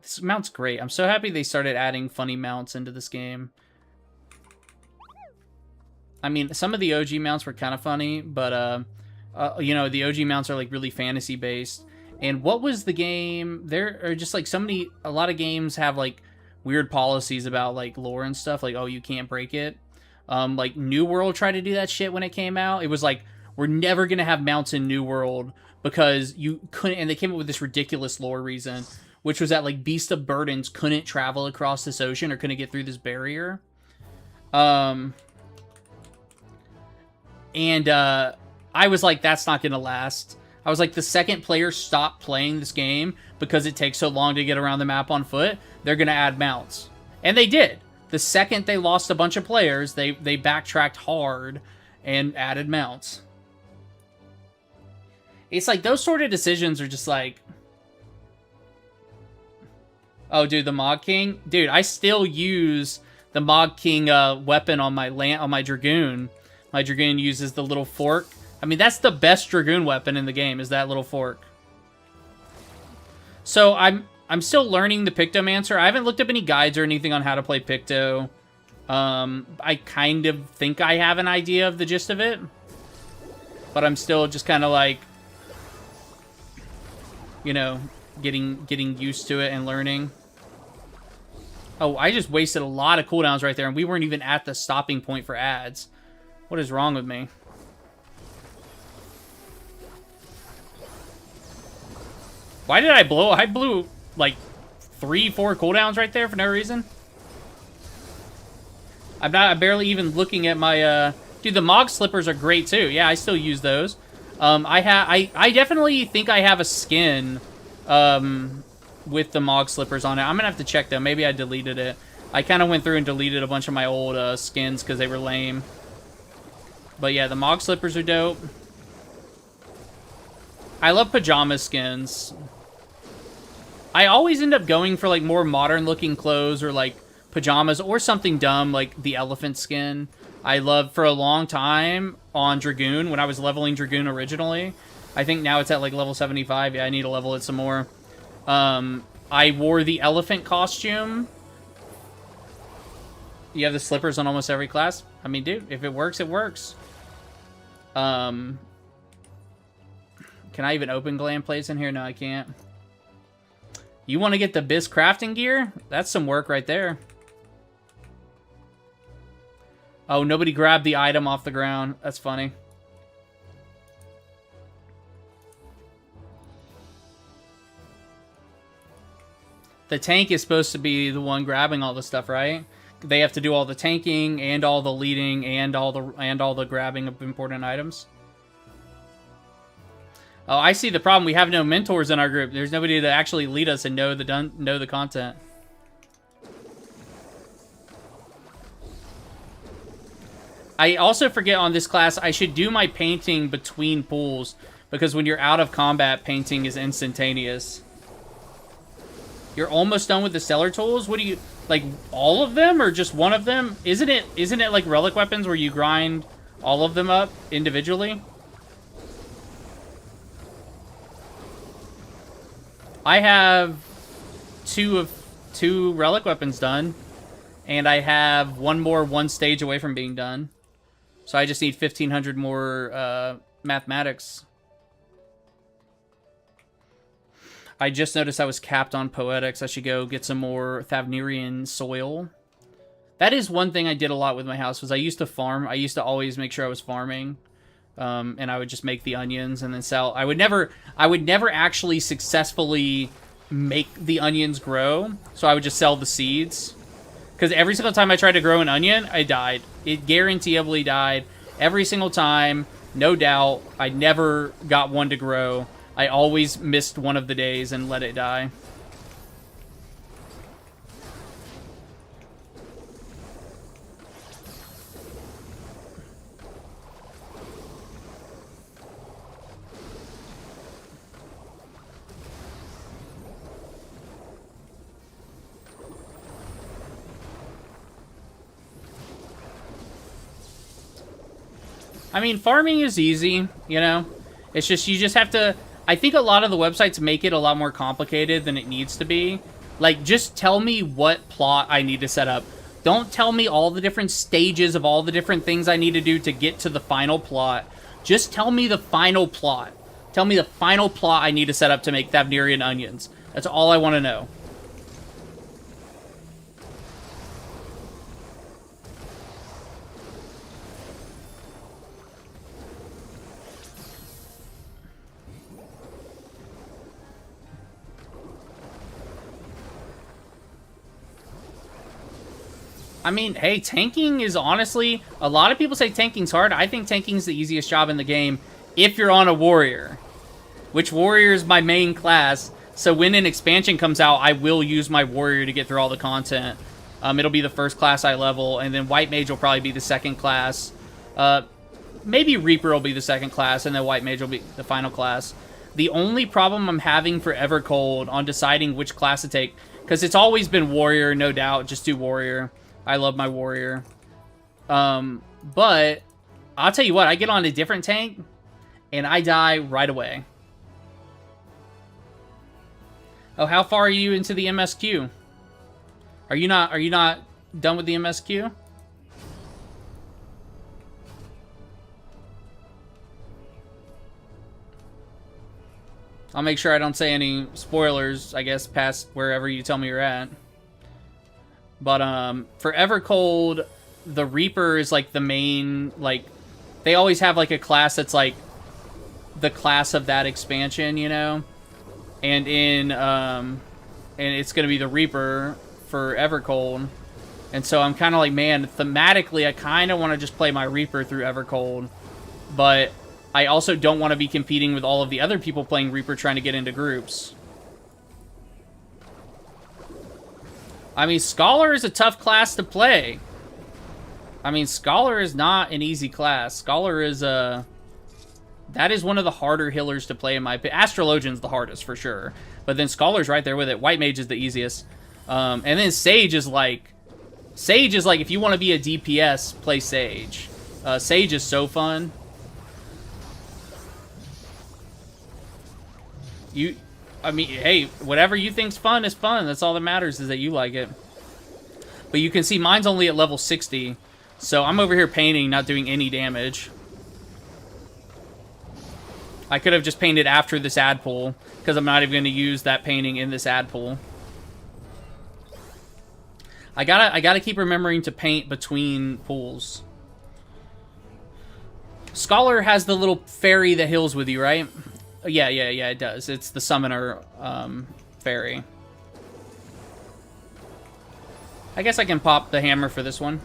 This mount's great. I'm so happy they started adding funny mounts into this game. I mean, some of the OG mounts were kind of funny, but, you know, the OG mounts are, like, really fantasy-based. And what was the game? There are just, like, a lot of games have, like, weird policies about, like, lore and stuff. Like, oh, you can't break it. Like, New World tried to do that shit when it came out. It was like, we're never gonna have mounts in New World because you couldn't, and they came up with this ridiculous lore reason, which was that, like, Beast of Burdens couldn't travel across this ocean or couldn't get through this barrier. I was like, that's not gonna last. I was like, the second players stop playing this game because it takes so long to get around the map on foot, they're gonna add mounts. And they did. The second they lost a bunch of players, they backtracked hard and added mounts. It's like, those sort of decisions are just like... Oh, dude, the Mog King? Dude, I still use the Mog King weapon on my Dragoon. My Dragoon uses the little fork. I mean, that's the best Dragoon weapon in the game, is that little fork. So, I'm still learning the Pictomancer. I haven't looked up any guides or anything on how to play Picto. I kind of think I have an idea of the gist of it. But I'm still just kind of like... You know, getting used to it and learning. Oh, I just wasted a lot of cooldowns right there, and we weren't even at the stopping point for ads. What is wrong with me? Why did I blow? I blew, like, 3-4 cooldowns right there for no reason. I'm barely even looking at my, Dude, the Mog Slippers are great, too. Yeah, I still use those. I definitely think I have a skin, with the Mog Slippers on it. I'm gonna have to check, though. Maybe I deleted it. I kind of went through and deleted a bunch of my old, skins because they were lame. But yeah, the Mog Slippers are dope. I love pajama skins. I always end up going for, like, more modern-looking clothes or, like, pajamas or something dumb, like the elephant skin. I loved for a long time on Dragoon, when I was leveling Dragoon originally. I think now it's at, like, level 75. Yeah, I need to level it some more. I wore the elephant costume. You have the slippers on almost every class. I mean, dude, if it works, it works. Can I even open glam plates in here? No, I can't. You want to get the Biz crafting gear? That's some work right there. Oh, nobody grabbed the item off the ground. That's funny. The tank is supposed to be the one grabbing all the stuff, right? They have to do all the tanking and all the leading and all the grabbing of important items. Oh, I see the problem. We have no mentors in our group. There's nobody to actually lead us and know the content. I also forget on this class, I should do my painting between pools, because when you're out of combat, painting is instantaneous. You're almost done with the stellar tools? What do you, like, all of them or just one of them? Isn't it like relic weapons where you grind all of them up individually? I have two relic weapons done, and I have one stage away from being done. So I just need 1,500 more mathematics. I just noticed I was capped on poetics. I should go get some more Thavnirian soil. That is one thing I did a lot with my house, was I used to farm. I used to always make sure I was farming. And I would just make the onions and then sell. I would never actually successfully make the onions grow, so I would just sell the seeds. Because every single time I tried to grow an onion, I died. It guaranteeably died. Every single time, no doubt. I never got one to grow. I always missed one of the days and let it die. I mean, farming is easy, you know? It's just, you just have to... I think a lot of the websites make it a lot more complicated than it needs to be. Like, just tell me what plot I need to set up. Don't tell me all the different stages of all the different things I need to do to get to the final plot. Just tell me the final plot. Tell me the final plot I need to set up to make Thavnirian onions. That's all I want to know. I mean, hey, tanking is honestly... A lot of people say tanking's hard. I think tanking's the easiest job in the game if you're on a warrior. Which warrior is my main class. So when an expansion comes out, I will use my warrior to get through all the content. It'll be the first class I level. And then White Mage will probably be the second class. Maybe Reaper will be the second class. And then White Mage will be the final class. The only problem I'm having for Evercold on deciding which class to take... Because it's always been warrior, no doubt. Just do warrior. I love my warrior. But I'll tell you what, I get on a different tank and I die right away. Oh, how far are you into the MSQ? Are you not done with the MSQ? I'll make sure I don't say any spoilers, I guess, past wherever you tell me you're at. But, for Evercold, the Reaper is, like, the main, like... They always have, like, a class that's, like, the class of that expansion, you know? And and it's gonna be the Reaper for Evercold. And so I'm kind of like, man, thematically, I kind of want to just play my Reaper through Evercold. But I also don't want to be competing with all of the other people playing Reaper trying to get into groups. I mean, Scholar is a tough class to play. I mean, Scholar is not an easy class. Scholar is that is one of the harder healers to play in my opinion. Astrologian's the hardest for sure, but then Scholar's right there with it. White Mage is the easiest, and then Sage is like if you want to be a DPS, play Sage. Sage is so fun. I mean, hey, whatever you think's fun is fun. That's all that matters, is that you like it. But you can see mine's only at level 60. So I'm over here painting, not doing any damage. I could have just painted after this ad pool, because I'm not even going to use that painting in this ad pool. I gotta keep remembering to paint between pools. Scholar has the little fairy that heals with you, right? Yeah, it does. It's the summoner fairy. I guess I can pop the hammer for this one.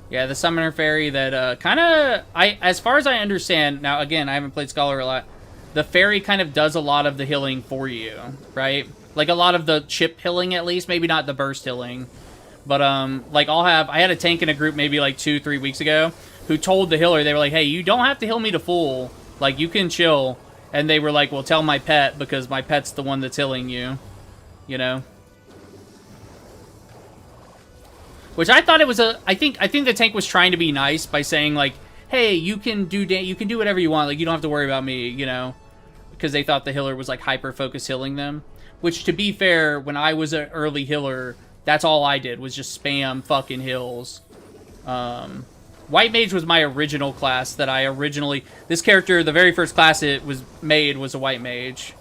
Yeah, the Summoner Fairy that kind of... as far as I understand... Now, again, I haven't played Scholar a lot. The Fairy kind of does a lot of the healing for you, right? Like, a lot of the chip healing, at least. Maybe not the burst healing. But, like, I had a tank in a group maybe, like, 2-3 weeks ago who told the healer, they were like, hey, you don't have to heal me to full. Like, you can chill. And they were like, well, tell my pet, because my pet's the one that's healing you. You know? Which I thought it was a... I think the tank was trying to be nice by saying, like, hey, you can do whatever you want. Like, you don't have to worry about me, you know? Because they thought the healer was, like, hyper-focus healing them. Which, to be fair, when I was an early healer, that's all I did, was just spam fucking heals. White Mage was my original class that I originally... This character, the very first class it was made was a White Mage.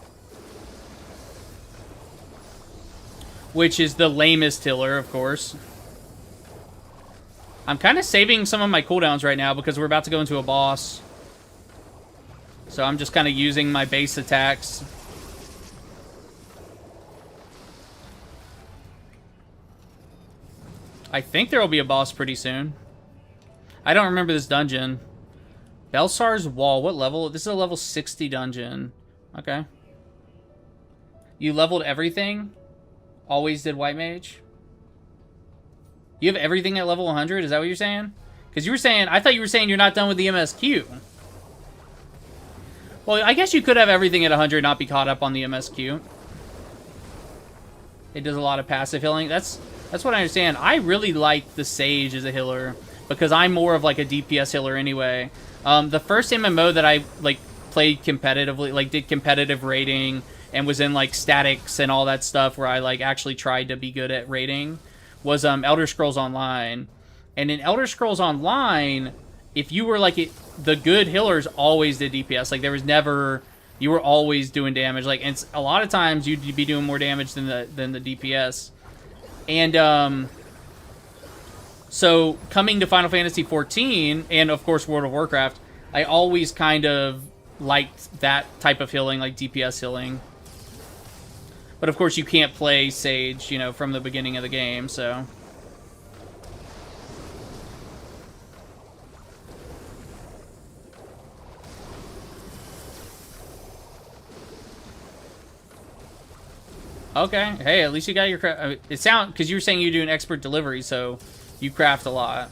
Which is the lamest healer, of course. I'm kind of saving some of my cooldowns right now because we're about to go into a boss. So I'm just kind of using my base attacks. I think there will be a boss pretty soon. I don't remember this dungeon. Belsar's Wall. What level? This is a level 60 dungeon. Okay. You leveled everything? Always did White Mage? You have everything at level 100? Is that what you're saying? Because you were saying... I thought you were saying you're not done with the MSQ. Well, I guess you could have everything at 100 and not be caught up on the MSQ. It does a lot of passive healing. That's what I understand. I really like the Sage as a healer because I'm more of like a DPS healer anyway. The first MMO that I like played competitively, like did competitive raiding and was in like statics and all that stuff where I like actually tried to be good at raiding was Elder Scrolls Online. And in Elder Scrolls Online, if you were like the good healers always did DPS. Like there was never... You were always doing damage. Like, and a lot of times you'd be doing more damage than the DPS. And so coming to Final Fantasy XIV and of course World of Warcraft, I always kind of liked that type of healing, like DPS healing. But of course you can't play Sage, you know, from the beginning of the game, so... Okay. Hey, at least you got your craft. It sound because you were saying you do an expert delivery, so you craft a lot.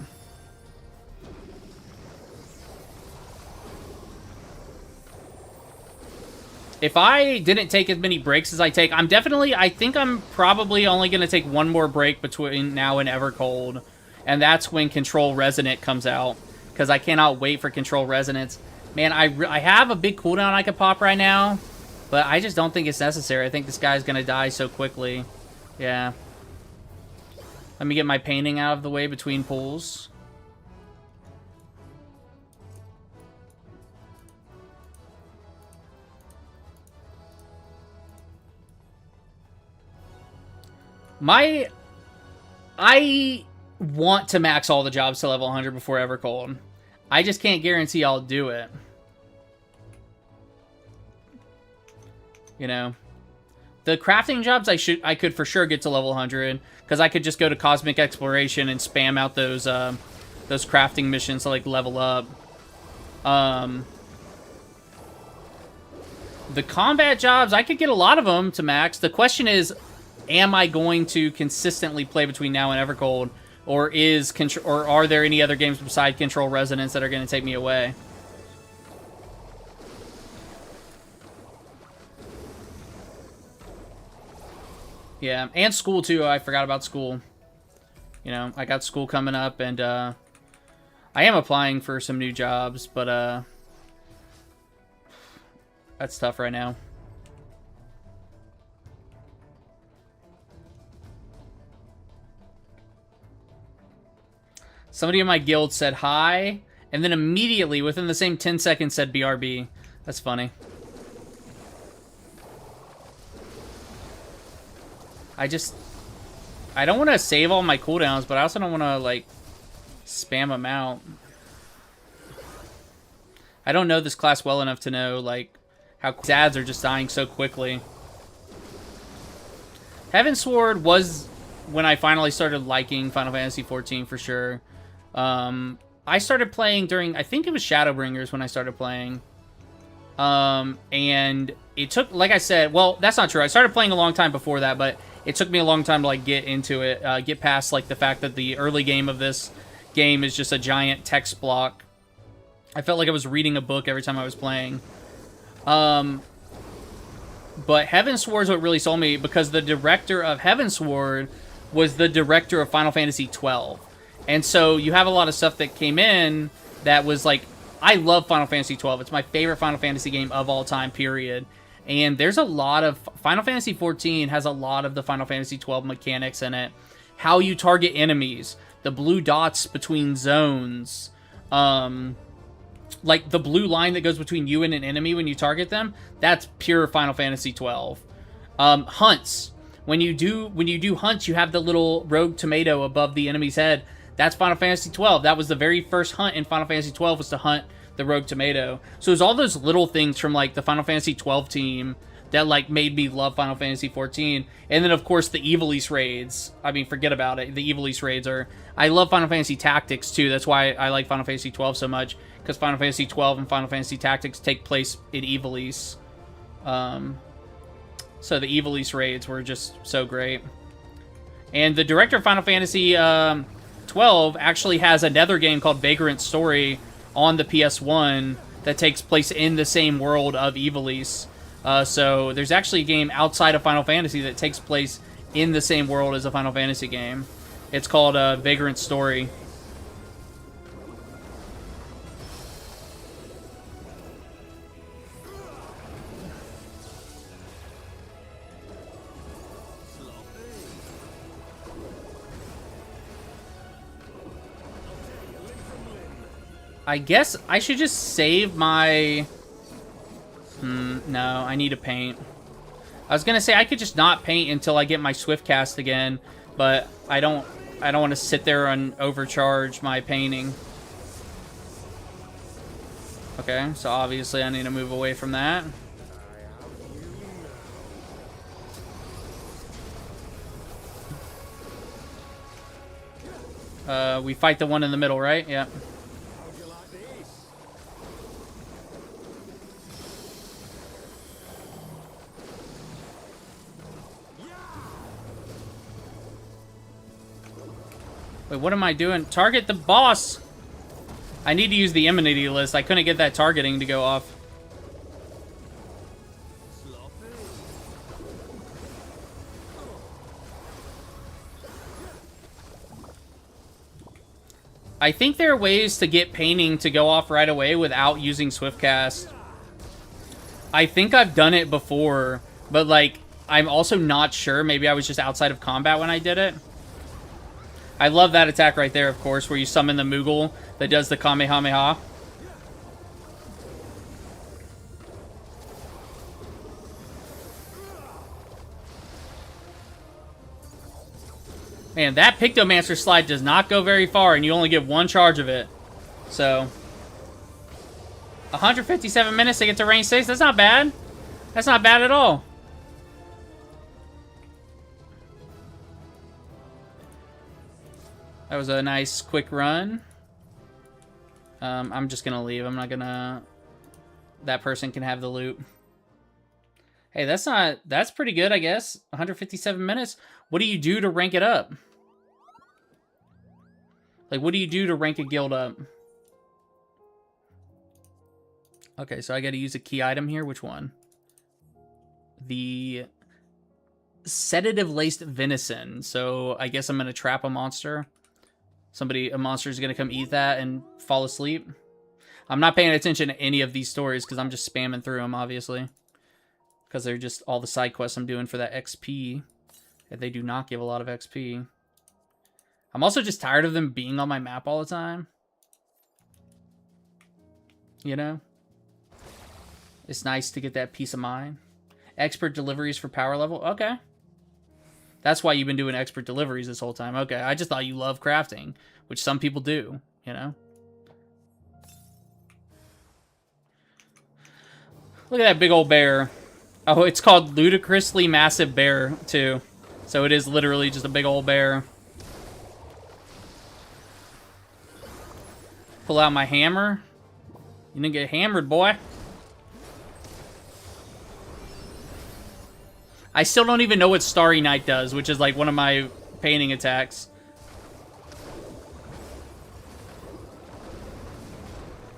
If I didn't take as many breaks as I take, I think I'm probably only going to take one more break between now and Evercold. And that's when Control Resonant comes out. Because I cannot wait for Control Resonance. Man, I have a big cooldown I could pop right now. But I just don't think it's necessary. I think this guy's going to die so quickly. Yeah. Let me get my painting out of the way between pulls. I want to max all the jobs to level 100 before Evercold. I just can't guarantee I'll do it. You know, the crafting jobs I could for sure get to level 100 because I could just go to Cosmic Exploration and spam out those crafting missions to like level up. The combat jobs I could get a lot of them to max. The question is, am I going to consistently play between now and Evercold, or are there any other games beside Control Resonance that are going to take me away? Yeah, and school too. I forgot about school. You know, I got school coming up, and I am applying for some new jobs, but that's tough right now. Somebody in my guild said hi, and then immediately, within the same 10 seconds, said BRB. That's funny. I don't want to save all my cooldowns, but I also don't want to, like, spam them out. I don't know this class well enough to know, like, how Zads are just dying so quickly. Heavensward was when I finally started liking Final Fantasy 14 for sure. I started playing during, I think it was Shadowbringers when I started playing. And it took, like I said, well, that's not true. I started playing a long time before that, but it took me a long time to, like, get into it, get past, like, the fact that the early game of this game is just a giant text block. I felt like I was reading a book every time I was playing. But Heavensward is what really sold me, because the director of Heavensward was the director of Final Fantasy 12. And so you have a lot of stuff that came in that was like, I love Final Fantasy 12. It's my favorite Final Fantasy game of all time, period. And there's a lot of... Final Fantasy 14 has a lot of the Final Fantasy 12 mechanics in it. How you target enemies. The blue dots between zones. Like, the blue line that goes between you and an enemy when you target them. That's pure Final Fantasy 12. Hunts. When you do hunts, you have the little rogue tomato above the enemy's head. That's Final Fantasy 12. That was the very first hunt in Final Fantasy 12, was to hunt the rogue tomato. So there's all those little things from, like, the Final Fantasy 12 team that, like, made me love Final Fantasy 14. And then, of course, the Evil East raids. I mean, forget about it. The Evil East raids are... I love Final Fantasy Tactics, too. That's why I like Final Fantasy 12 so much. Because Final Fantasy 12 and Final Fantasy Tactics take place in Evil East. So the Evil East raids were just so great. And the director of Final Fantasy 12 actually has another game called Vagrant Story on the PS1 that takes place in the same world of Evil East. So there's actually a game outside of Final Fantasy that takes place in the same world as a Final Fantasy game. It's called Vagrant Story. I guess I should just save my... no, I need to paint. I was gonna say I could just not paint until I get my Swift Cast again, but I don't want to sit there and overcharge my painting. Okay, so obviously I need to move away from that. We fight the one in the middle, right? Yeah. Wait, what am I doing? Target the boss! I need to use the immunity list. I couldn't get that targeting to go off. I think there are ways to get painting to go off right away without using Swiftcast. I think I've done it before, but, like, I'm also not sure. Maybe I was just outside of combat when I did it. I love that attack right there, of course, where you summon the Moogle that does the Kamehameha. Man, that Pictomancer slide does not go very far, and you only get one charge of it. So, 157 minutes to get to range 6. That's not bad. That's not bad at all. That was a nice quick run. I'm just gonna leave. I'm not gonna... That person can have the loot. Hey, that's pretty good, I guess. 157 minutes. What do you do to rank it up? Like, what do you do to rank a guild up? Okay, so I gotta use a key item here. Which one? The sedative-laced venison. So I guess I'm gonna trap a monster. A monster is gonna come eat that and fall asleep. I'm not paying attention to any of these stories because I'm just spamming through them, obviously. Because they're just all the side quests I'm doing for that XP. And they do not give a lot of XP. I'm also just tired of them being on my map all the time. You know? It's nice to get that peace of mind. Expert deliveries for power level? Okay. That's why you've been doing expert deliveries this whole time. Okay, I just thought you love crafting, which some people do, you know? Look at that big old bear. Oh, it's called Ludicrously Massive Bear, too. So it is literally just a big old bear. Pull out my hammer. You didn't get hammered, boy. I still don't even know what Starry Night does, which is like one of my painting attacks.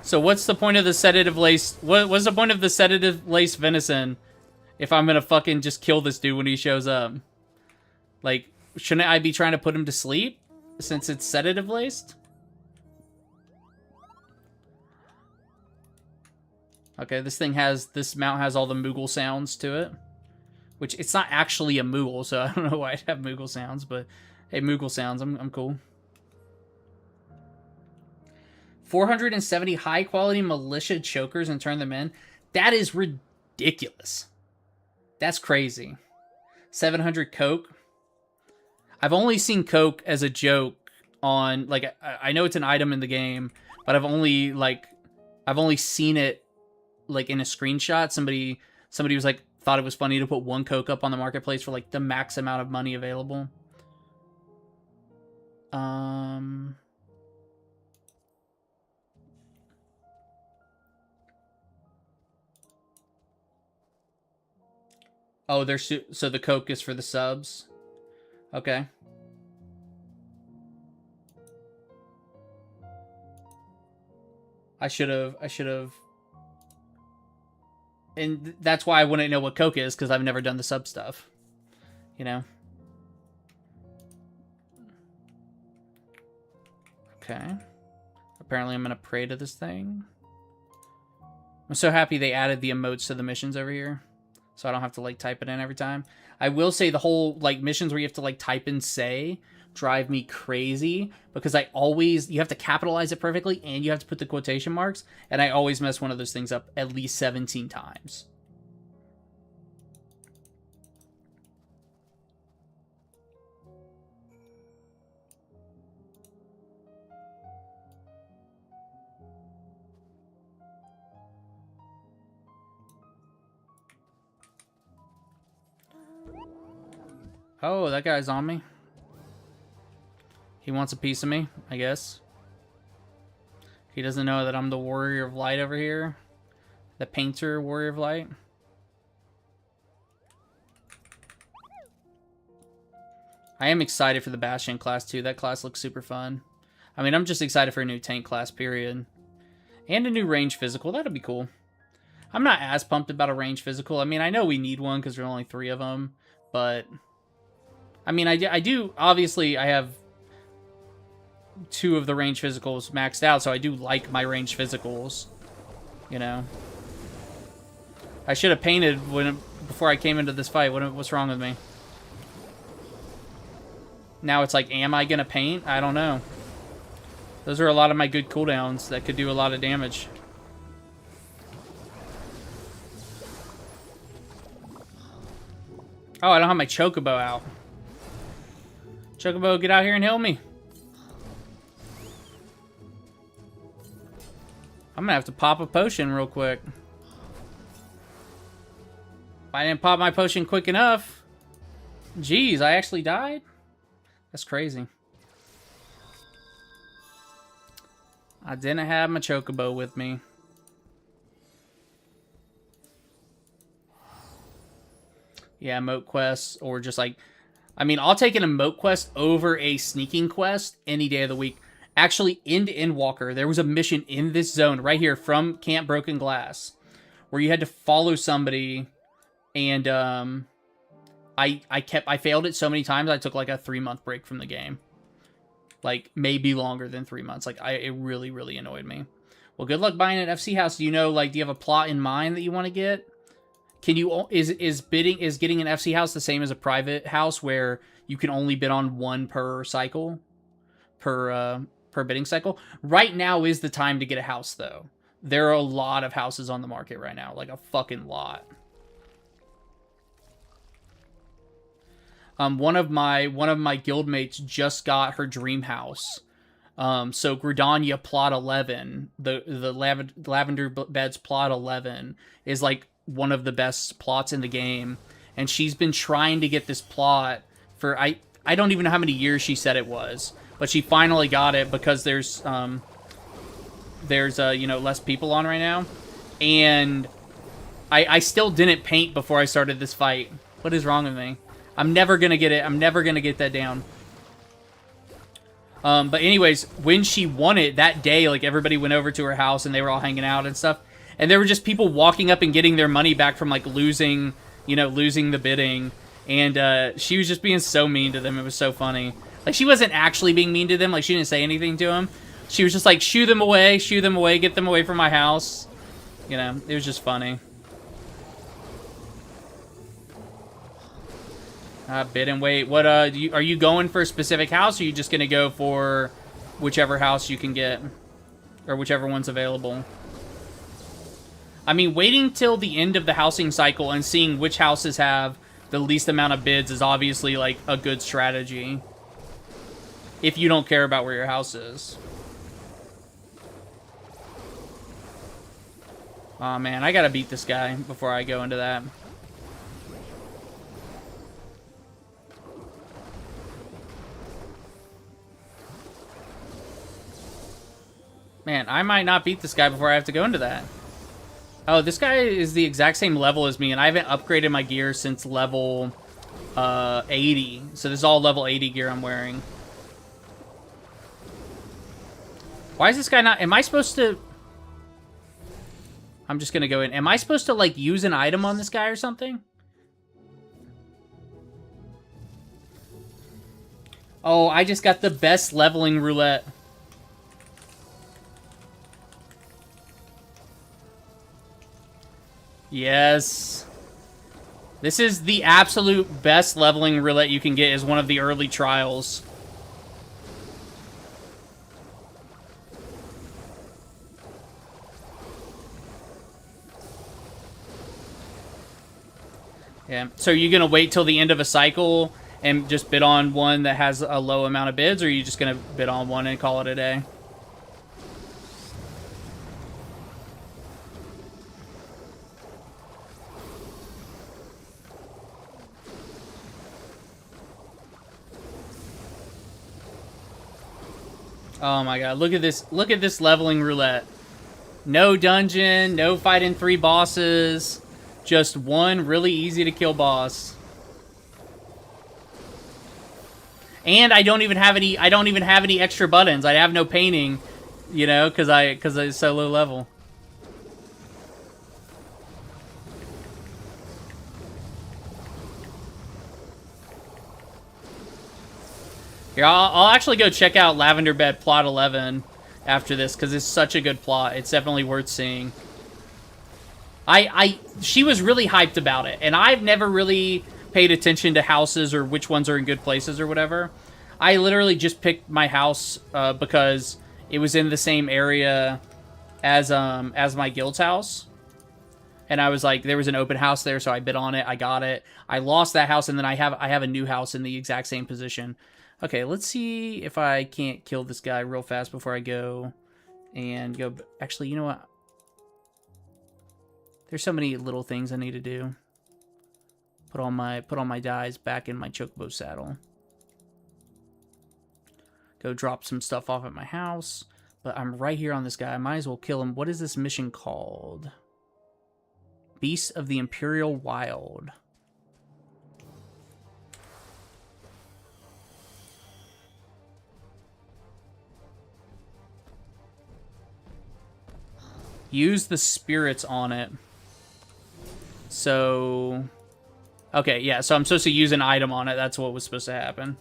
So what's the point of the sedative lace? What's the point of the sedative lace venison if I'm gonna fucking just kill this dude when he shows up? Like, shouldn't I be trying to put him to sleep since it's sedative laced? Okay, this mount has all the Moogle sounds to it. Which, it's not actually a Moogle, so I don't know why I'd have Moogle sounds, but hey, Moogle sounds, I'm cool. 470 high-quality militia chokers and turn them in? That is ridiculous. That's crazy. 700 coke. I've only seen coke as a joke on, like, I know it's an item in the game, but I've only seen it, like, in a screenshot. Somebody was like, thought it was funny to put one coke up on the marketplace for, like, the max amount of money available. Oh, so the coke is for the subs? Okay. I should have. And that's why I wouldn't know what coke is, because I've never done the sub stuff. You know? Okay. Apparently I'm going to pray to this thing. I'm so happy they added the emotes to the missions over here, so I don't have to, like, type it in every time. I will say the whole, like, missions where you have to, like, type in say drive me crazy, because you have to capitalize it perfectly, and you have to put the quotation marks, and I always mess one of those things up at least 17 times. Oh, that guy's on me. He wants a piece of me, I guess. He doesn't know that I'm the Warrior of Light over here. The painter Warrior of Light. I am excited for the Bastion class, too. That class looks super fun. I mean, I'm just excited for a new tank class, period. And a new range physical. That'll be cool. I'm not as pumped about a range physical. I mean, I know we need one because there are only 3 of them. But, I mean, I do. Obviously, I have 2 of the range physicals maxed out, so I do like my range physicals, you know. I should have painted before I came into this fight. What's wrong with me? Now it's like, am I gonna paint? I don't know. Those are a lot of my good cooldowns that could do a lot of damage. Oh, I don't have my Chocobo out. Chocobo, get out here and help me. I'm gonna have to pop a potion real quick. If I didn't pop my potion quick enough. Jeez, I actually died? That's crazy. I didn't have my Chocobo with me. Yeah, emote quests, or just like... I mean, I'll take an emote quest over a sneaking quest any day of the week. Actually, in Endwalker, there was a mission in this zone right here from Camp Broken Glass where you had to follow somebody, and I failed it so many times I took like a 3-month break from the game. Like, maybe longer than 3 months. Like, it really, really annoyed me. Well, good luck buying an FC house. Do you know, like, do you have a plot in mind that you want to get? Can you, is getting an FC house the same as a private house where you can only bid on 1 per cycle? Per bidding cycle? Right now is the time to get a house, though. There are a lot of houses on the market right now. Like, a fucking lot. One of my guildmates just got her dream house. So Gridania plot 11, the Lavender Beds plot 11 is like one of the best plots in the game, and she's been trying to get this plot for I don't even know how many years she said it was, but she finally got it because there's you know, less people on right now, and I still didn't paint before I started this fight. What is wrong with me? I'm never gonna get it. I'm never gonna get that down. But anyways, when she won it that day, like, everybody went over to her house and they were all hanging out and stuff. And there were just people walking up and getting their money back from, like, losing the bidding. And she was just being so mean to them. It was so funny. Like, she wasn't actually being mean to them. Like, she didn't say anything to them. She was just like, shoo them away, get them away from my house. You know, it was just funny. Bid and wait. What, are you going for a specific house, or are you just gonna go for whichever house you can get? Or whichever one's available? I mean, waiting till the end of the housing cycle and seeing which houses have the least amount of bids is obviously, like, a good strategy. If you don't care about where your house is. Aw, man, I gotta beat this guy before I go into that. Man, I might not beat this guy before I have to go into that. Oh, this guy is the exact same level as me, and I haven't upgraded my gear since level 80. So this is all level 80 gear I'm wearing. Why is this guy not... Am I supposed to... I'm just gonna go in. Am I supposed to, like, use an item on this guy or something? Oh, I just got the best leveling roulette. Yes. This is the absolute best leveling roulette you can get as one of the early trials. Yeah. So are you going to wait till the end of a cycle and just bid on one that has a low amount of bids, or are you just going to bid on one and call it a day? Oh my god, look at this leveling roulette. No dungeon, no fighting 3 bosses, just one really easy to kill boss. And I don't even have any extra buttons. I have no painting, you know, cuz it's so low level. Here, I'll actually go check out Lavender Bed Plot 11 after this, because it's such a good plot. It's definitely worth seeing. She was really hyped about it, and I've never really paid attention to houses or which ones are in good places or whatever. I literally just picked my house because it was in the same area as my guild's house. And I was like, there was an open house there, so I bid on it. I got it. I lost that house, and then I have a new house in the exact same position. Okay, let's see if I can't kill this guy real fast before I go and go... Actually, you know what? There's so many little things I need to do. Put all my dies back in my chocobo saddle. Go drop some stuff off at my house. But I'm right here on this guy. I might as well kill him. What is this mission called? Beasts of the Imperial Wild. Use the spirits on it. So... Okay, yeah, so I'm supposed to use an item on it. That's what was supposed to happen.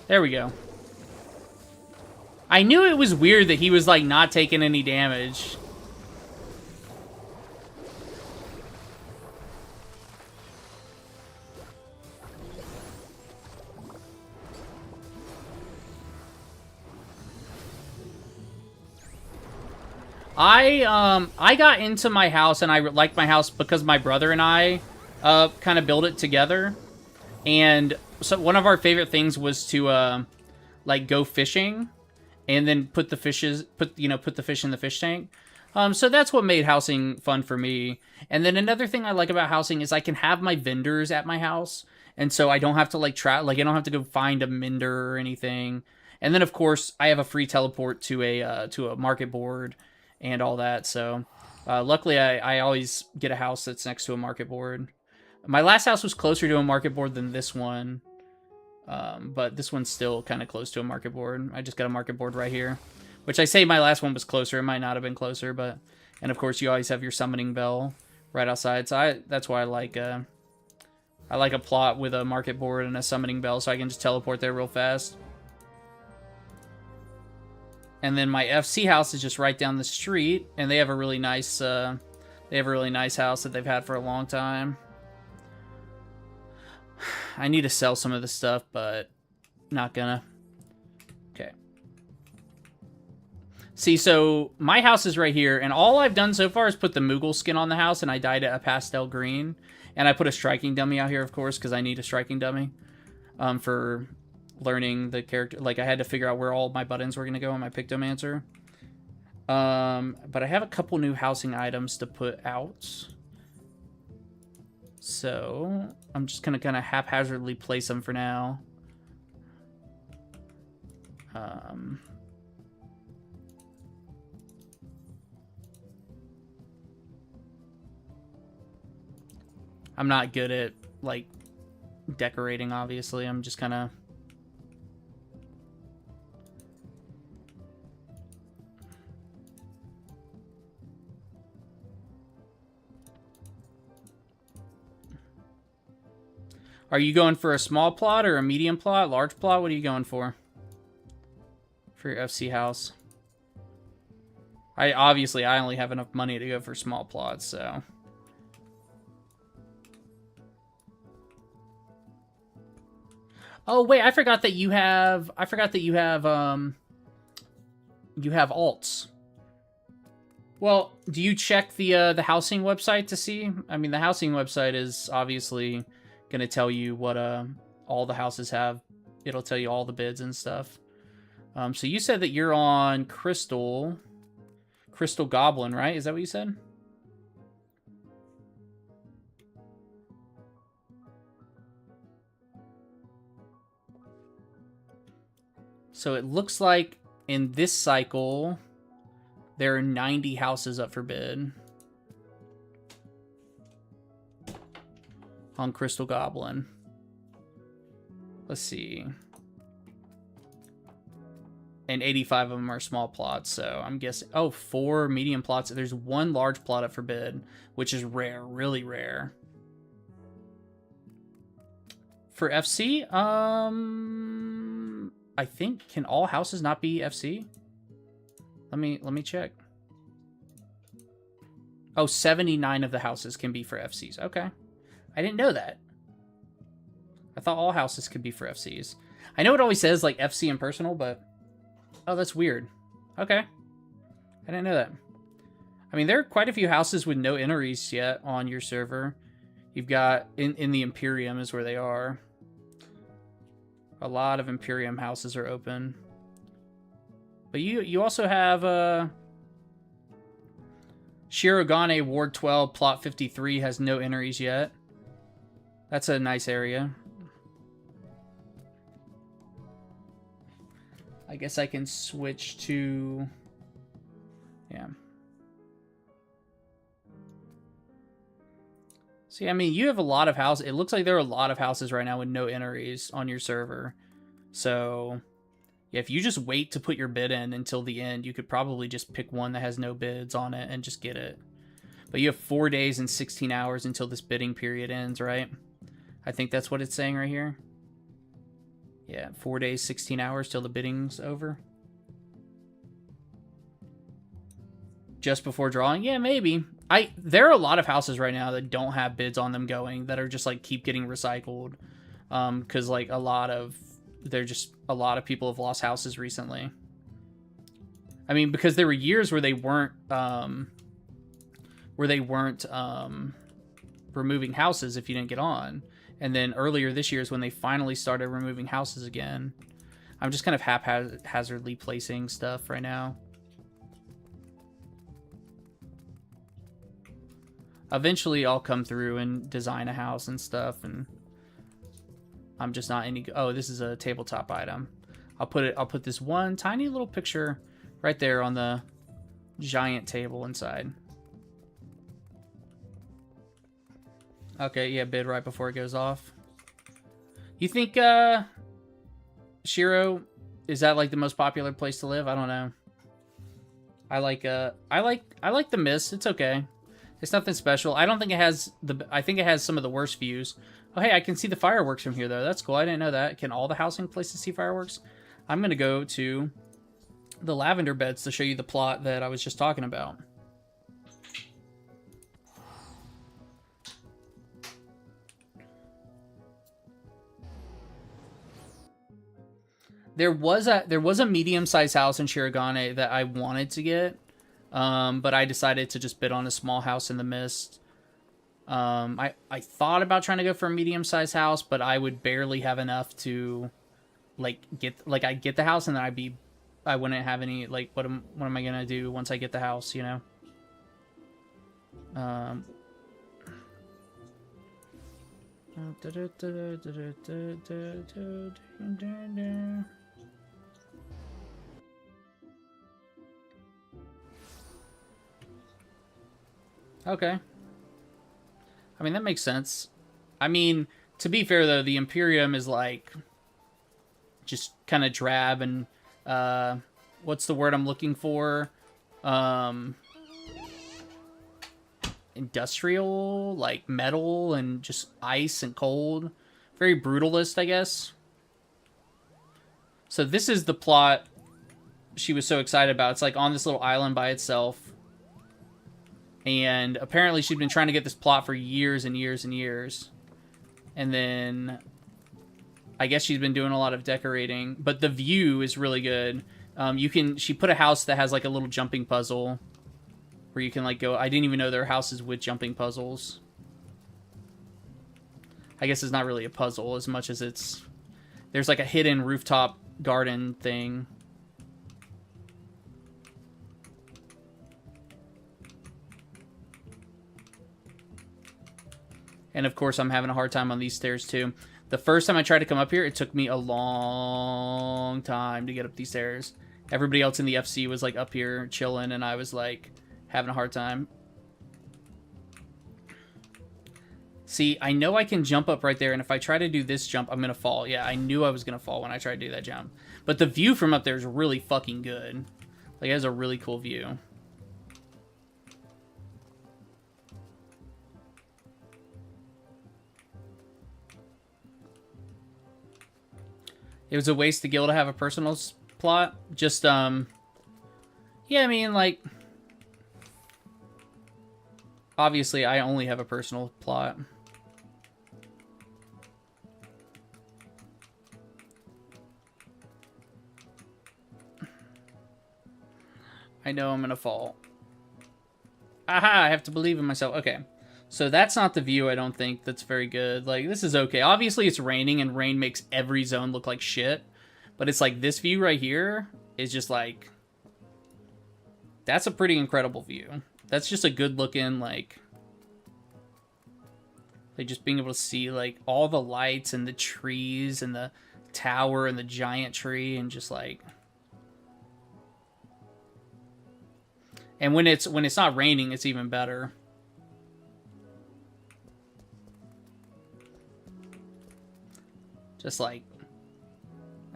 There we go. I knew it was weird that he was, like, not taking any damage. I got into my house, and I liked my house because my brother and I kind of built it together. And so one of our favorite things was to like go fishing and then put the fish in the fish tank. So that's what made housing fun for me. And then another thing I like about housing is I can have my vendors at my house, and so I don't have to like I don't have to go find a vendor or anything. And then of course I have a free teleport to a market board and all that. So luckily I always get a house that's next to a market board. My last house was closer to a market board than this one, but this one's still kind of close to a market board. I just got a market board right here. Which I say my last one was closer. It might not have been closer, but... And of course, you always have your summoning bell right outside. So that's why I like a plot with a market board and a summoning bell, so I can just teleport there real fast. And then my FC house is just right down the street, and they have a really nice house that they've had for a long time. I need to sell some of this stuff, but not gonna. Okay. See, so my house is right here, and all I've done so far is put the Moogle skin on the house, and I dyed it a pastel green. And I put a striking dummy out here, of course, because I need a striking dummy for learning the character. Like, I had to figure out where all my buttons were going to go on my Pictomancer. But I have a couple new housing items to put out. So, I'm just going to kind of haphazardly place them for now. I'm not good at, like, decorating, obviously. I'm just kind of... Are you going for a small plot or a medium plot, large plot? What are you going for your FC house? I only have enough money to go for small plots, so... Oh wait, I forgot that you have alts. Well, do you check the housing website to see? I mean, the housing website is obviously gonna tell you what all the houses have. It'll tell you all the bids and stuff. So you said that you're on Crystal Goblin, right? Is that what you said? So it looks like in this cycle, there are 90 houses up for bid on Crystal Goblin. Let's see. And 85 of them are small plots, so I'm guessing... Oh, 4 medium plots. There's 1 large plot up for bid, which is rare, really rare. For FC, I think, can all houses not be FC? Let me check. Oh, 79 of the houses can be for FCs. Okay. I didn't know that. I thought all houses could be for FCs. I know it always says, like, FC and personal, but... Oh, that's weird. Okay. I didn't know that. I mean, there are quite a few houses with no entries yet on your server. You've got... In the Imperium is where they are. A lot of Imperium houses are open. But you also have Shirogane Ward 12 Plot 53 has no entries yet. That's a nice area. I guess I can switch to... Yeah. See, I mean, you have a lot of houses. It looks like there are a lot of houses right now with no entries on your server. So, yeah, if you just wait to put your bid in until the end, you could probably just pick one that has no bids on it and just get it. But you have 4 days and 16 hours until this bidding period ends, right? I think that's what it's saying right here. Yeah, 4 days, 16 hours till the bidding's over. Just before drawing? Yeah, maybe. There are a lot of houses right now that don't have bids on them going, that are just, like, keep getting recycled. Because, like, a lot of people have lost houses recently. I mean, because there were years where they weren't removing houses if you didn't get on. And then earlier this year is when they finally started removing houses again. I'm just kind of haphazardly placing stuff right now. Eventually, I'll come through and design a house and stuff, and I'm just not any... Oh, this is a tabletop item. I'll put this one tiny little picture right there on the giant table inside. Okay, yeah, bid right before it goes off. You think, Shiro, is that like the most popular place to live? I don't know. I like the Mist. It's okay. It's nothing special. I don't think it has I think it has some of the worst views. Oh, hey, I can see the fireworks from here, though. That's cool. I didn't know that. Can all the housing places see fireworks? I'm going to go to the lavender beds to show you the plot that I was just talking about. There was a medium-sized house in Shirogane that I wanted to get, but I decided to just bid on a small house in the Mist. I thought about trying to go for a medium-sized house, but I would barely have enough to I'd get the house, and then I wouldn't have any, like, what am I gonna do once I get the house, you know? Okay. I mean, that makes sense. I mean, to be fair, though, the Imperium is, like, just kind of drab and, what's the word I'm looking for? Industrial, like, metal and just ice and cold. Very brutalist, I guess. So this is the plot she was so excited about. It's, like, on this little island by itself. And apparently she'd been trying to get this plot for years and years and years. And then I guess she's been doing a lot of decorating. But the view is really good. She put a house that has like a little jumping puzzle where you can like go. I didn't even know there are houses with jumping puzzles. I guess it's not really a puzzle as much as there's like a hidden rooftop garden thing. And of course, I'm having a hard time on these stairs too. The first time I tried to come up here, it took me a long time to get up these stairs. Everybody else in the FC was like up here chilling, and I was like having a hard time. See, I know I can jump up right there, and if I try to do this jump, I'm going to fall. Yeah, I knew I was going to fall when I tried to do that jump. But the view from up there is really fucking good. Like, it has a really cool view. It was a waste to Gil to have a personal plot. Just, yeah, I mean, like, obviously, I only have a personal plot. I know I'm gonna fall. Aha, I have to believe in myself. Okay. So that's not the view, I don't think, that's very good. Like, this is okay. Obviously, it's raining, and rain makes every zone look like shit. But it's like, this view right here is just like... That's a pretty incredible view. That's just a good-looking, like... Like, just being able to see, like, all the lights and the trees and the tower and the giant tree and just, like... And when it's not raining, it's even better. Just like,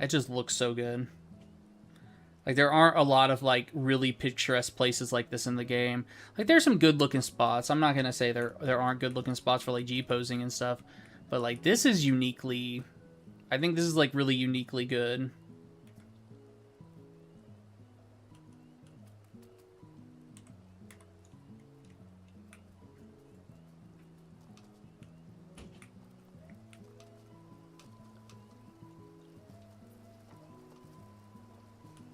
it just looks so good. Like, there aren't a lot of like really picturesque places like this in the game. Like, there's some good looking spots. I'm not gonna say there aren't good looking spots for like G posing and stuff, but like this is uniquely, I think this is like really uniquely good.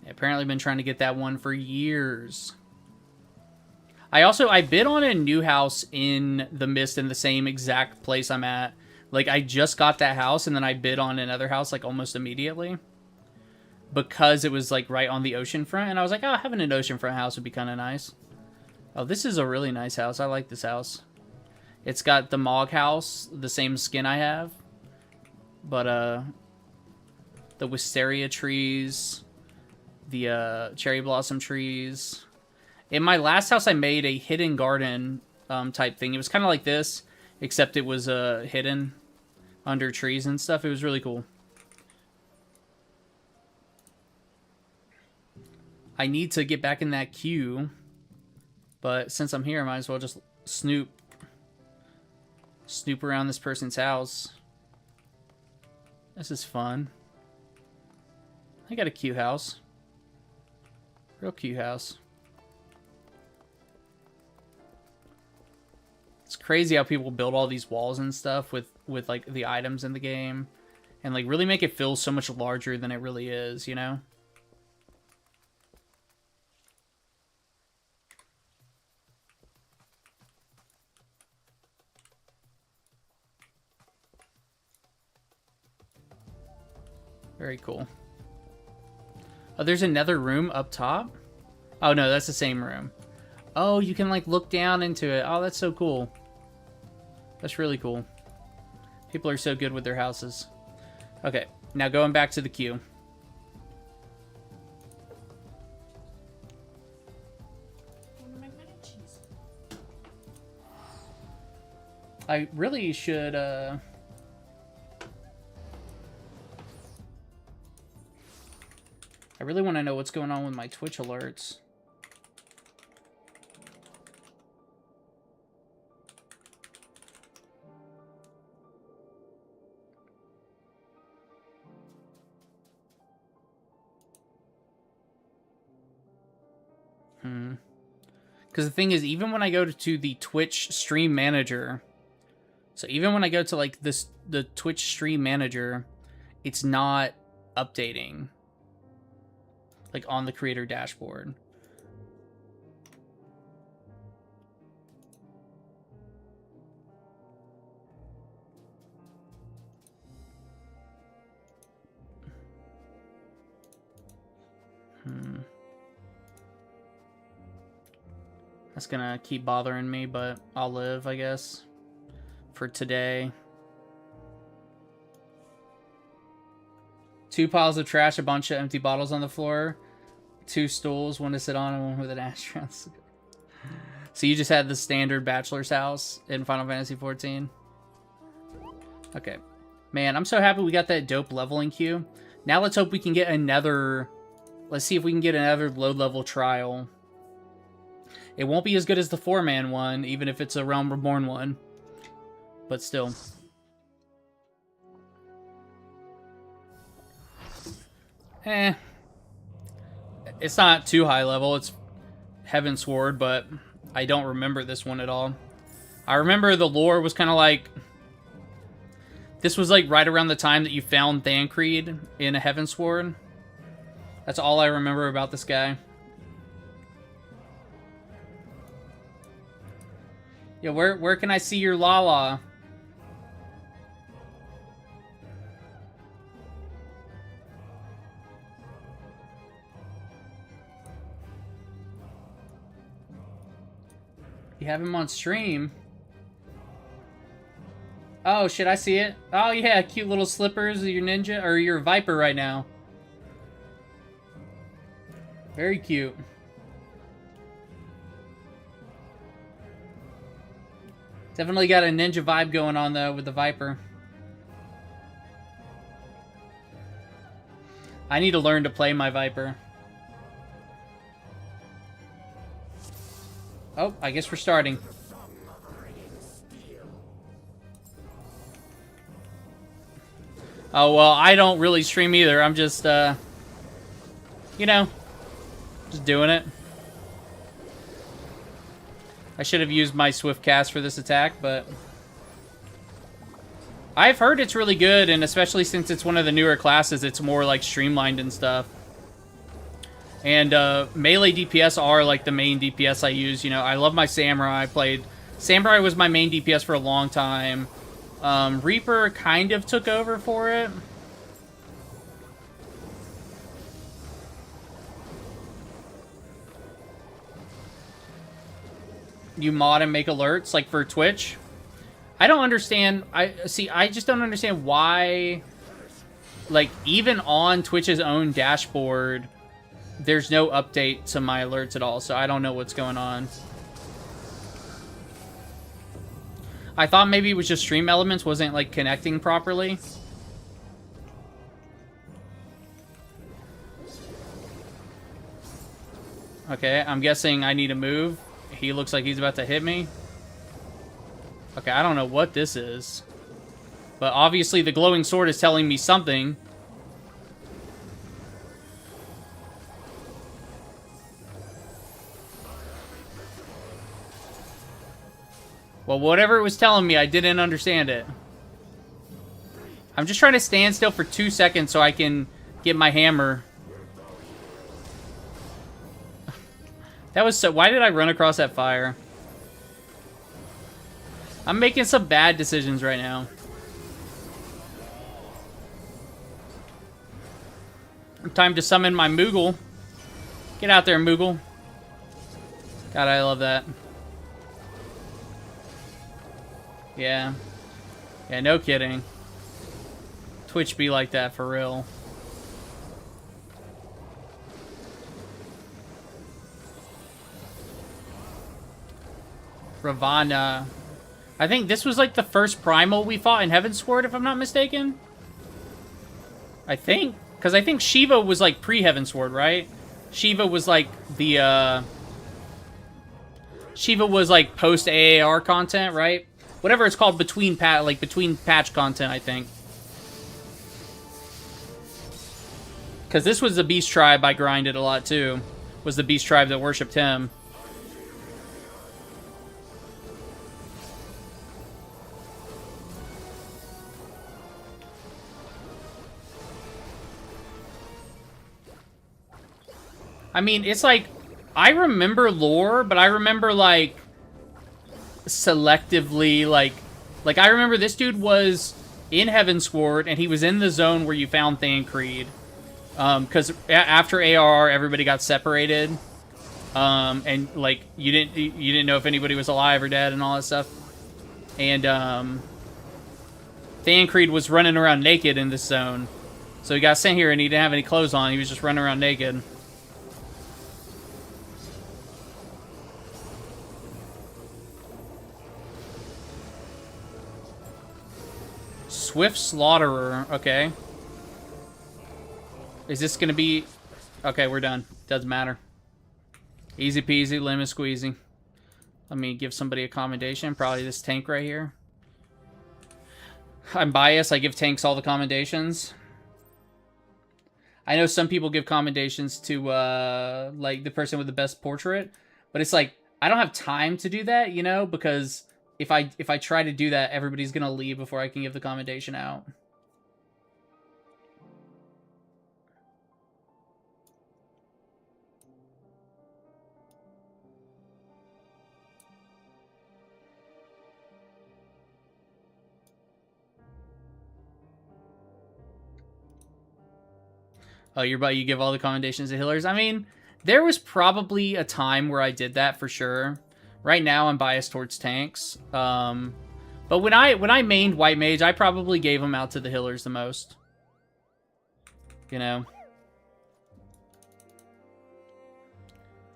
Apparently been trying to get that one for years. I bid on a new house in the Mist in the same exact place I'm at. Like, I just got that house, and then I bid on another house, like, almost immediately. Because it was, like, right on the ocean front. And I was like, oh, having an oceanfront house would be kind of nice. Oh, this is a really nice house. I like this house. It's got the Mog House, the same skin I have. But, the wisteria trees, the, cherry blossom trees. In my last house, I made a hidden garden, type thing. It was kind of like this, except it was, hidden under trees and stuff. It was really cool. I need to get back in that queue, but since I'm here, I might as well just snoop around this person's house. This is fun. I got a queue house. Real queue house. It's crazy how people build all these walls and stuff with like the items in the game and like really make it feel so much larger than it really is, you know? Very cool. Oh, there's another room up top? Oh, no, that's the same room. Oh, you can, like, look down into it. Oh, that's so cool. That's really cool. People are so good with their houses. Okay, now going back to the queue. I really should, I really want to know what's going on with my Twitch alerts. Because the thing is, even when I go to the Twitch stream manager, so even when I go to like this, the Twitch stream manager, it's not updating. Like on the creator dashboard. That's gonna keep bothering me, but I'll live, I guess, for today. 2 piles of trash, a bunch of empty bottles on the floor, 2 stools, one to sit on and one with an ashtray. So you just had the standard bachelor's house in Final Fantasy XIV? Okay. Man, I'm so happy we got that dope leveling queue. Now let's hope we can get another... Let's see if we can get another low-level trial. It won't be as good as the 4-man one, even if it's a Realm Reborn one. But still. It's not too high level. It's Heavensward, but I don't remember this one at all. I remember the lore was kind of like... This was like right around the time that you found Thancred in a Heavensward. That's all I remember about this guy. Yeah, where can I see your Lala? You have him on stream? Oh, shit, I see it. Oh, yeah, cute little slippers of your ninja, or your Viper right now. Very cute. Definitely got a ninja vibe going on, though, with the Viper. I need to learn to play my Viper. Oh, I guess we're starting. Oh, well, I don't really stream either. I'm just, you know, just doing it. I should have used my Swift Cast for this attack, but... I've heard it's really good, and especially since it's one of the newer classes, it's more, like, streamlined and stuff. And, melee DPS are, like, the main DPS I use. You know, I love my Samurai. Samurai was my main DPS for a long time. Reaper kind of took over for it. You mod and make alerts, like for Twitch. I don't understand. I just don't understand why, like, even on Twitch's own dashboard, there's no update to my alerts at all, so I don't know what's going on. I thought maybe it was just Stream Elements wasn't, like, connecting properly. Okay, I'm guessing I need to move. He looks like he's about to hit me. Okay, I don't know what this is. But obviously the glowing sword is telling me something. Well, whatever it was telling me, I didn't understand it. I'm just trying to stand still for 2 seconds so I can get my hammer. That was so... Why did I run across that fire? I'm making some bad decisions right now. Time to summon my Moogle. Get out there, Moogle. God, I love that. Yeah. Yeah, no kidding. Twitch be like that for real. Ravana. I think this was like the first primal we fought in Heavensward, if I'm not mistaken. I think. Because I think Shiva was like pre-Heavensward, right? Shiva was like the, Shiva was like post-AAR content, right? Whatever it's called between patch content, I think. Because this was the Beast Tribe I grinded a lot too. Was the Beast Tribe that worshipped him. I mean, it's like, I remember lore, but I remember, like, selectively, like I remember this dude was in Heavensward, and he was in the zone where you found Thancred. Because after ARR, everybody got separated. And, like, you didn't know if anybody was alive or dead and all that stuff. And, Thancred was running around naked in this zone. So he got sent here, and he didn't have any clothes on. He was just running around naked. Swift Slaughterer, okay. Is this gonna be... Okay, we're done. Doesn't matter. Easy peasy, lemon squeezy. Let me give somebody a commendation. Probably this tank right here. I'm biased. I give tanks all the commendations. I know some people give commendations to, like, the person with the best portrait. But it's like, I don't have time to do that, you know? Because... If I try to do that, everybody's gonna leave before I can give the commendation out. Oh, you give all the commendations to healers? I mean, there was probably a time where I did that for sure. Right now, I'm biased towards tanks. But when I mained White Mage, I probably gave them out to the healers the most. You know?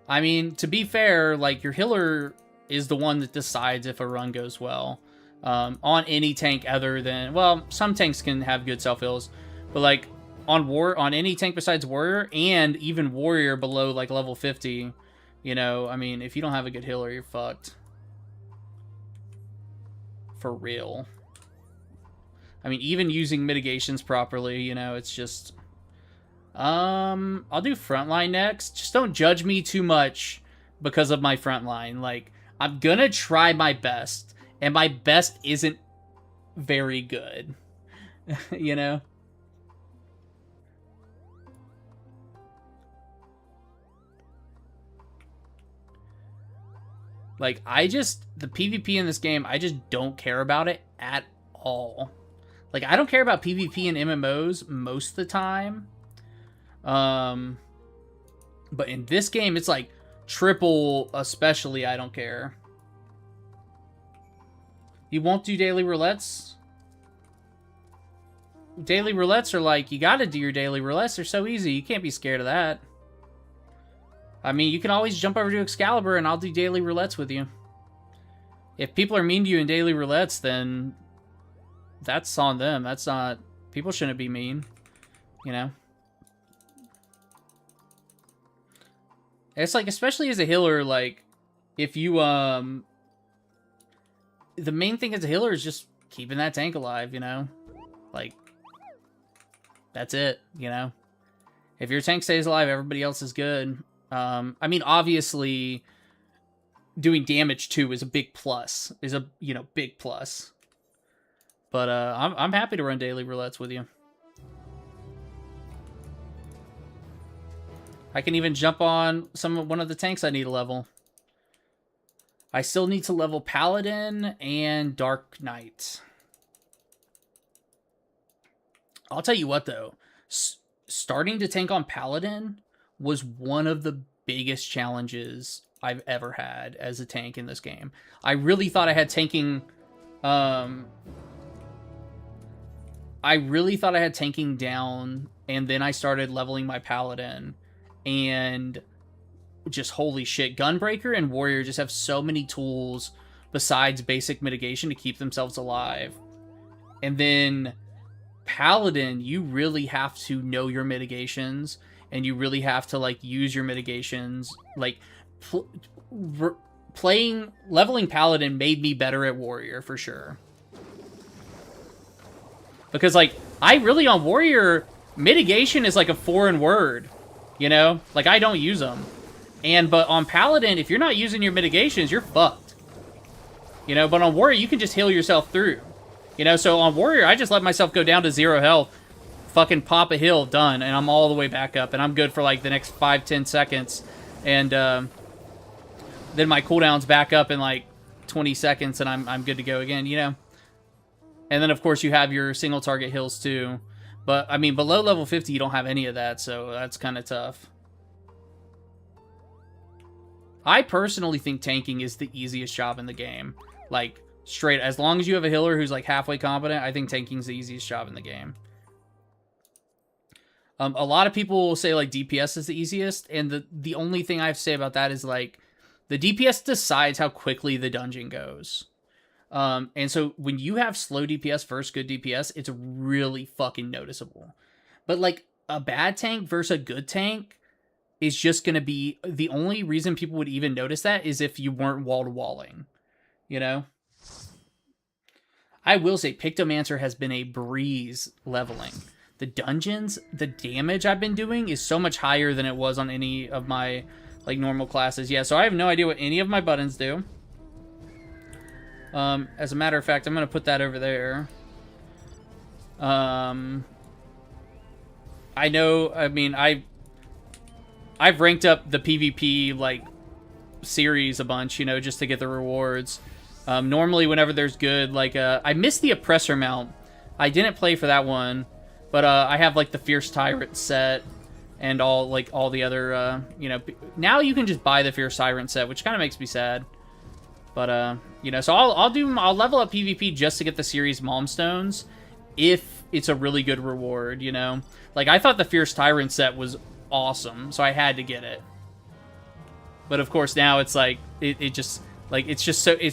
I mean, to be fair, like, your healer is the one that decides if a run goes well. On any tank other than... Well, some tanks can have good self-heals. But, like, on any tank besides Warrior, and even Warrior below, like, level 50... You know, I mean, if you don't have a good healer, you're fucked. For real. I mean, even using mitigations properly, you know, it's just... I'll do frontline next. Just don't judge me too much because of my frontline. Like, I'm gonna try my best. And my best isn't very good. You know? Like, the PvP in this game, I just don't care about it at all. Like, I don't care about PvP in MMOs most of the time. But in this game, it's like triple, especially, I don't care. You won't do daily roulettes? Daily roulettes are like, you gotta do your daily roulettes. They're so easy. You can't be scared of that. I mean, you can always jump over to Excalibur and I'll do daily roulettes with you. If people are mean to you in daily roulettes, then that's on them. That's not... People shouldn't be mean, you know? It's like, especially as a healer, like, if you, the main thing as a healer is just keeping that tank alive, you know? Like, that's it, you know? If your tank stays alive, everybody else is good. I mean, obviously, doing damage too is a big plus. Is a, you know, big plus. But, I'm happy to run daily roulettes with you. I can even jump on one of the tanks I need to level. I still need to level Paladin and Dark Knight. I'll tell you what, though. Starting to tank on Paladin was one of the biggest challenges I've ever had as a tank in this game. I really thought I had tanking... I really thought I had tanking down, and then I started leveling my Paladin. And just holy shit, Gunbreaker and Warrior just have so many tools besides basic mitigation to keep themselves alive. And then Paladin, you really have to know your mitigations, and you really have to like use your mitigations. Like leveling Paladin made me better at Warrior for sure. Because like I really on Warrior, mitigation is like a foreign word. You know? Like, I don't use them. But on Paladin, if you're not using your mitigations, you're fucked. You know? But on Warrior, you can just heal yourself through. You know? So on Warrior, I just let myself go down to 0 health. Fucking pop a heal, done. And I'm all the way back up. And I'm good for, like, the next 5-10 seconds. And, then my cooldown's back up in, like, 20 seconds. And I'm good to go again, you know? And then, of course, you have your single target heals, too. But, I mean, below level 50, you don't have any of that, so that's kind of tough. I personally think tanking is the easiest job in the game. Like, straight, as long as you have a healer who's, like, halfway competent, I think tanking's the easiest job in the game. A lot of people will say, like, DPS is the easiest, and the only thing I have to say about that is, like, the DPS decides how quickly the dungeon goes. And so when you have slow DPS versus good DPS, it's really fucking noticeable. But like a bad tank versus a good tank is just going to be the only reason people would even notice that is if you weren't wall-to-walling, you know? I will say Pictomancer has been a breeze leveling. The dungeons, the damage I've been doing is so much higher than it was on any of my like normal classes. Yeah, so I have no idea what any of my buttons do. As a matter of fact, I'm going to put that over there. I know, I mean, I've ranked up the PvP, like, series a bunch, you know, just to get the rewards. Normally, whenever there's good, like, I missed the Oppressor mount. I didn't play for that one, but, I have, like, the Fierce Tyrant set and all the other, you know, now you can just buy the Fierce Tyrant set, which kind of makes me sad. But, you know, so I'll level up PvP just to get the series Malmstones if it's a really good reward, you know? Like, I thought the Fierce Tyrant set was awesome, so I had to get it. But, of course, now it's like, it's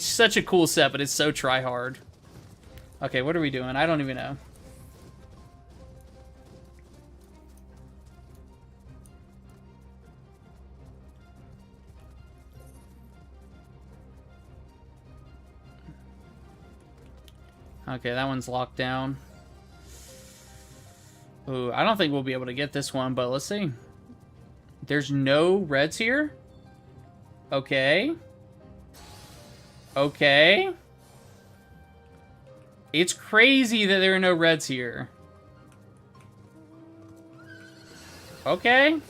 such a cool set, but it's so try-hard. Okay, what are we doing? I don't even know. Okay, that one's locked down. Ooh, I don't think we'll be able to get this one, but let's see. There's no reds here? Okay. Okay. It's crazy that there are no reds here. Okay.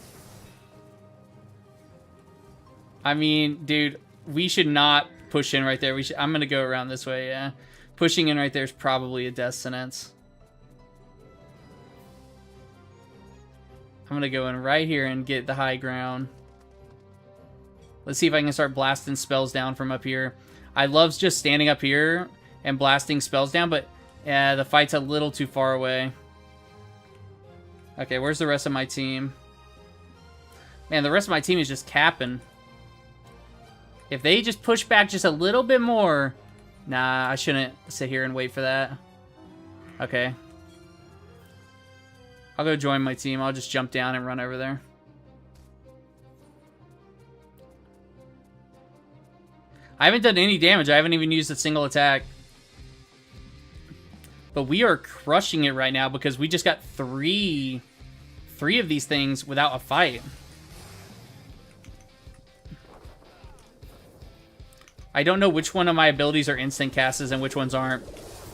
I mean, dude, we should not push in right there. I'm gonna go around this way, yeah. Pushing in right there is probably a death sentence. I'm gonna go in right here and get the high ground. Let's see if I can start blasting spells down from up here. I love just standing up here and blasting spells down, but the fight's a little too far away. Okay, where's the rest of my team? Man, the rest of my team is just capping. If they just push back just a little bit more... Nah, I shouldn't sit here and wait for that. Okay. I'll go join my team. I'll just jump down and run over there. I haven't done any damage. I haven't even used a single attack. But we are crushing it right now because we just got three of these things without a fight. I don't know which one of my abilities are instant casts and which ones aren't.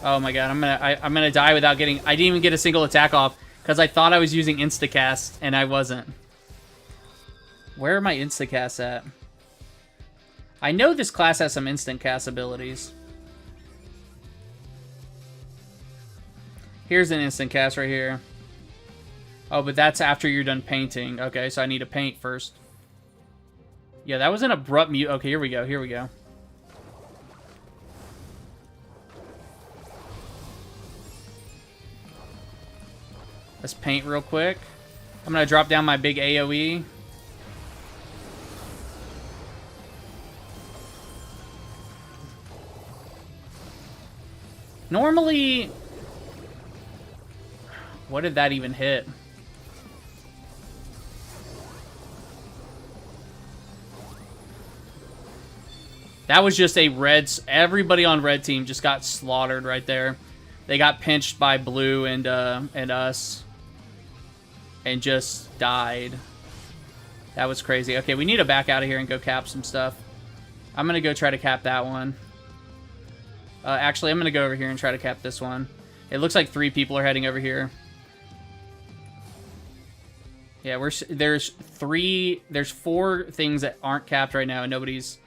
Oh my god, I'm gonna die without getting... I didn't even get a single attack off because I thought I was using instacast and I wasn't. Where are my instacasts at? I know this class has some instant cast abilities. Here's an instant cast right here. Oh, but that's after you're done painting. Okay, so I need to paint first. Yeah, that was an abrupt mute. Okay, here we go. Here we go. Let's paint real quick. I'm going to drop down my big AoE. Normally... What did that even hit? That was just a red... Everybody on red team just got slaughtered right there. They got pinched by blue and us. And just died. That was crazy. Okay, we need to back out of here and go cap some stuff. I'm going to go try to cap that one. Actually, I'm going to go over here and try to cap this one. It looks like 3 people are heading over here. Yeah, there's 4 things that aren't capped right now and nobody's...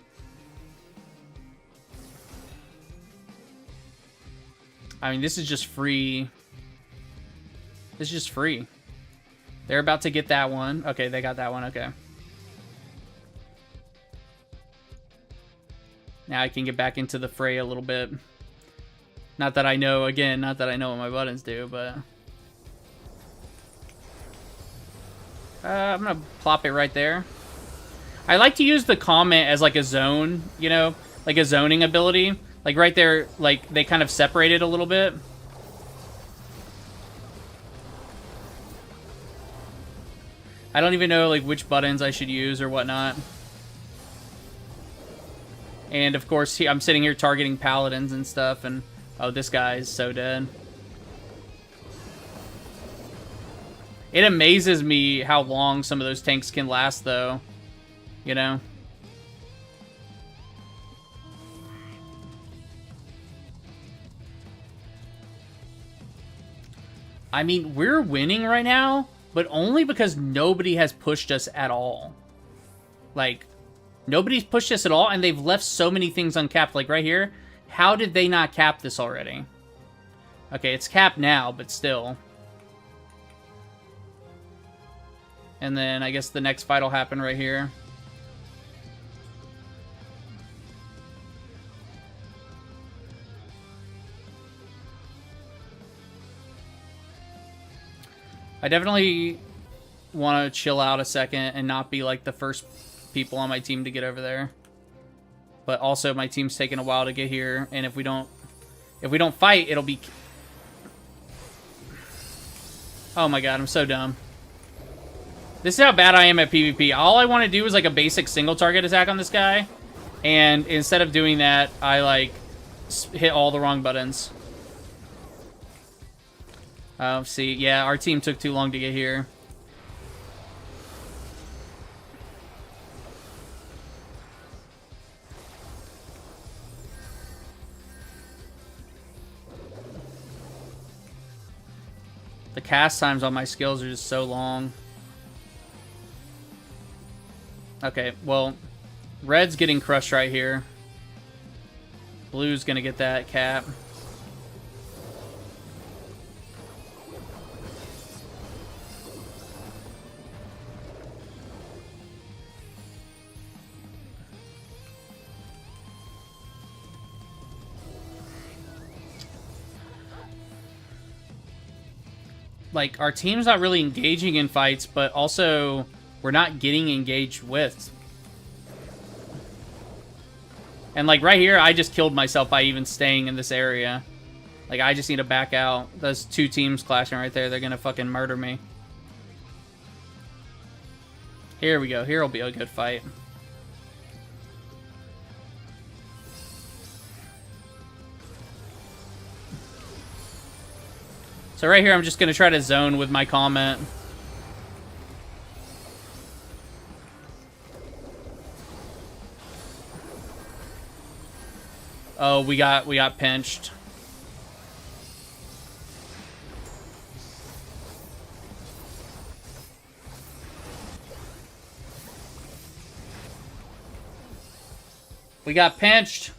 I mean, this is just free. This is just free. They're about to get that one. Okay, they got that one. Okay. Now I can get back into the fray a little bit. Not that I know, again, not that I know what my buttons do, but... I'm going to plop it right there. I like to use the comment as like a zone, you know? Like a zoning ability. Like right there, like they kind of separate it a little bit. I don't even know like which buttons I should use or whatnot. And of course, I'm sitting here targeting paladins and stuff, and oh, this guy is so dead. It amazes me how long some of those tanks can last, though. You know? I mean, we're winning right now, but only because nobody has pushed us at all. Like, nobody's pushed us at all, and they've left so many things uncapped. Like, right here, how did they not cap this already? Okay, it's capped now, but still. And then, I guess the next fight will happen right here. I definitely want to chill out a second and not be like the first people on my team to get over there. But also my team's taking a while to get here, and if we don't fight, it'll be... Oh my god, I'm so dumb. This is how bad I am at PvP. All I want to do is like a basic single target attack on this guy, and instead of doing that, I like hit all the wrong buttons. See, yeah, our team took too long to get here. The cast times on my skills are just so long. Okay, well, red's getting crushed right here. Blue's gonna get that cap. like, our team's not really engaging in fights, but also we're not getting engaged with. And, like, right here, I just killed myself by even staying in this area. Like, I just need to back out. Those two teams clashing right there. They're gonna fucking murder me. Here we go. Here'll be a good fight. So right here, I'm just gonna try to zone with my comment. Oh, we got pinched. We got pinched.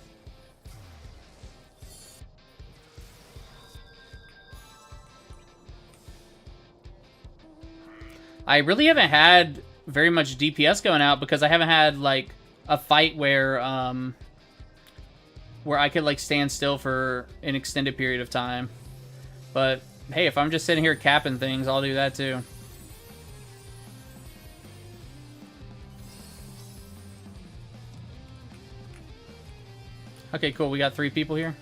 I really haven't had very much DPS going out because I haven't had, like, a fight where I could, like, stand still for an extended period of time. But, hey, if I'm just sitting here capping things, I'll do that too. Okay, cool. We got 3 people here.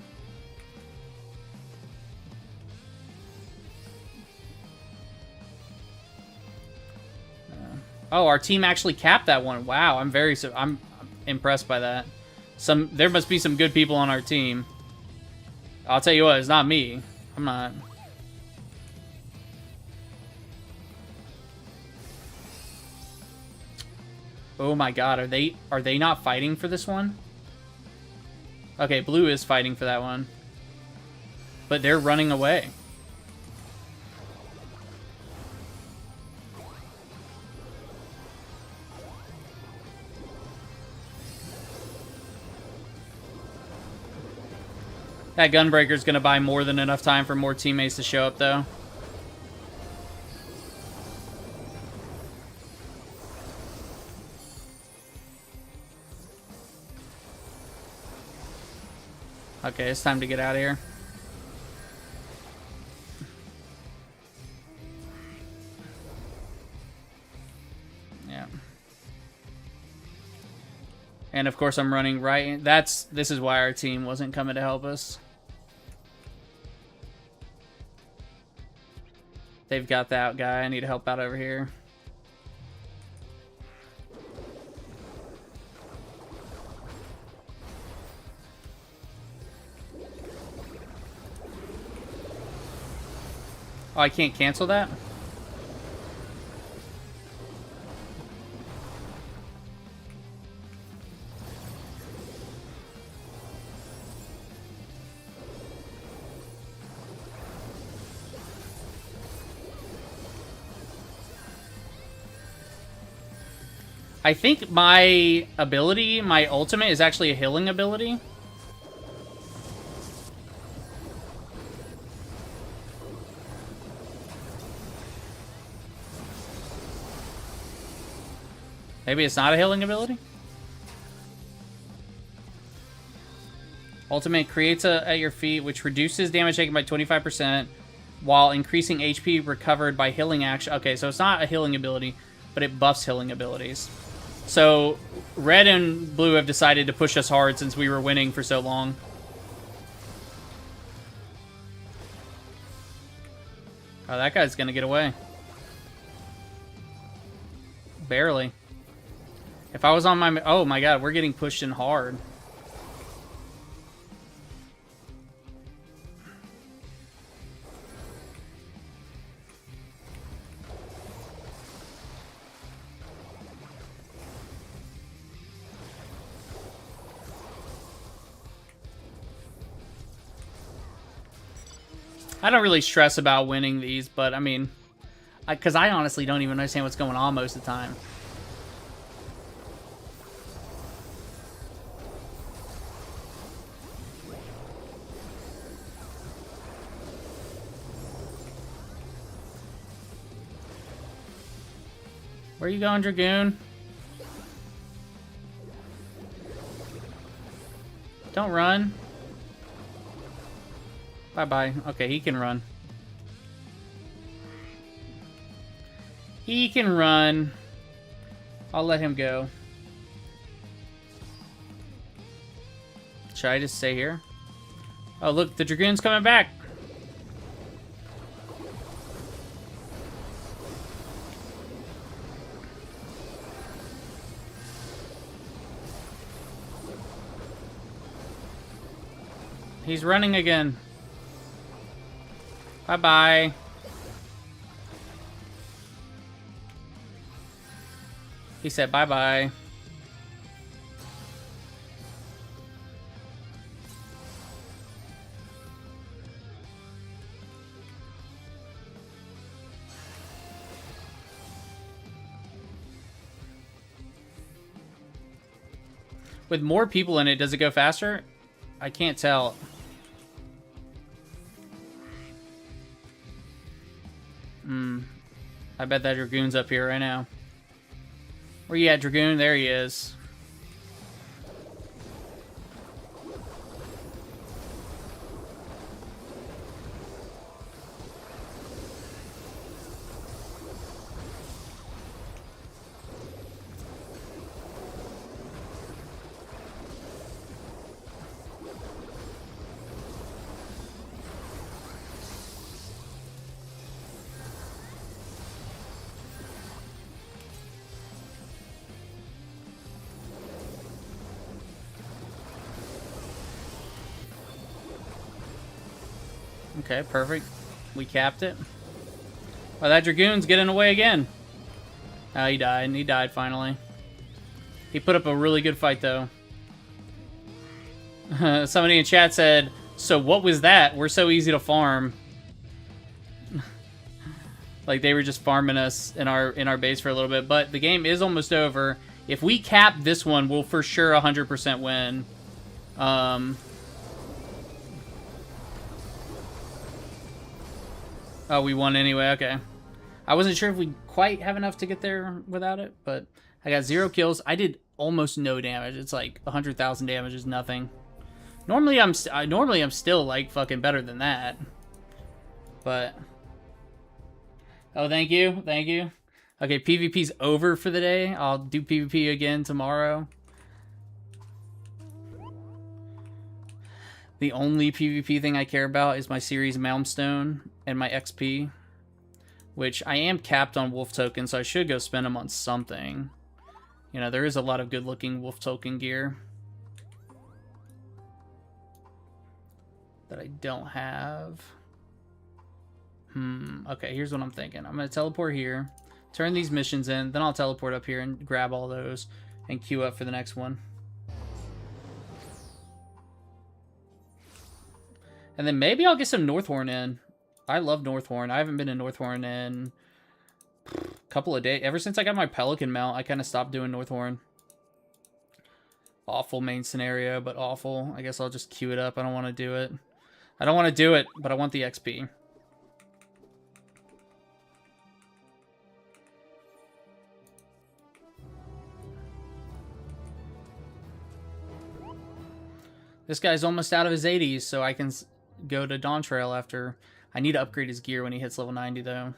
Oh, our team actually capped that one. Wow, I'm impressed by that. There must be some good people on our team. I'll tell you what, it's not me. I'm not. Oh my god, are they not fighting for this one? Okay, blue is fighting for that one. But they're running away. That Gunbreaker's gonna buy more than enough time for more teammates to show up, though. Okay, it's time to get out of here. Yeah. And of course I'm running right. This is why our team wasn't coming to help us. They've got that guy. I need to help out over here. Oh, I can't cancel that? I think my ability, my ultimate, is actually a healing ability. Maybe it's not a healing ability? Ultimate creates at your feet, which reduces damage taken by 25% while increasing HP recovered by healing action. Okay, so it's not a healing ability, but it buffs healing abilities. So, red and blue have decided to push us hard since we were winning for so long. Oh, that guy's gonna get away. Barely. If I was on my... Oh my god, we're getting pushed in hard. I don't really stress about winning these, but I mean... Because I honestly don't even understand what's going on most of the time. Where are you going, Dragoon? Don't run. Bye-bye. Okay, he can run. He can run. I'll let him go. Should I just stay here? Oh, look, the Dragoon's coming back. He's running again. Bye-bye. He said bye-bye. With more people in it, does it go faster? I can't tell. I bet that Dragoon's up here right now. Where you at, Dragoon? There he is. Okay, perfect. We capped it. Oh, that Dragoon's getting away again. Oh, he died. He died finally. He put up a really good fight, though. Somebody in chat said, "So what was that? We're so easy to farm." Like they were just farming us in our base for a little bit. But the game is almost over. If we cap this one, we'll for sure 100% win. Oh, we won anyway, okay. I wasn't sure if we quite have enough to get there without it, but I got 0 kills. I did almost no damage. It's like 100,000 damage is nothing. Normally I'm still like fucking better than that. But oh, thank you. Thank you. Okay, PvP's over for the day. I'll do PvP again tomorrow. The only PvP thing I care about is my series Malmstone and my XP, which I am capped on wolf tokens, so I should go spend them on something. You know, there is a lot of good-looking wolf token gear that I don't have. Okay, here's what I'm thinking. I'm going to teleport here, turn these missions in, then I'll teleport up here and grab all those and queue up for the next one. And then maybe I'll get some Northhorn in. I love Northhorn. I haven't been in Northhorn in a couple of days. Ever since I got my Pelican mount, I kind of stopped doing Northhorn. Awful main scenario, but awful. I guess I'll just queue it up. I don't want to do it. I don't want to do it, but I want the XP. This guy's almost out of his 80s, so I can go to Dawn Trail after. I need to upgrade his gear when he hits level 90, though.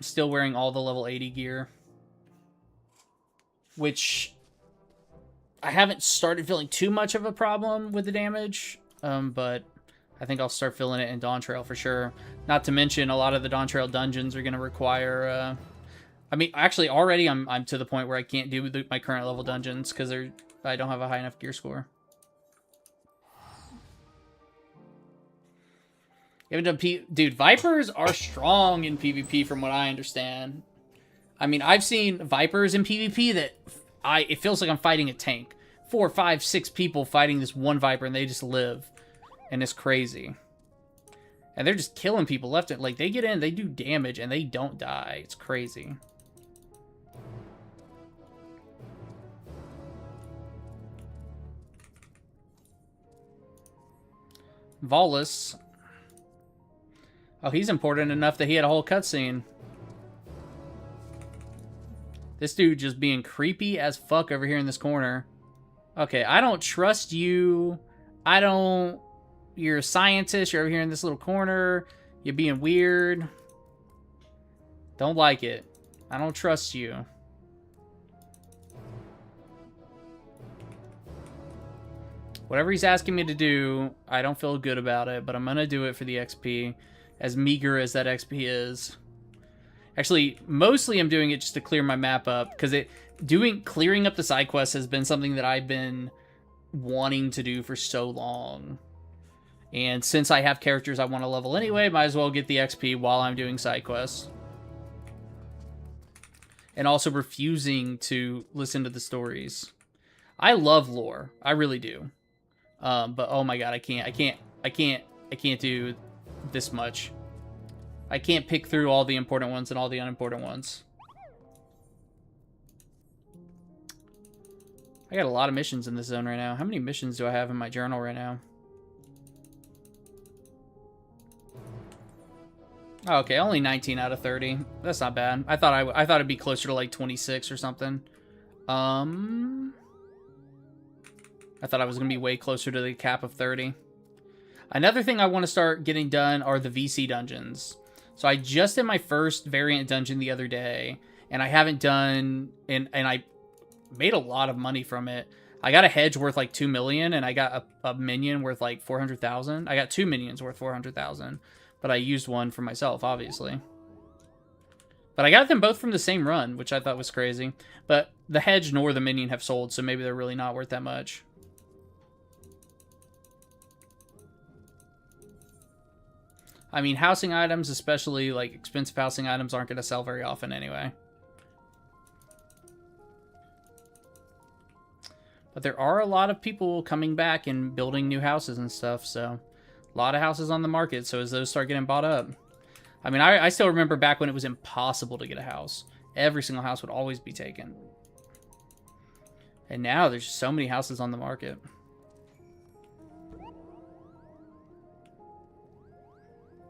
Still wearing all the level 80 gear. Which I haven't started feeling too much of a problem with the damage, but I think I'll start feeling it in Dawn Trail for sure. Not to mention, a lot of the Dawn Trail dungeons are going to require... I mean, actually, already I'm to the point where I can't do my current level dungeons because I don't have a high enough gear score. Dude, Vipers are strong in PvP from what I understand. I mean, I've seen Vipers in PvP that it feels like I'm fighting a tank. 4, 5, 6 people fighting this one Viper and they just live. And it's crazy. And they're just killing people left and like they get in, they do damage and they don't die. It's crazy. Volus. Oh, he's important enough that he had a whole cutscene. This dude just being creepy as fuck over here in this corner. Okay, I don't trust you. You're a scientist. You're over here in this little corner. You're being weird. Don't like it. I don't trust you. Whatever he's asking me to do, I don't feel good about it, but I'm gonna do it for the XP, as meager as that XP is. Actually, mostly I'm doing it just to clear my map up, because clearing up the side quests has been something that I've been wanting to do for so long. And since I have characters I want to level anyway, might as well get the XP while I'm doing side quests. And also refusing to listen to the stories. I love lore. I really do. But oh my god, I can't do this much. I can't pick through all the important ones and all the unimportant ones. I got a lot of missions in this zone right now. How many missions do I have in my journal right now? Oh, okay, only 19 out of 30. That's not bad. I thought it'd be closer to like 26 or something. I thought I was gonna be way closer to the cap of 30. Another thing I want to start getting done are the VC dungeons. So I just did my first variant dungeon the other day, and I haven't done, and I made a lot of money from it. I got a hedge worth like 2 million, and I got a minion worth like 400,000. I got 2 minions worth 400,000, but I used one for myself, obviously. But I got them both from the same run, which I thought was crazy. But the hedge nor the minion have sold, so maybe they're really not worth that much. I mean, housing items, especially like expensive housing items, aren't going to sell very often anyway. But there are a lot of people coming back and building new houses and stuff, so a lot of houses on the market. So as those start getting bought up, I mean, I still remember back when it was impossible to get a house. Every single house would always be taken. And now there's so many houses on the market.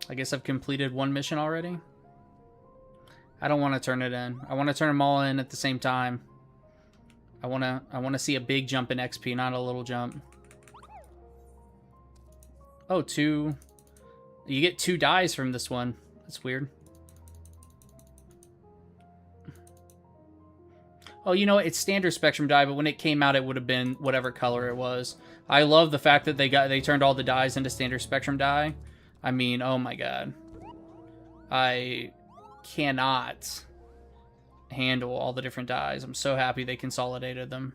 I guess I've completed one mission already. I don't want to turn it in. I want to turn them all in at the same time. I want to see a big jump in XP, not a little jump. Oh, you get 2 dies from this one. That's weird. Oh, you know what? It's standard spectrum die, but when it came out, it would have been whatever color it was. I love the fact that they turned all the dies into standard spectrum die. I mean, oh my god. I cannot handle all the different dies. I'm so happy they consolidated them.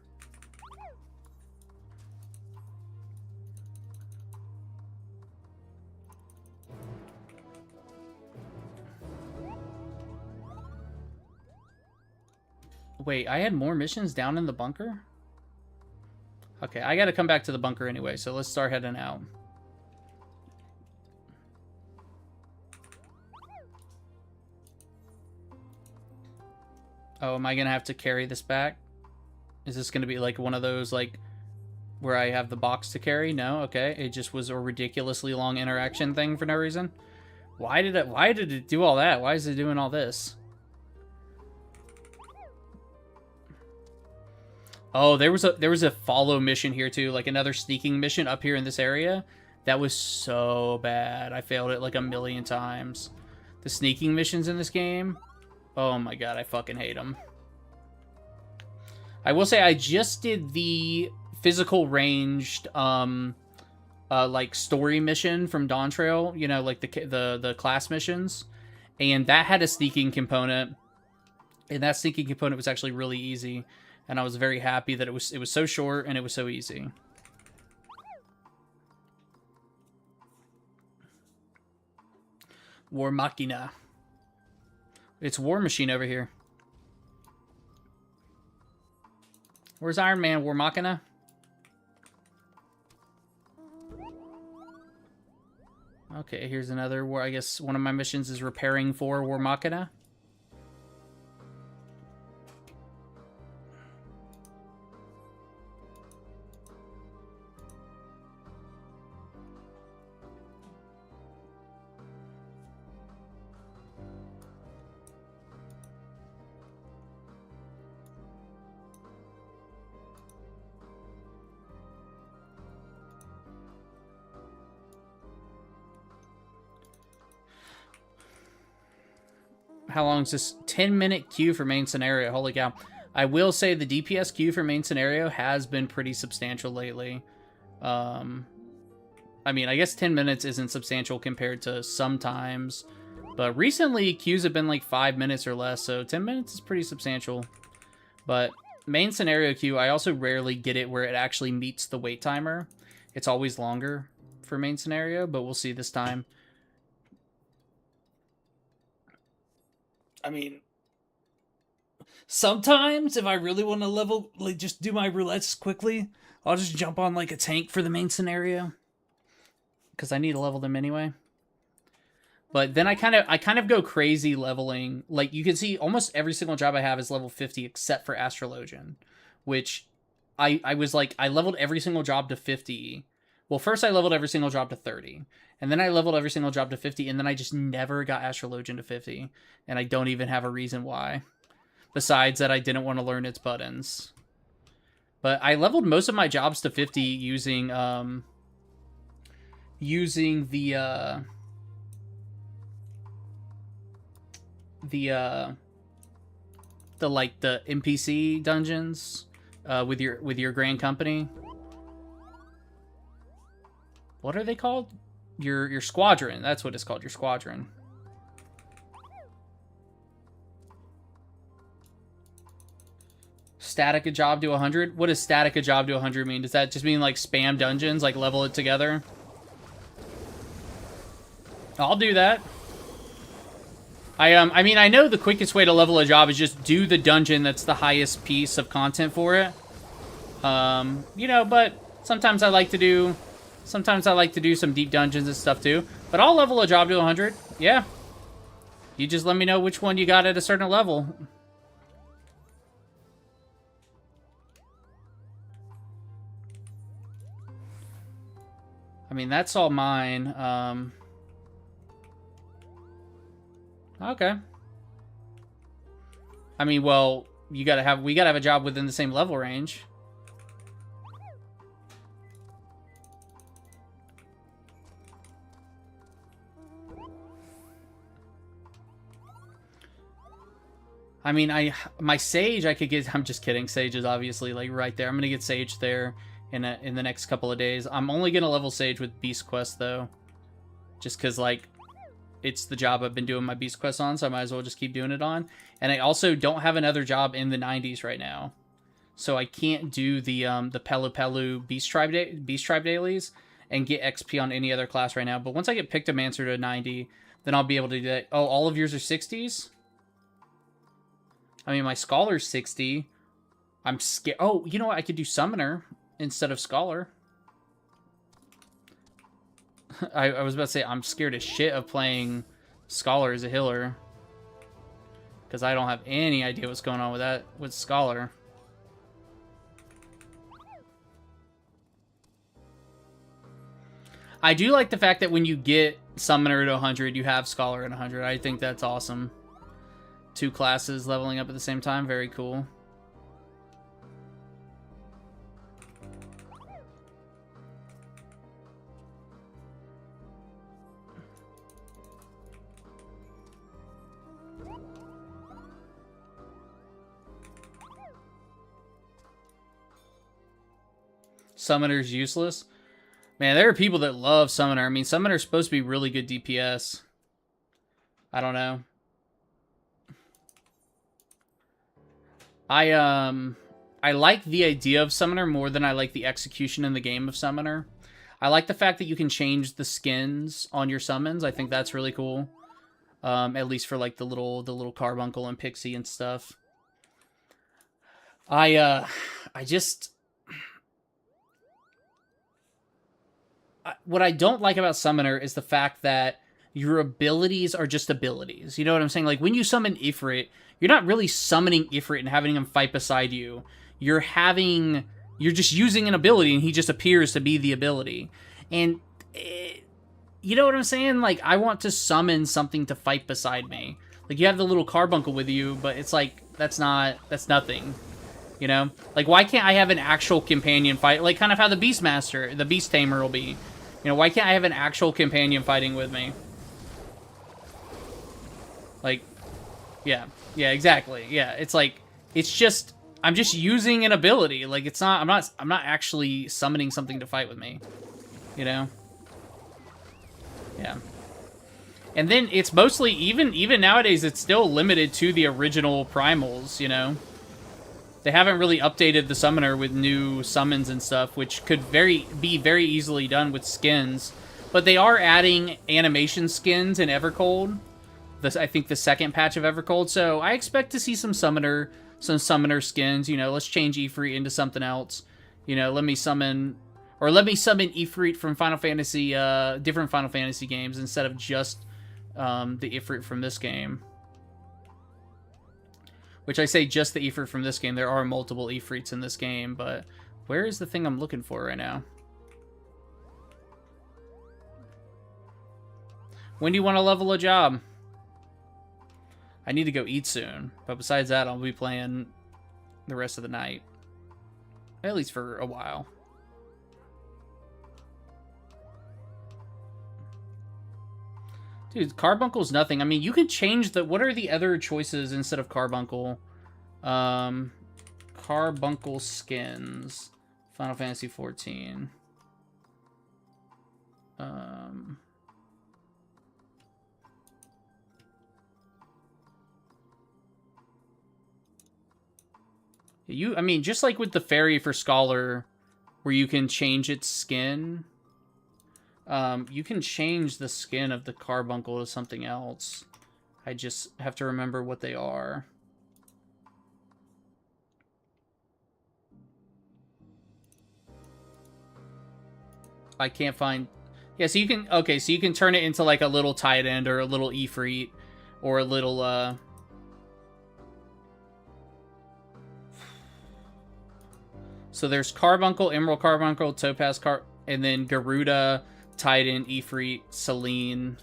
Wait, I had more missions down in the bunker? Okay, I gotta come back to the bunker anyway, so let's start heading out. Oh, am I gonna have to carry this back? Is this gonna be like one of those, like, where I have the box to carry? No? Okay. It just was a ridiculously long interaction thing for no reason. Why did it do all that? Why is it doing all this? Oh, there was a follow mission here too, like another sneaking mission up here in this area. That was so bad. I failed it like a million times. The sneaking missions in this game, oh my god, I fucking hate them. I will say I just did the physical ranged like story mission from Dawn Trail, you know, like the class missions, and that had a sneaking component, and that sneaking component was actually really easy, and I was very happy that it was so short and it was so easy. War Machina. It's War Machine over here. Where's Iron Man, War Machina? Okay, here's another war. I guess one of my missions is repairing for War Machina. How long is this? 10-minute queue for main scenario. Holy cow. I will say the DPS queue for main scenario has been pretty substantial lately. I mean, I guess 10 minutes isn't substantial compared to sometimes, but recently queues have been like 5 minutes or less, so 10 minutes is pretty substantial. But main scenario queue, I also rarely get it where it actually meets the wait timer. It's always longer for main scenario, but we'll see this time. I mean, sometimes if I really want to level, like just do my roulettes quickly, I'll just jump on like a tank for the main scenario, because I need to level them anyway. But then I kind of go crazy leveling. Like you can see almost every single job I have is level 50 except for Astrologian, which I was like, I leveled every single job to 50. Well, first I leveled every single job to 30, and then I leveled every single job to 50, and then I just never got Astrologian to 50, and I don't even have a reason why, besides that I didn't want to learn its buttons. But I leveled most of my jobs to 50 using the NPC dungeons with your grand company. What are they called? Your squadron. That's what it's called, your squadron. Static a job to 100? What does static a job to 100 mean? Does that just mean like spam dungeons, like level it together? I'll do that. I mean, I know the quickest way to level a job is just do the dungeon that's the highest piece of content for it. You know, but sometimes I like to do some deep dungeons and stuff too. But I'll level a job to 100. Yeah. You just let me know which one you got at a certain level. I mean, that's all mine. Okay. I mean, well, we gotta have a job within the same level range. I mean, my Sage I could get. I'm just kidding. Sage is obviously like right there. I'm gonna get Sage there in the next couple of days. I'm only gonna level Sage with Beast Quest though, just because like it's the job I've been doing my Beast Quest on, so I might as well just keep doing it on. And I also don't have another job in the 90s right now, so I can't do the Pelu Pelu Beast Tribe dailies and get XP on any other class right now. But once I get Pictomancer to 90, then I'll be able to do that. Oh, all of yours are 60s? I mean, my Scholar's 60. I'm scared. Oh, you know what? I could do Summoner instead of Scholar. I was about to say, I'm scared as shit of playing Scholar as a healer, because I don't have any idea what's going on with that, with Scholar. I do like the fact that when you get Summoner at 100, you have Scholar at 100. I think that's awesome. Two classes leveling up at the same time. Very cool. Summoner's useless. Man, there are people that love Summoner. I mean, Summoner's supposed to be really good DPS. I don't know. I like the idea of Summoner more than I like the execution in the game of Summoner. I like the fact that you can change the skins on your summons. I think that's really cool. At least for like the little Carbuncle and Pixie and stuff. What I don't like about Summoner is the fact that your abilities are just abilities. You know what I'm saying? Like, when you summon Ifrit, you're not really summoning Ifrit and having him fight beside you. You're just using an ability, and he just appears to be the ability. And, you know what I'm saying? Like, I want to summon something to fight beside me. Like, you have the little Carbuncle with you, but it's like, that's nothing. You know? Like, why can't I have an actual companion fight? Like, kind of how the Beastmaster, the Beast Tamer will be. You know, why can't I have an actual companion fighting with me? Like, Yeah. Yeah, exactly. Yeah, it's like, it's just, I'm just using an ability. Like, it's not, I'm not actually summoning something to fight with me. You know? Yeah. And then it's mostly, even nowadays, it's still limited to the original primals, you know? They haven't really updated the summoner with new summons and stuff, which could be very easily done with skins. But they are adding animation skins in Evercold. I think the second patch of Evercold. So I expect to see some summoner skins. You know, let's change Ifrit into something else. You know, let me summon Ifrit from Final Fantasy, different Final Fantasy games instead of just the Ifrit from this game. Which I say just the Ifrit from this game. There are multiple Ifrits in this game, but where is the thing I'm looking for right now? When do you want to level a job? I need to go eat soon, but besides that, I'll be playing the rest of the night. At least for a while. Dude, Carbuncle's nothing. I mean, you can change the... What are the other choices instead of Carbuncle? Carbuncle skins. Final Fantasy 14. I mean, just like with the fairy for Scholar, where you can change its skin... you can change the skin of the Carbuncle to something else. I just have to remember what they are. I can't find... Yeah, so you can... Okay, so you can turn it into like a little Tident or a little Ifrit or a little, So there's Carbuncle, Emerald Carbuncle, Topaz and then Garuda... Tident, Ifrit, Selene.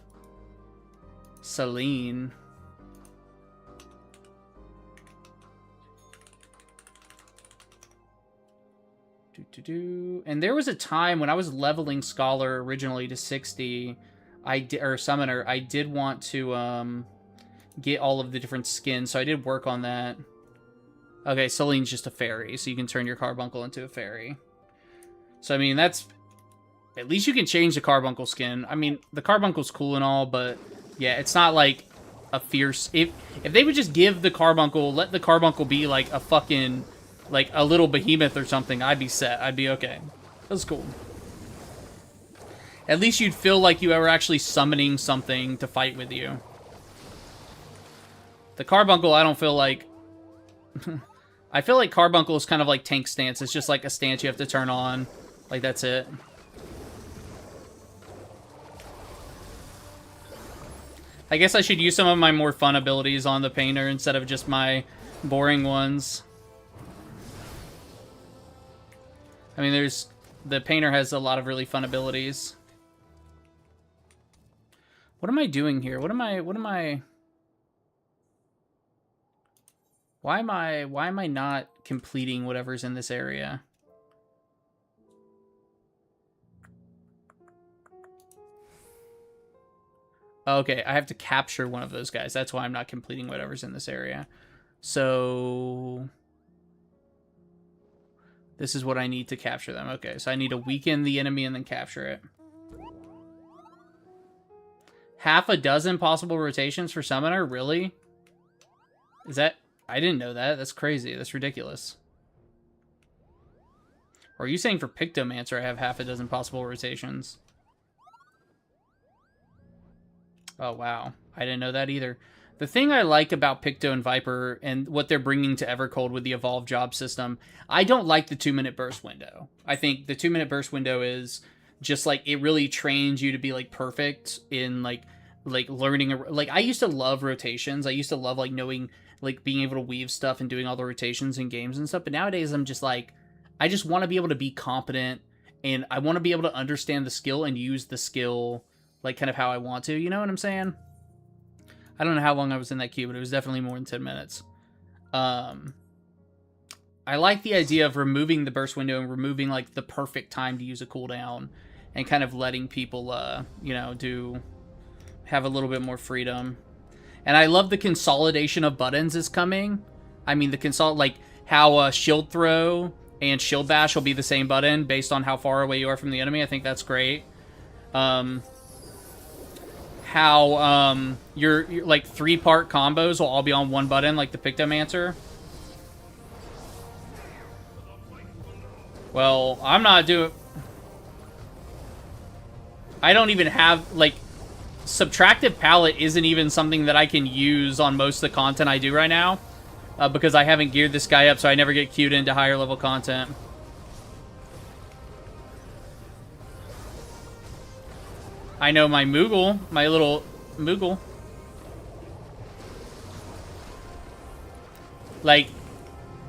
And there was a time when I was leveling Scholar originally to 60, or Summoner, I did want to get all of the different skins, so I did work on that. Okay, Selene's just a fairy, so you can turn your Carbuncle into a fairy. So I mean, that's... At least you can change the Carbuncle skin. I mean, the Carbuncle's cool and all, but yeah, it's not like a fierce... If they would just give the Carbuncle, let the Carbuncle be like a fucking, like a little behemoth or something, I'd be set. I'd be okay. That's cool. At least you'd feel like you were actually summoning something to fight with you. The Carbuncle, I don't feel like... I feel like Carbuncle is kind of like tank stance. It's just like a stance you have to turn on. Like, that's it. I guess I should use some of my more fun abilities on the painter instead of just my boring ones. I mean, the painter has a lot of really fun abilities. What am I doing here? Why am I not completing whatever's in this area? Okay, I have to capture one of those guys. That's why I'm not completing whatever's in this area. So... This is what I need to capture them. Okay, so I need to weaken the enemy and then capture it. Half a dozen possible rotations for Summoner? Really? Is that... I didn't know that. That's crazy. That's ridiculous. Or are you saying for Pictomancer I have half a dozen possible rotations? Oh, wow. I didn't know that either. The thing I like about Picto and Viper and what they're bringing to Evercold with the Evolved Job system, I don't like the 2-minute burst window. I think the 2-minute burst window is just like, it really trains you to be like perfect in like learning. Like, I used to love rotations. I used to love like knowing, like being able to weave stuff and doing all the rotations in games and stuff. But nowadays I'm just like, I just want to be able to be competent and I want to be able to understand the skill and use the skill like kind of how I want to, you know what I'm saying? I don't know how long I was in that queue, but it was definitely more than 10 minutes. I like the idea of removing the burst window and removing like the perfect time to use a cooldown and kind of letting people, you know, have a little bit more freedom. And I love the consolidation of buttons is coming. I mean, like how shield throw and shield bash will be the same button based on how far away you are from the enemy. I think that's great. How your like 3-part combos will all be on one button, like the Pictomancer. Well, I'm not doing... I don't even have, like... Subtractive Palette isn't even something that I can use on most of the content I do right now. Because I haven't geared this guy up, so I never get queued into higher level content. I know my Moogle, my little Moogle. Like...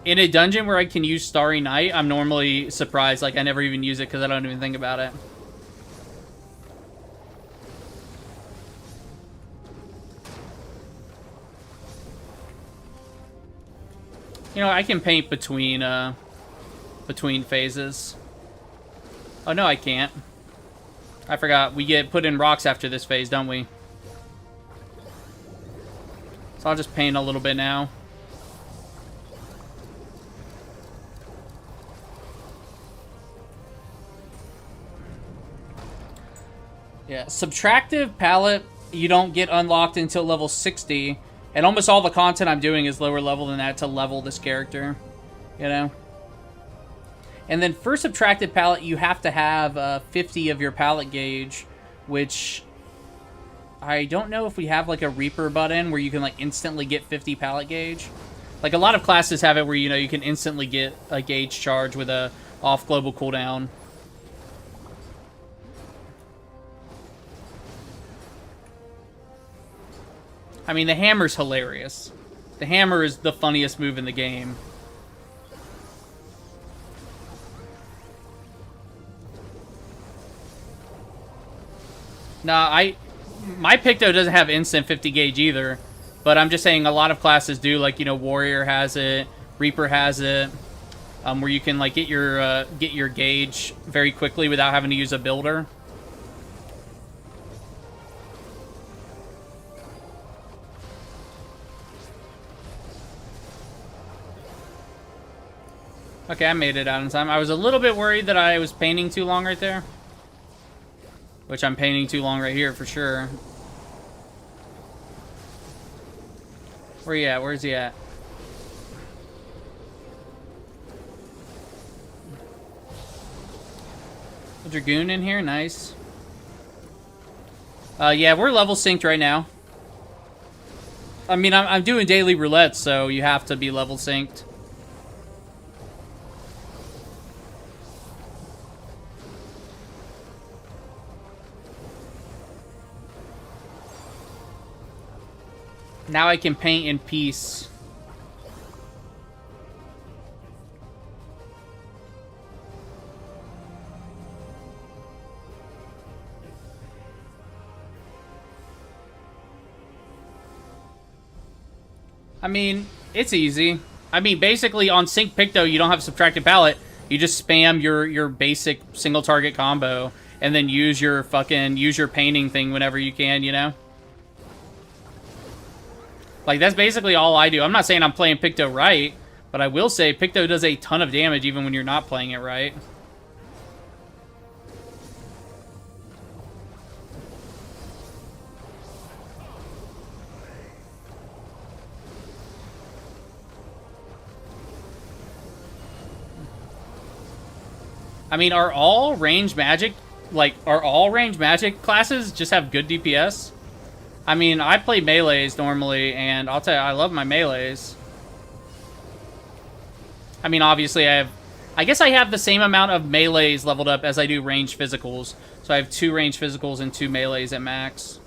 In a dungeon where I can use Starry Night, I'm normally surprised. Like, I never even use it because I don't even think about it. You know, I can paint between phases. Oh, no, I can't. I forgot. We get put in rocks after this phase, don't we? So I'll just paint a little bit now. Yeah, subtractive palette you don't get unlocked until level 60, and almost all the content I'm doing is lower level than that to level this character, you know? And then for subtractive palette, you have to have 50 of your palette gauge, which I don't know if we have like a Reaper button where you can like instantly get 50 palette gauge. Like a lot of classes have it where, you know, you can instantly get a gauge charge with a off global cooldown. I mean, the hammer's hilarious. The hammer is the funniest move in the game. Nah, my Picto doesn't have instant 50 gauge either, but I'm just saying a lot of classes do. Like, you know, Warrior has it, Reaper has it, where you can like get your gauge very quickly without having to use a builder. Okay, I made it out in time. I was a little bit worried that I was painting too long right there. Which I'm painting too long right here for sure. Where you at? Where's he at? A Dragoon in here? Nice. Yeah, we're level synced right now. I mean, I'm doing daily roulette, so you have to be level synced. Now I can paint in peace. I mean, it's easy. I mean, basically on Sync Picto, you don't have Subtractive Palette. You just spam your basic single target combo and then use your painting thing whenever you can, you know? Like, that's basically all I do. I'm not saying I'm playing Picto right, but I will say Picto does a ton of damage even when you're not playing it right. I mean, are all range magic classes just have good DPS? I mean, I play melees normally, and I'll tell you, I love my melees. I mean, obviously, I guess I have the same amount of melees leveled up as I do ranged physicals. So I have 2 ranged physicals and 2 melees at max.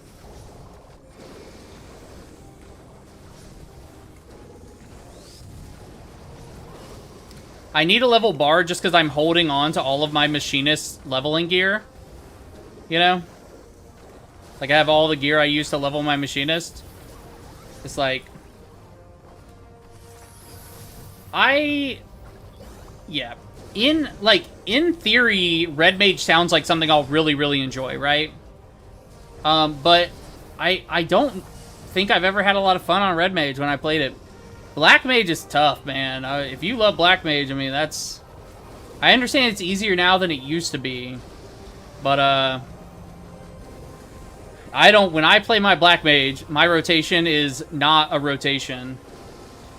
I need a level bar just because I'm holding on to all of my machinist leveling gear. You know? Like, I have all the gear I use to level my machinist. It's like... Yeah. In theory, Red Mage sounds like something I'll really, really enjoy, right? But I don't think I've ever had a lot of fun on Red Mage when I played it. Black Mage is tough, man. If you love Black Mage, I mean, that's... I understand it's easier now than it used to be. But, I don't... When I play my Black Mage, my rotation is not a rotation.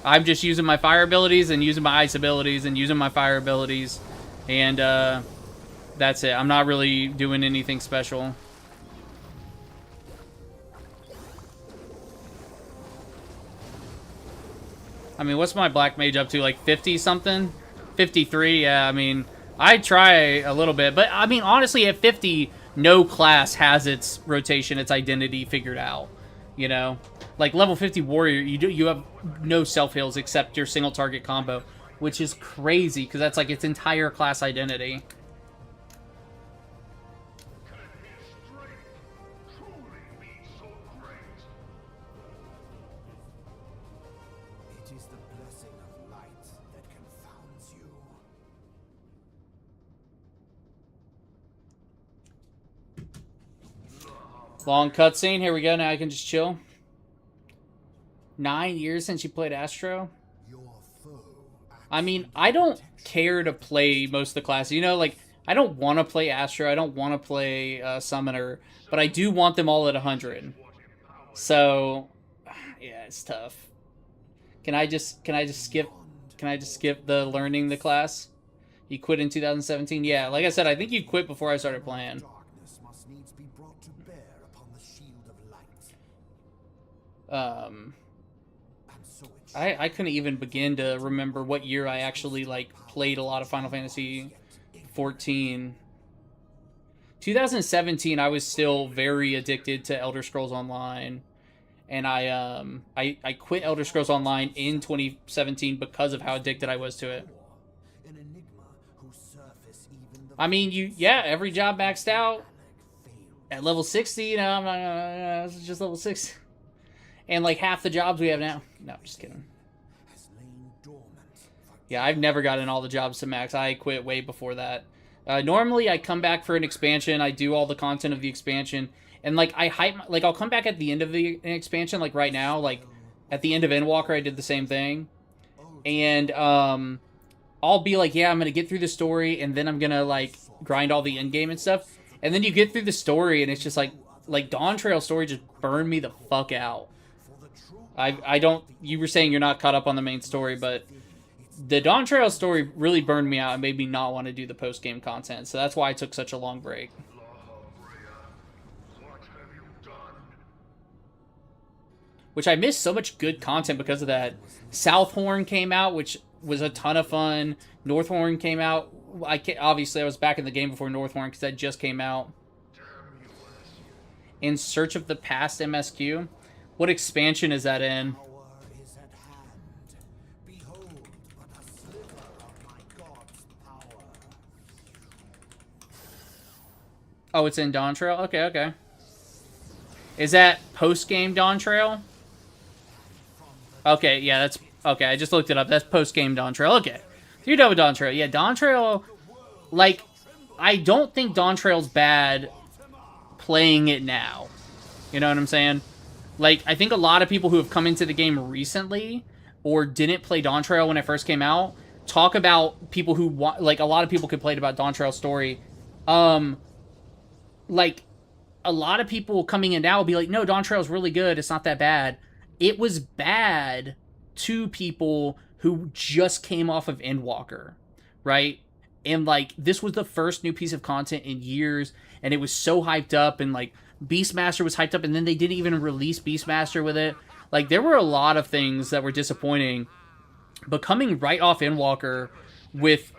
I'm just using my fire abilities and using my ice abilities and using my fire abilities. And, that's it. I'm not really doing anything special. I mean, what's my Black Mage up to? Like 50-something? 53, yeah, I mean, I try a little bit. But, I mean, honestly, at 50, no class has its rotation, its identity figured out. You know? Like, level 50 Warrior, you have no self-heals except your single-target combo. Which is crazy, because that's, like, its entire class identity. Long cutscene. Here we go. Now I can just chill. 9 years since you played Astro. I mean, I don't care to play most of the classes. You know, like, I don't want to play Astro. I don't want to play Summoner. But I do want them all at 100. So, yeah, it's tough. Can I just skip the learning the class? You quit in 2017? Yeah, like I said, I think you quit before I started playing. I couldn't even begin to remember what year I actually, like, played a lot of Final Fantasy 14. 2017, I was still very addicted to Elder Scrolls Online. And I quit Elder Scrolls Online in 2017 because of how addicted I was to it. I mean, yeah, every job maxed out at level 60, you know, I'm not, it's just level 60. And, like, half the jobs we have now. No, just kidding. Yeah, I've never gotten all the jobs to max. I quit way before that. Normally, I come back for an expansion. I do all the content of the expansion. And, like, I hype... Like, I'll come back at the end of the expansion, like, right now. Like, at the end of Endwalker, I did the same thing. And, I'll be like, yeah, I'm gonna get through the story, and then I'm gonna, like, grind all the endgame and stuff. And then you get through the story, and it's just, like, Dawn Trail story just burned me the fuck out. I don't... You were saying you're not caught up on the main story, but the Dawn Trail story really burned me out and made me not want to do the post-game content. So that's why I took such a long break. Which I missed so much good content because of that. Southhorn came out, which was a ton of fun. Northhorn came out. Obviously, I was back in the game before Northhorn because that just came out. In Search of the Past MSQ. What expansion is that in? Oh, it's in Dawn Trail? Okay, okay. Is that post-game Dawn Trail? Okay, yeah, that's... Okay, I just looked it up. That's post-game Dawn Trail. Okay. So you're done with Dawn Trail. Yeah, Dawn Trail... Like, I don't think Dawn Trail's bad playing it now. You know what I'm saying? Like, I think a lot of people who have come into the game recently or didn't play Dawn Trail when it first came out talk about people who want... Like, a lot of people complained about Dawn Trail's story. Like, a lot of people coming in now will be like, no, Dawn Trail's really good. It's not that bad. It was bad to people who just came off of Endwalker, right? And, like, this was the first new piece of content in years, and it was so hyped up, and, like, Beastmaster was hyped up, and then they didn't even release Beastmaster with it. Like, there were a lot of things that were disappointing, but coming right off Endwalker with,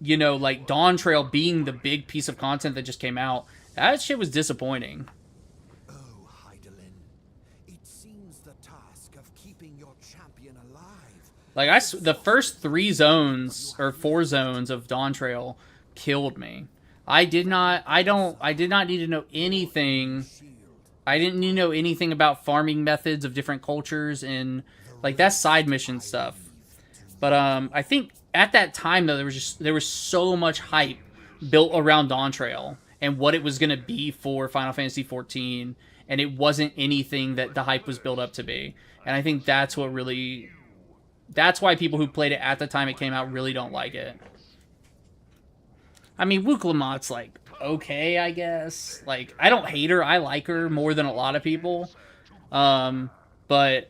you know, like, Dawn Trail being the big piece of content that just came out, that shit was disappointing. Oh, Heidelin, it seems the task of keeping your champion alive. Like, the first 3 zones, or 4 zones of Dawn Trail killed me. I did not need to know anything. I didn't need to know anything about farming methods of different cultures and, like, that's side mission stuff. But, I think at that time, though, there was so much hype built around Dawn Trail. and what it was going to be for Final Fantasy 14, and it wasn't anything that the hype was built up to be. And I think that's what really... That's why people who played it at the time it came out really don't like it. I mean, Wuklamot's, like, okay, I guess. Like, I don't hate her. I like her more than a lot of people. But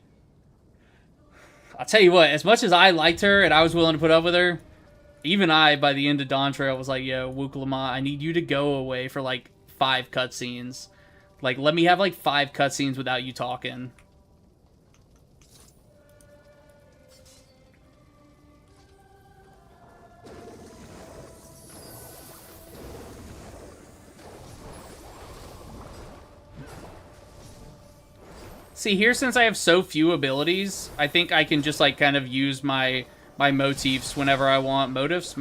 I'll tell you what, as much as I liked her and I was willing to put up with her, even I, by the end of Dawn Trail, was like, yo, Wuklamot, I need you to go away for, like, 5 cutscenes. Like, let me have, like, 5 cutscenes without you talking. See, here, since I have so few abilities, I think I can just, like, kind of use my motifs whenever I want. Motifs?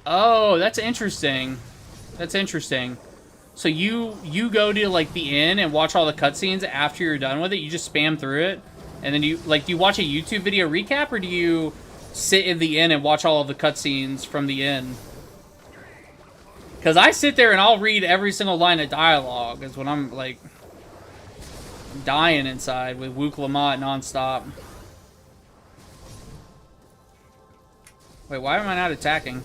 Oh, that's interesting. That's interesting. So you go to, like, the inn and watch all the cutscenes after you're done with it? You just spam through it? And then you, like, do you watch a YouTube video recap, or do you sit in the inn and watch all of the cutscenes from the inn? Because I sit there and I'll read every single line of dialogue is when I'm, like, dying inside with Wuklamot nonstop. Wait, why am I not attacking?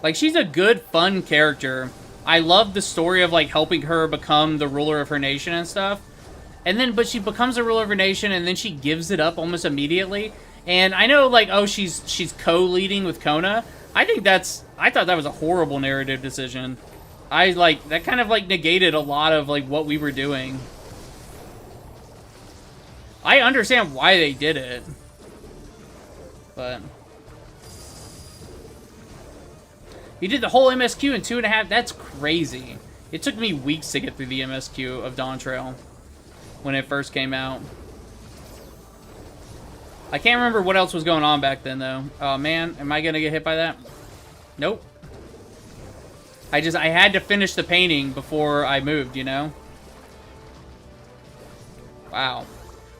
Like, she's a good, fun character. I love the story of, like, helping her become the ruler of her nation and stuff. And then, but she becomes the ruler of her nation and then she gives it up almost immediately. And I know, like, oh, she's co-leading with Kona. I thought that was a horrible narrative decision. That kind of, like, negated a lot of, like, what we were doing. I understand why they did it. But... You did the whole MSQ in 2.5... That's crazy. It took me weeks to get through the MSQ of Dawn Trail when it first came out. I can't remember what else was going on back then, though. Oh, man. Am I going to get hit by that? Nope. I had to finish the painting before I moved, you know? Wow.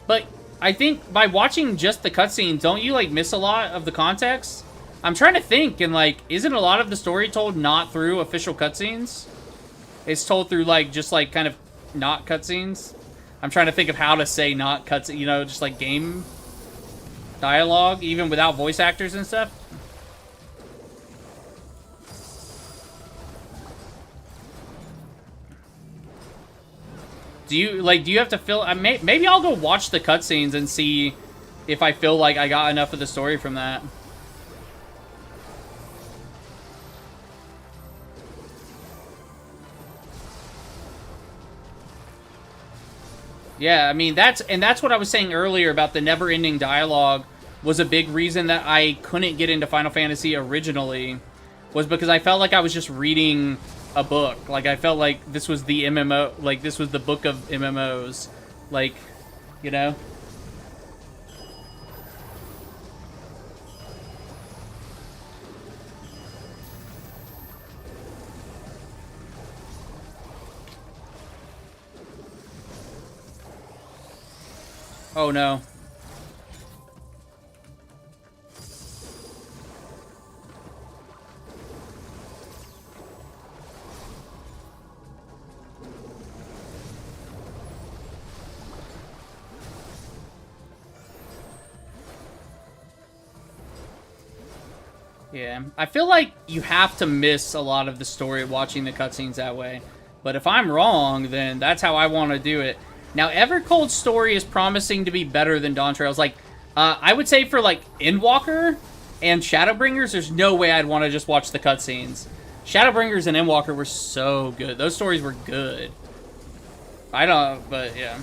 But I think by watching just the cutscenes, don't you, like, miss a lot of the context? I'm trying to think, and, like, isn't a lot of the story told not through official cutscenes? It's told through, like, just, like, kind of not cutscenes. I'm trying to think of how to say not cutscenes, you know, just, like, game dialogue, even without voice actors and stuff. Do you have to fill... maybe I'll go watch the cutscenes and see if I feel like I got enough of the story from that. Yeah, I mean, that's what I was saying earlier about the never-ending dialogue was a big reason that I couldn't get into Final Fantasy originally, was because I felt like I was just reading a book. Like, I felt like this was the MMO, like, this was the book of MMOs. Like, you know? Oh, no. Yeah, I feel like you have to miss a lot of the story watching the cutscenes that way. But if I'm wrong, then that's how I want to do it. Now, Evercold's story is promising to be better than Dawn Trail's. Like, I would say for, like, Endwalker and Shadowbringers, there's no way I'd want to just watch the cutscenes. Shadowbringers and Endwalker were so good. Those stories were good. I don't, but, yeah.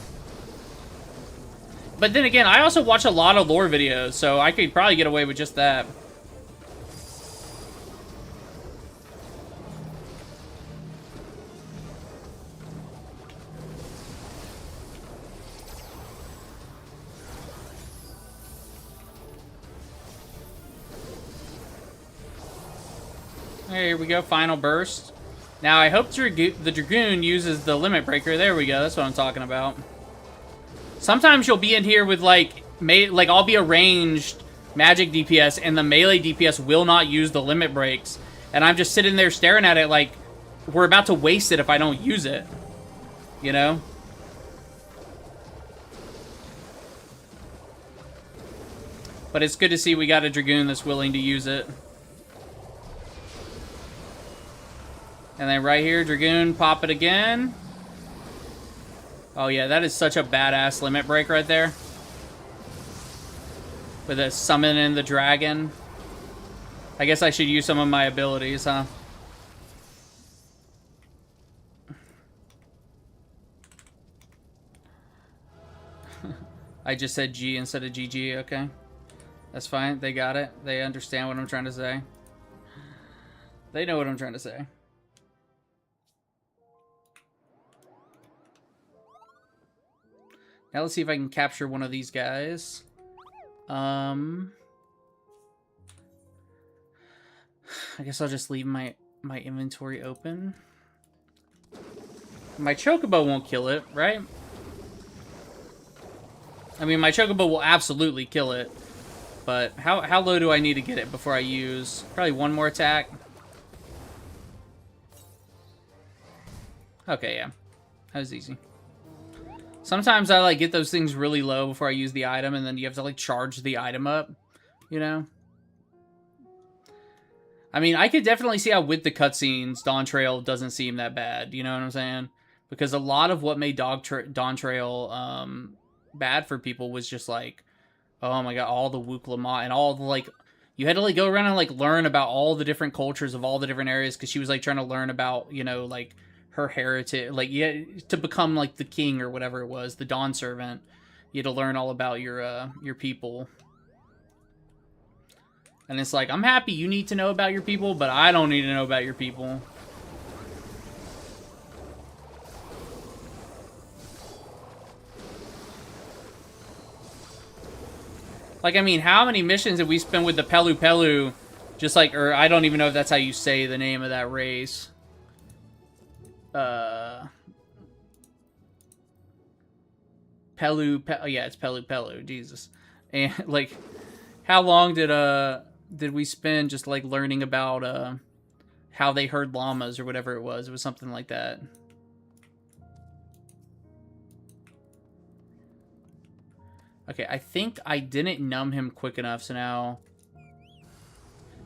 But then again, I also watch a lot of lore videos, so I could probably get away with just that. Here we go, final burst. Now, I hope the Dragoon uses the limit breaker. There we go, that's what I'm talking about. Sometimes you'll be in here with, like, I'll be a ranged magic DPS, and the melee DPS will not use the limit breaks. And I'm just sitting there staring at it like, we're about to waste it if I don't use it. You know? But it's good to see we got a Dragoon that's willing to use it. And then right here, Dragoon, pop it again. Oh yeah, that is such a badass limit break right there. With a summon in the dragon. I guess I should use some of my abilities, huh? I just said G instead of GG, okay. That's fine, they got it. They understand what I'm trying to say. They know what I'm trying to say. Now let's see if I can capture one of these guys. I guess I'll just leave my inventory open. My Chocobo won't kill it, right? I mean, my Chocobo will absolutely kill it. But how low do I need to get it before I use? Probably one more attack. Okay, yeah. That was easy. Sometimes I, like, get those things really low before I use the item, and then you have to, like, charge the item up, you know? I mean, I could definitely see how with the cutscenes, Dawn Trail doesn't seem that bad, you know what I'm saying? Because a lot of what made Dawn Trail bad for people was just, like, oh my god, all the Wook Lamont, and all the, like, you had to, like, go around and, like, learn about all the different cultures of all the different areas, because she was, like, trying to learn about, you know, like, her heritage, like, yeah, to become, like, the king or whatever it was, the Dawn Servant, you had to learn all about your people. And it's like, I'm happy you need to know about your people, but I don't need to know about your people. Like, I mean, how many missions have we spent with the Pelu Pelu? Just like, or I don't even know if that's how you say the name of that race. Yeah, it's Pelu Pelu, Jesus. And, like, how long did we spend just, like, learning about, how they herd llamas or whatever it was? It was something like that. Okay, I think I didn't numb him quick enough, so now...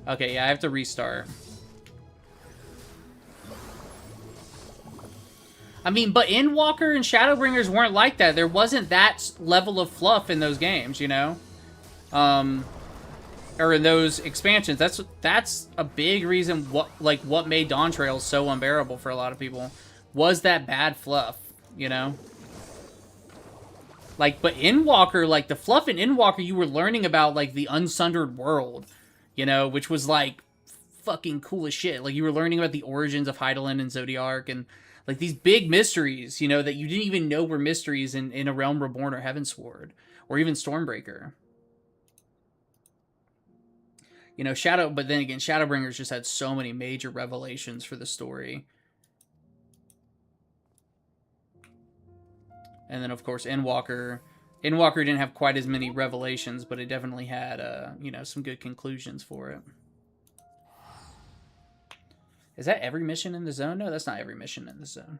Okay, yeah, I have to restart. I mean, but Endwalker and Shadowbringers weren't like that. There wasn't that level of fluff in those games, you know? Or in those expansions. That's a big reason what made Dawn Trail so unbearable for a lot of people. Was that bad fluff, you know? Like, but Endwalker, like, the fluff in Endwalker, you were learning about, like, the Unsundered World, you know, which was, like, fucking cool as shit. Like, you were learning about the origins of Hydaelyn and Zodiark, and, like, these big mysteries, you know, that you didn't even know were mysteries in A Realm Reborn or Heavensward, or even Stormbreaker. You know, but then again, Shadowbringers just had so many major revelations for the story. And then, of course, Endwalker didn't have quite as many revelations, but it definitely had, you know, some good conclusions for it. Is that every mission in the zone? No, that's not every mission in the zone.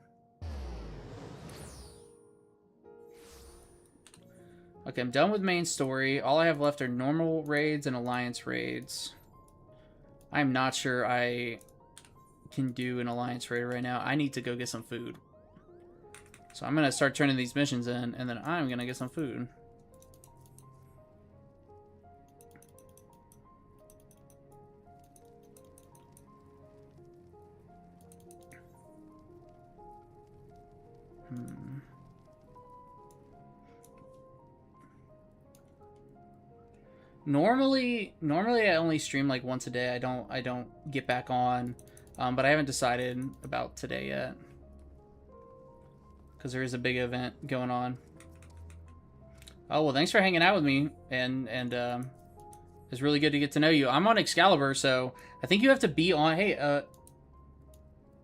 Okay, I'm done with main story. All I have left are normal raids and alliance raids. I'm not sure I can do an alliance raid right now. I need to go get some food. So I'm going to start turning these missions in, and then I'm going to get some food. Normally I only stream like once a day. I don't get back on, but I haven't decided about today yet. Because there is a big event going on. Oh, well, thanks for hanging out with me, and it's really good to get to know you. I'm on Excalibur, so I think you have to be on... Hey, a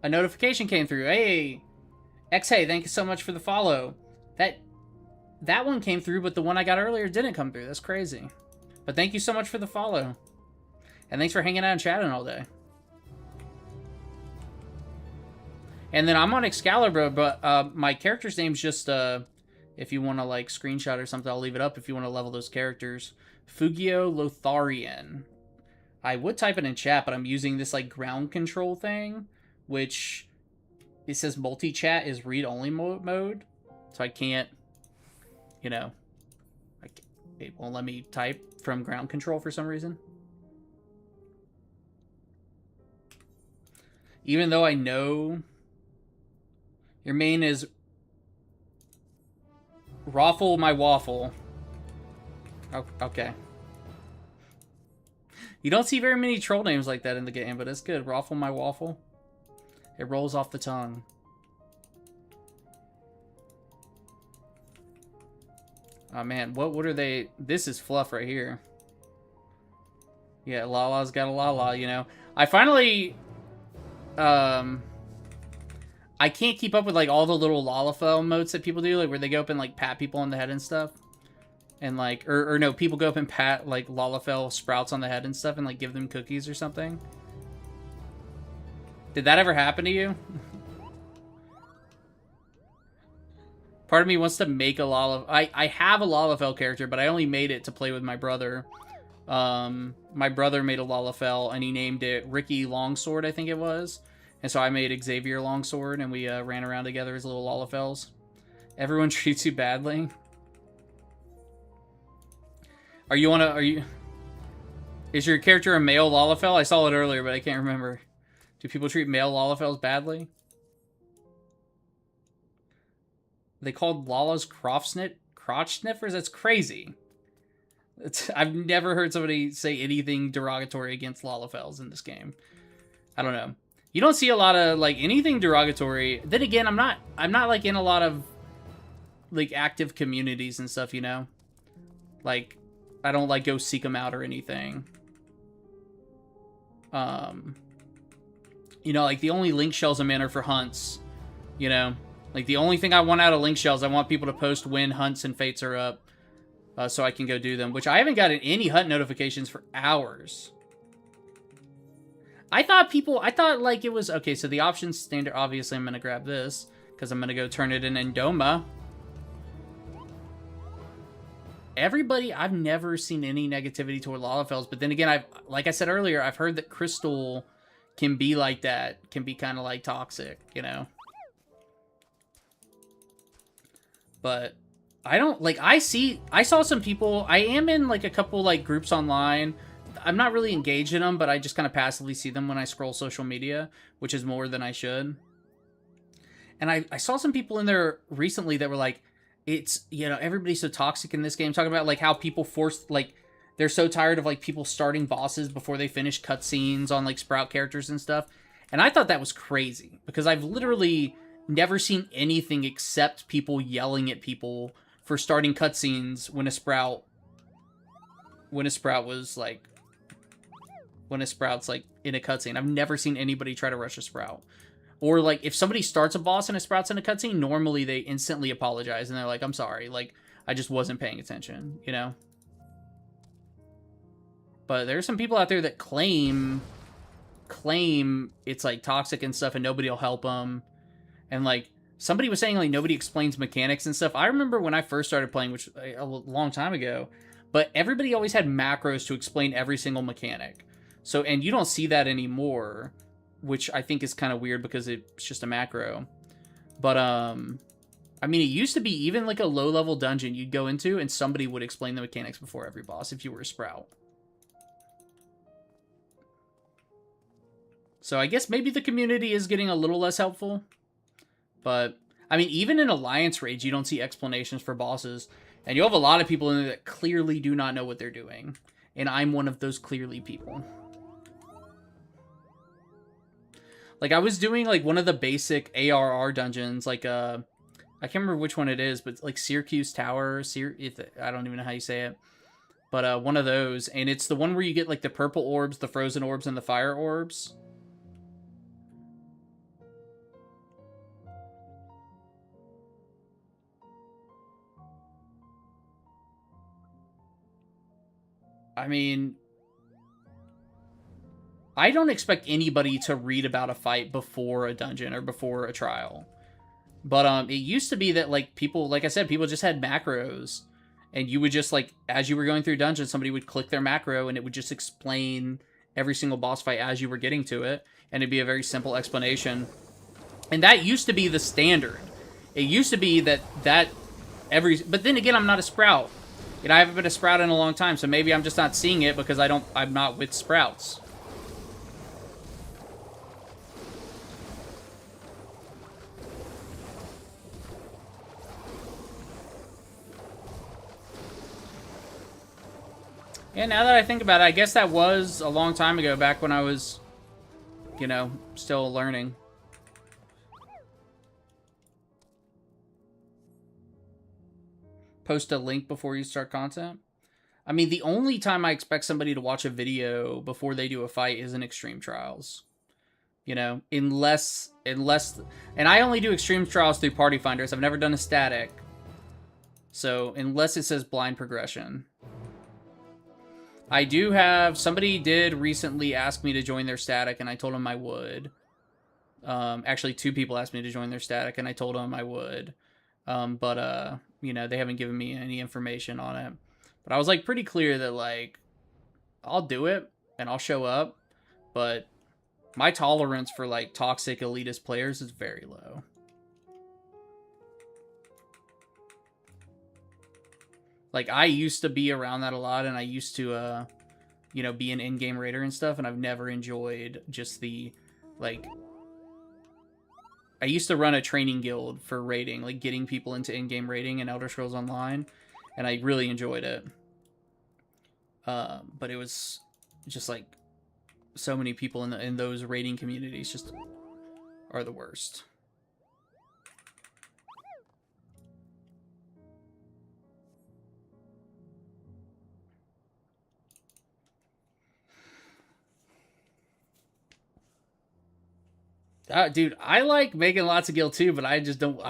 notification came through. Hey, XHey, thank you so much for the follow. that one came through, but the one I got earlier didn't come through. That's crazy. But thank you so much for the follow. And thanks for hanging out and chatting all day. And then I'm on Excalibur, but my character's name's just, if you want to, like, screenshot or something, I'll leave it up if you want to level those characters. Fugio Lotharian. I would type it in chat, but I'm using this, like, ground control thing, which it says multi-chat is read-only mode. So I can't, you know, it won't let me type from ground control for some reason. Even though I know your main is Raffle My Waffle. Oh, okay. You don't see very many troll names like that in the game, but it's good. Raffle My Waffle. It rolls off the tongue. Oh man, what are they? This is fluff right here. Yeah, Lala's got a Lala, you know. I finally I can't keep up with like all the little Lalafell emotes that people do, like where they go up and like pat people on the head and stuff. And like or no, people go up and pat like Lalafell sprouts on the head and stuff and like give them cookies or something. Did that ever happen to you? Part of me wants to make a Lalafell. I have a Lalafell character, but I only made it to play with my brother. My brother made a Lalafell, and he named it Ricky Longsword, I think it was. And so I made Xavier Longsword, and we ran around together as little Lalafells. Everyone treats you badly. Is your character a male Lalafell? I saw it earlier, but I can't remember. Do people treat male Lalafells badly? They called Lala's crotch sniffers? That's crazy. I've never heard somebody say anything derogatory against Lalafells in this game. I don't know. You don't see a lot of like anything derogatory. Then again, I'm not like in a lot of like active communities and stuff, you know? Like I don't like go seek them out or anything. You know, like the only link shells I'm in are for hunts, you know? Like, the only thing I want out of link shells, I want people to post when hunts and fates are up so I can go do them, which I haven't gotten any hunt notifications for hours. I thought like it was, okay, so the options standard, obviously I'm going to grab this because I'm going to go turn it in Endoma. Everybody, I've never seen any negativity toward Lalafells, but then again, like I said earlier, I've heard that Crystal can be like that, can be kind of like toxic, you know? But I don't, like, I saw some people, I am in, like, a couple, like, groups online. I'm not really engaged in them, but I just kind of passively see them when I scroll social media, which is more than I should. And I saw some people in there recently that were like, it's, you know, everybody's so toxic in this game, talking about, like, how people force, like, they're so tired of, like, people starting bosses before they finish cutscenes on, like, Sprout characters and stuff. And I thought that was crazy, because I've literally never seen anything except people yelling at people for starting cutscenes when a Sprout's like in a cutscene. I've never seen anybody try to rush a Sprout. Or like if somebody starts a boss and a Sprout's in a cutscene, normally they instantly apologize and they're like, I'm sorry, like I just wasn't paying attention, you know? But there's some people out there that claim it's like toxic and stuff and nobody will help them. And, like, somebody was saying, like, nobody explains mechanics and stuff. I remember when I first started playing, which a long time ago, but everybody always had macros to explain every single mechanic. So, and you don't see that anymore, which I think is kind of weird because it's just a macro. But, I mean, it used to be even, like, a low-level dungeon you'd go into, and somebody would explain the mechanics before every boss if you were a Sprout. So I guess maybe the community is getting a little less helpful. But, I mean, even in Alliance raids, you don't see explanations for bosses. And you have a lot of people in there that clearly do not know what they're doing. And I'm one of those clearly people. Like, I was doing, like, one of the basic ARR dungeons. Like, I can't remember which one it is, but, like, Syracuse Tower. I don't even know how you say it. But, one of those. And it's the one where you get, like, the purple orbs, the frozen orbs, and the fire orbs. I mean, I don't expect anybody to read about a fight before a dungeon or before a trial. But it used to be that, like, people, like I said, people just had macros, and you would just, like, as you were going through dungeons, somebody would click their macro, and it would just explain every single boss fight as you were getting to it, and it'd be a very simple explanation. And that used to be the standard. It used to be that but then again, I'm not a Sprout. You know, I haven't been a Sprout in a long time, so maybe I'm just not seeing it because I'm not with Sprouts. Yeah, now that I think about it, I guess that was a long time ago, back when I was, you know, still learning. Post a link before you start content. I mean, the only time I expect somebody to watch a video before they do a fight is in Extreme Trials. You know, unless, and I only do Extreme Trials through Party Finders. I've never done a static. So, unless it says blind progression. I do have, somebody did recently ask me to join their static, and I told them I would. Actually, 2 people asked me to join their static, and I told them I would. But you know, they haven't given me any information on it. But I was, like, pretty clear that, like, I'll do it, and I'll show up, but my tolerance for, like, toxic elitist players is very low. Like, I used to be around that a lot, and I used to, you know, be an in-game raider and stuff, and I've never enjoyed just the, like... I used to run a training guild for raiding, like, getting people into in-game raiding in Elder Scrolls Online, and I really enjoyed it. But it was just, like, so many people in those raiding communities just are the worst. Dude, I like making lots of guild too, but I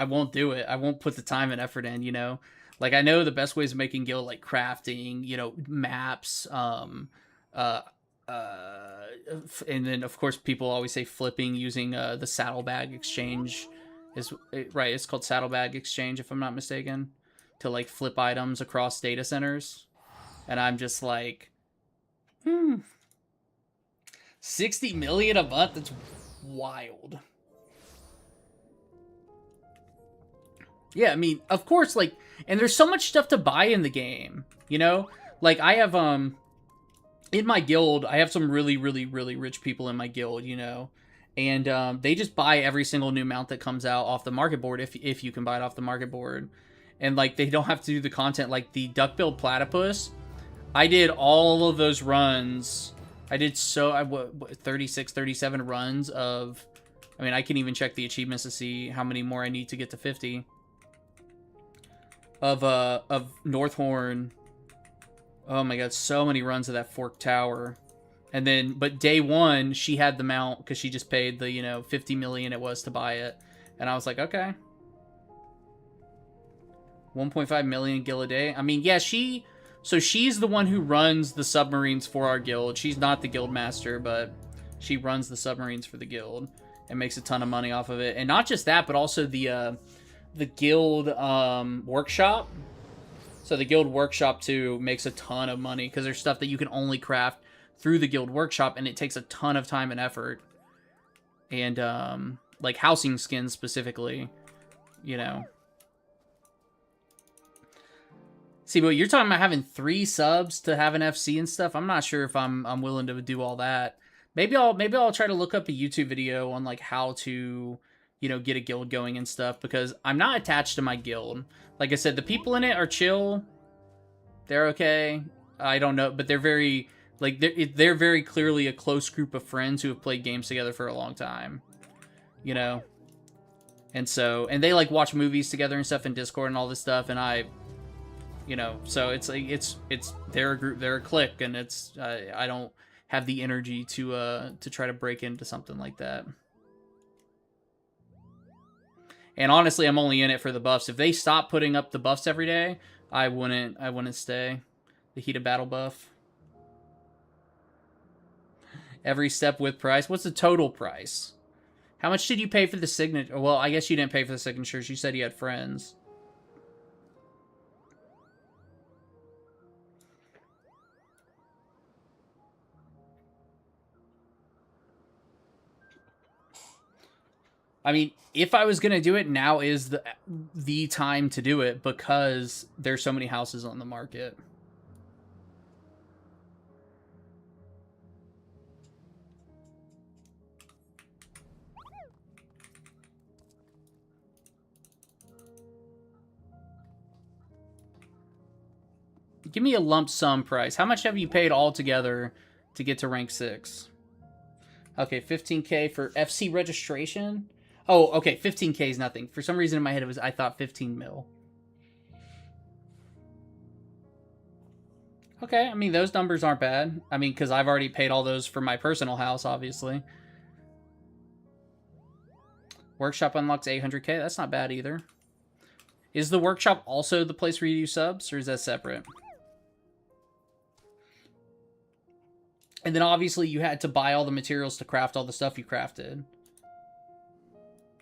won't do it. I won't put the time and effort in, you know? Like, I know the best ways of making guild, like crafting, you know, maps, uh, and then, of course, people always say flipping using the saddlebag exchange. Right, it's called saddlebag exchange, if I'm not mistaken, to, like, flip items across data centers. And I'm just like, 60 million a month? That's wild. Yeah, I mean, of course, like, and there's so much stuff to buy in the game, you know? Like, I have, in my guild, I have some really, really, really rich people in my guild, you know? And, they just buy every single new mount that comes out off the market board, if you can buy it off the market board. And, like, they don't have to do the content, like, the duck-billed platypus. I did all of those runs. I did 36, 37 runs of... I mean, I can even check the achievements to see how many more I need to get to 50. Of Northhorn. Oh my god, so many runs of that Fork Tower. And then, but day 1, she had the mount, because she just paid the, you know, 50 million it was to buy it. And I was like, okay. 1.5 million gil a day. I mean, yeah, so she's the one who runs the submarines for our guild. She's not the guild master, but she runs the submarines for the guild and makes a ton of money off of it. And not just that, but also the guild workshop. So the guild workshop too makes a ton of money because there's stuff that you can only craft through the guild workshop, and it takes a ton of time and effort. And like housing skins specifically, you know. See, but you're talking about having 3 subs to have an FC and stuff. I'm not sure if I'm willing to do all that. Maybe I'll try to look up a YouTube video on like how to, you know, get a guild going and stuff, because I'm not attached to my guild. Like I said, the people in it are chill. They're okay. I don't know, but they're very like they're very clearly a close group of friends who have played games together for a long time. You know. And they like watch movies together and stuff in Discord and all this stuff, and you know, so it's like they're a group, they're a clique, and it's I don't have the energy to try to break into something like that. And honestly, I'm only in it for the buffs. If they stop putting up the buffs every day, I wouldn't stay. The heat of battle buff. Every step with price. What's the total price? How much did you pay for the signature? Well, I guess you didn't pay for the signatures. You said you had friends. I mean, if I was going to do it, now is the time to do it because there's so many houses on the market. Give me a lump sum price. How much have you paid altogether to get to rank 6? Okay, 15k for FC registration. Oh, okay, 15k is nothing. For some reason in my head I thought 15 mil. Okay, I mean, those numbers aren't bad. I mean, because I've already paid all those for my personal house, obviously. Workshop unlocks 800k. That's not bad either. Is the workshop also the place where you do subs, or is that separate? And then obviously you had to buy all the materials to craft all the stuff you crafted.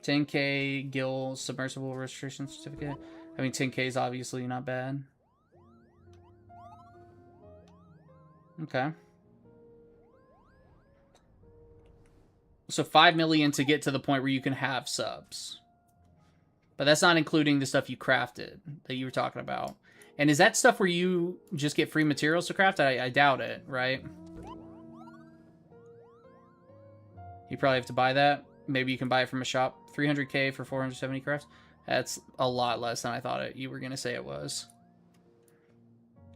10k Gil submersible registration certificate. I mean, 10k is obviously not bad. Okay. So 5 million to get to the point where you can have subs. But that's not including the stuff you crafted that you were talking about. And is that stuff where you just get free materials to craft? I doubt it, right? You probably have to buy that. Maybe you can buy it from a shop. 300k for 470 crafts. That's a lot less than I thought you were going to say it was.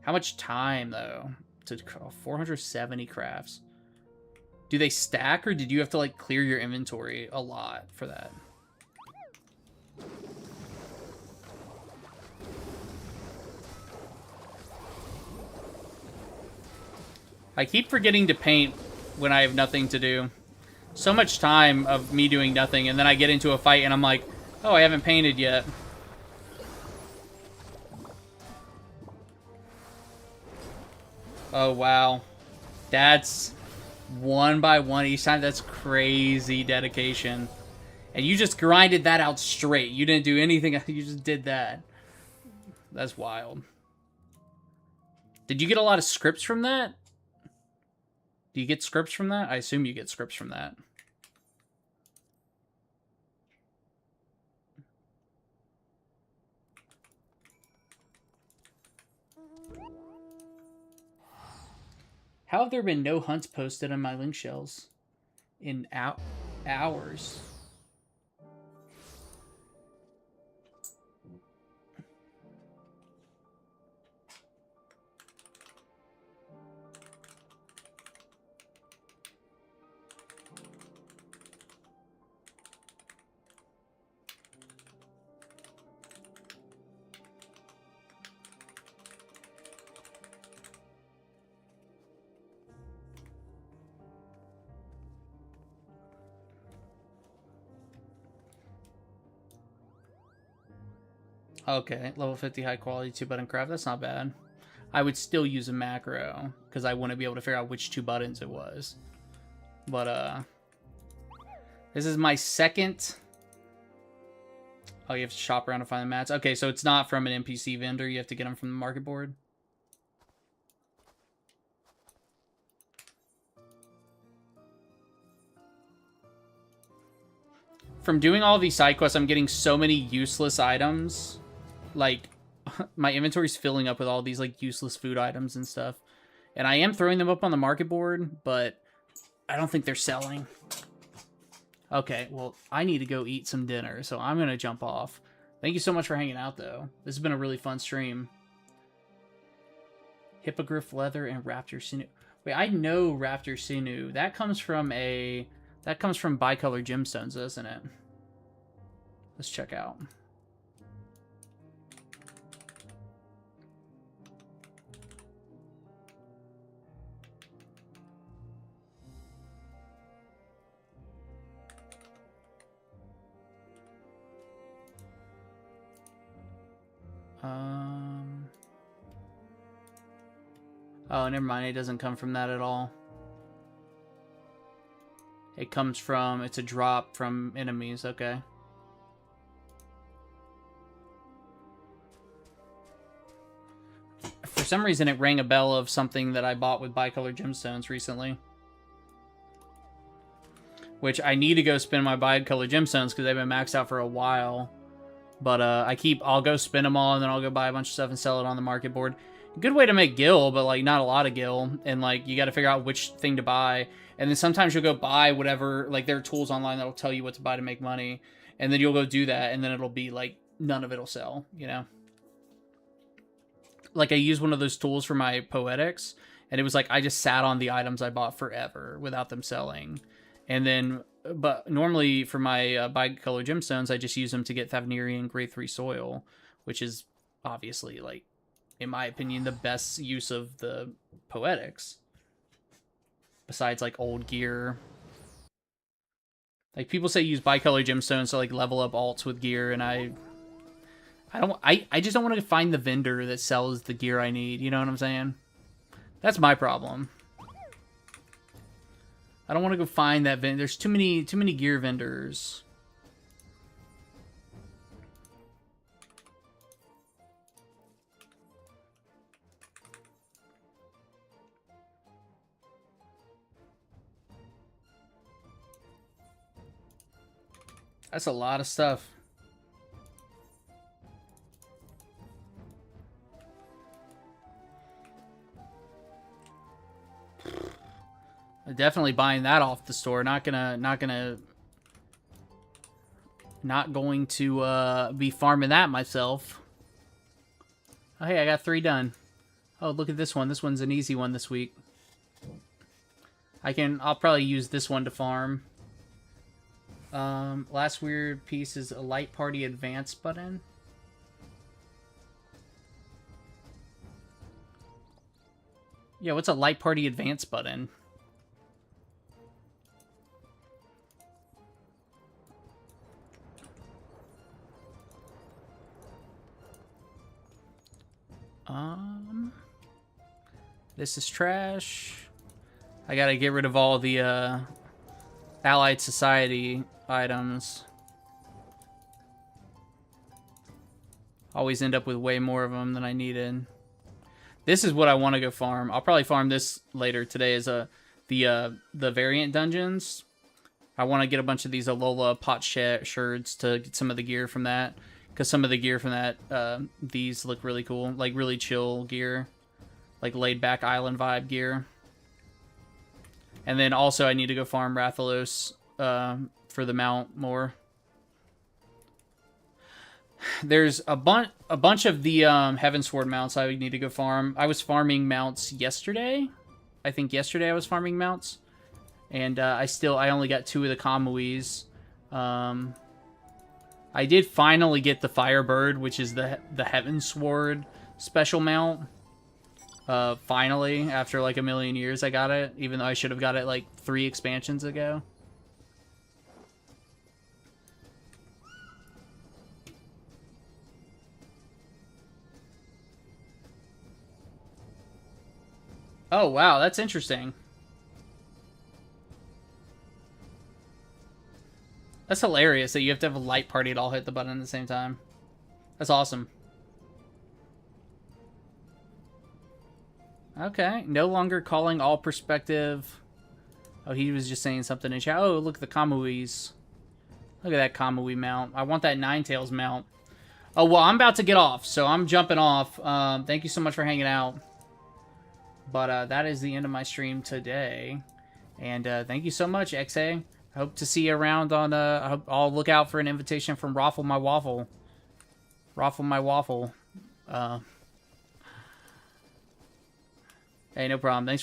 How much time, though, to 470 crafts? Do they stack, or did you have to, like, clear your inventory a lot for that? I keep forgetting to paint when I have nothing to do. So much time of me doing nothing, and then I get into a fight and I'm like, oh, I haven't painted yet. Oh, wow. That's 1 by 1 each time. That's crazy dedication. And you just grinded that out straight. You didn't do anything. You just did that. That's wild. Did you get a lot of scripts from that? Do you get scripts from that? I assume you get scripts from that. How have there been no hunts posted on my link shells in hours? Okay, level 50 high quality 2-button craft. That's not bad. I would still use a macro because I wouldn't be able to figure out which 2 buttons it was. But this is my second. Oh, you have to shop around to find the mats. Okay, so it's not from an NPC vendor. You have to get them from the market board. From doing all these side quests, I'm getting so many useless items. Like, my inventory's filling up with all these, like, useless food items and stuff. And I am throwing them up on the market board, but I don't think they're selling. Okay, well, I need to go eat some dinner, so I'm going to jump off. Thank you so much for hanging out, though. This has been a really fun stream. Hippogriff leather and raptor sinew. Wait, I know raptor sinew. That comes from bicolor gemstones, doesn't it? Let's check out. Oh, never mind. It doesn't come from that at all. It comes from, it's a drop from enemies, okay. For some reason, it rang a bell of something that I bought with bicolor gemstones recently. Which I need to go spend my bicolor gemstones because they've been maxed out for a while. But I'll go spend them all and then I'll go buy a bunch of stuff and sell it on the market board. Good way to make gil, but like not a lot of gil. And like you got to figure out which thing to buy. And then sometimes you'll go buy whatever, like there are tools online that'll tell you what to buy to make money. And then you'll go do that and then it'll be like none of it'll sell, you know? Like I used one of those tools for my poetics and it was like I just sat on the items I bought forever without them selling. And then, but normally for my bicolor gemstones, I just use them to get Thavnerian Grade 3 soil, which is obviously, like, in my opinion, the best use of the poetics. Besides, like, old gear. Like, people say use bicolor gemstones to, like, level up alts with gear, and I just don't want to find the vendor that sells the gear I need, you know what I'm saying? That's my problem. I don't want to go find that vendor. There's too many gear vendors. That's a lot of stuff. Definitely buying that off the store. Not going to be farming that myself. Oh, hey, I got 3 done. Oh, look at this one. This one's an easy one this week. I'll probably use this one to farm. Last weird piece is a light party advance button. Yeah, what's a light party advance button? This is trash. I gotta get rid of all the Allied Society items. Always end up with way more of them than I needed. This is what I want to go farm. I'll probably farm this later today as the variant dungeons. I want to get a bunch of these Alola pot sherds to get some of the gear from that. Because some of the gear from that, these look really cool. Like, really chill gear. Like, laid-back island vibe gear. And then also I need to go farm Rathalos for the mount more. There's a bunch of the Heavensward mounts I would need to go farm. I was farming mounts yesterday. I think yesterday I was farming mounts. And I only got 2 of the Kamuis. I did finally get the Firebird, which is the Heavensward special mount. Finally, after like a million years I got it, even though I should have got it like 3 expansions ago. Oh wow, that's interesting. That's hilarious that you have to have a light party to all hit the button at the same time. That's awesome. Okay, no longer calling all perspective. Oh, he was just saying something in chat. Oh, look at the Kamuis. Look at that Kamui mount. I want that Ninetales mount. Oh, well, I'm about to get off, so I'm jumping off. Thank you so much for hanging out. But that is the end of my stream today. And thank you so much, XA. Hope to see you around on... I'll look out for an invitation from Raffle My Waffle. Raffle My Waffle. Hey, no problem. Thanks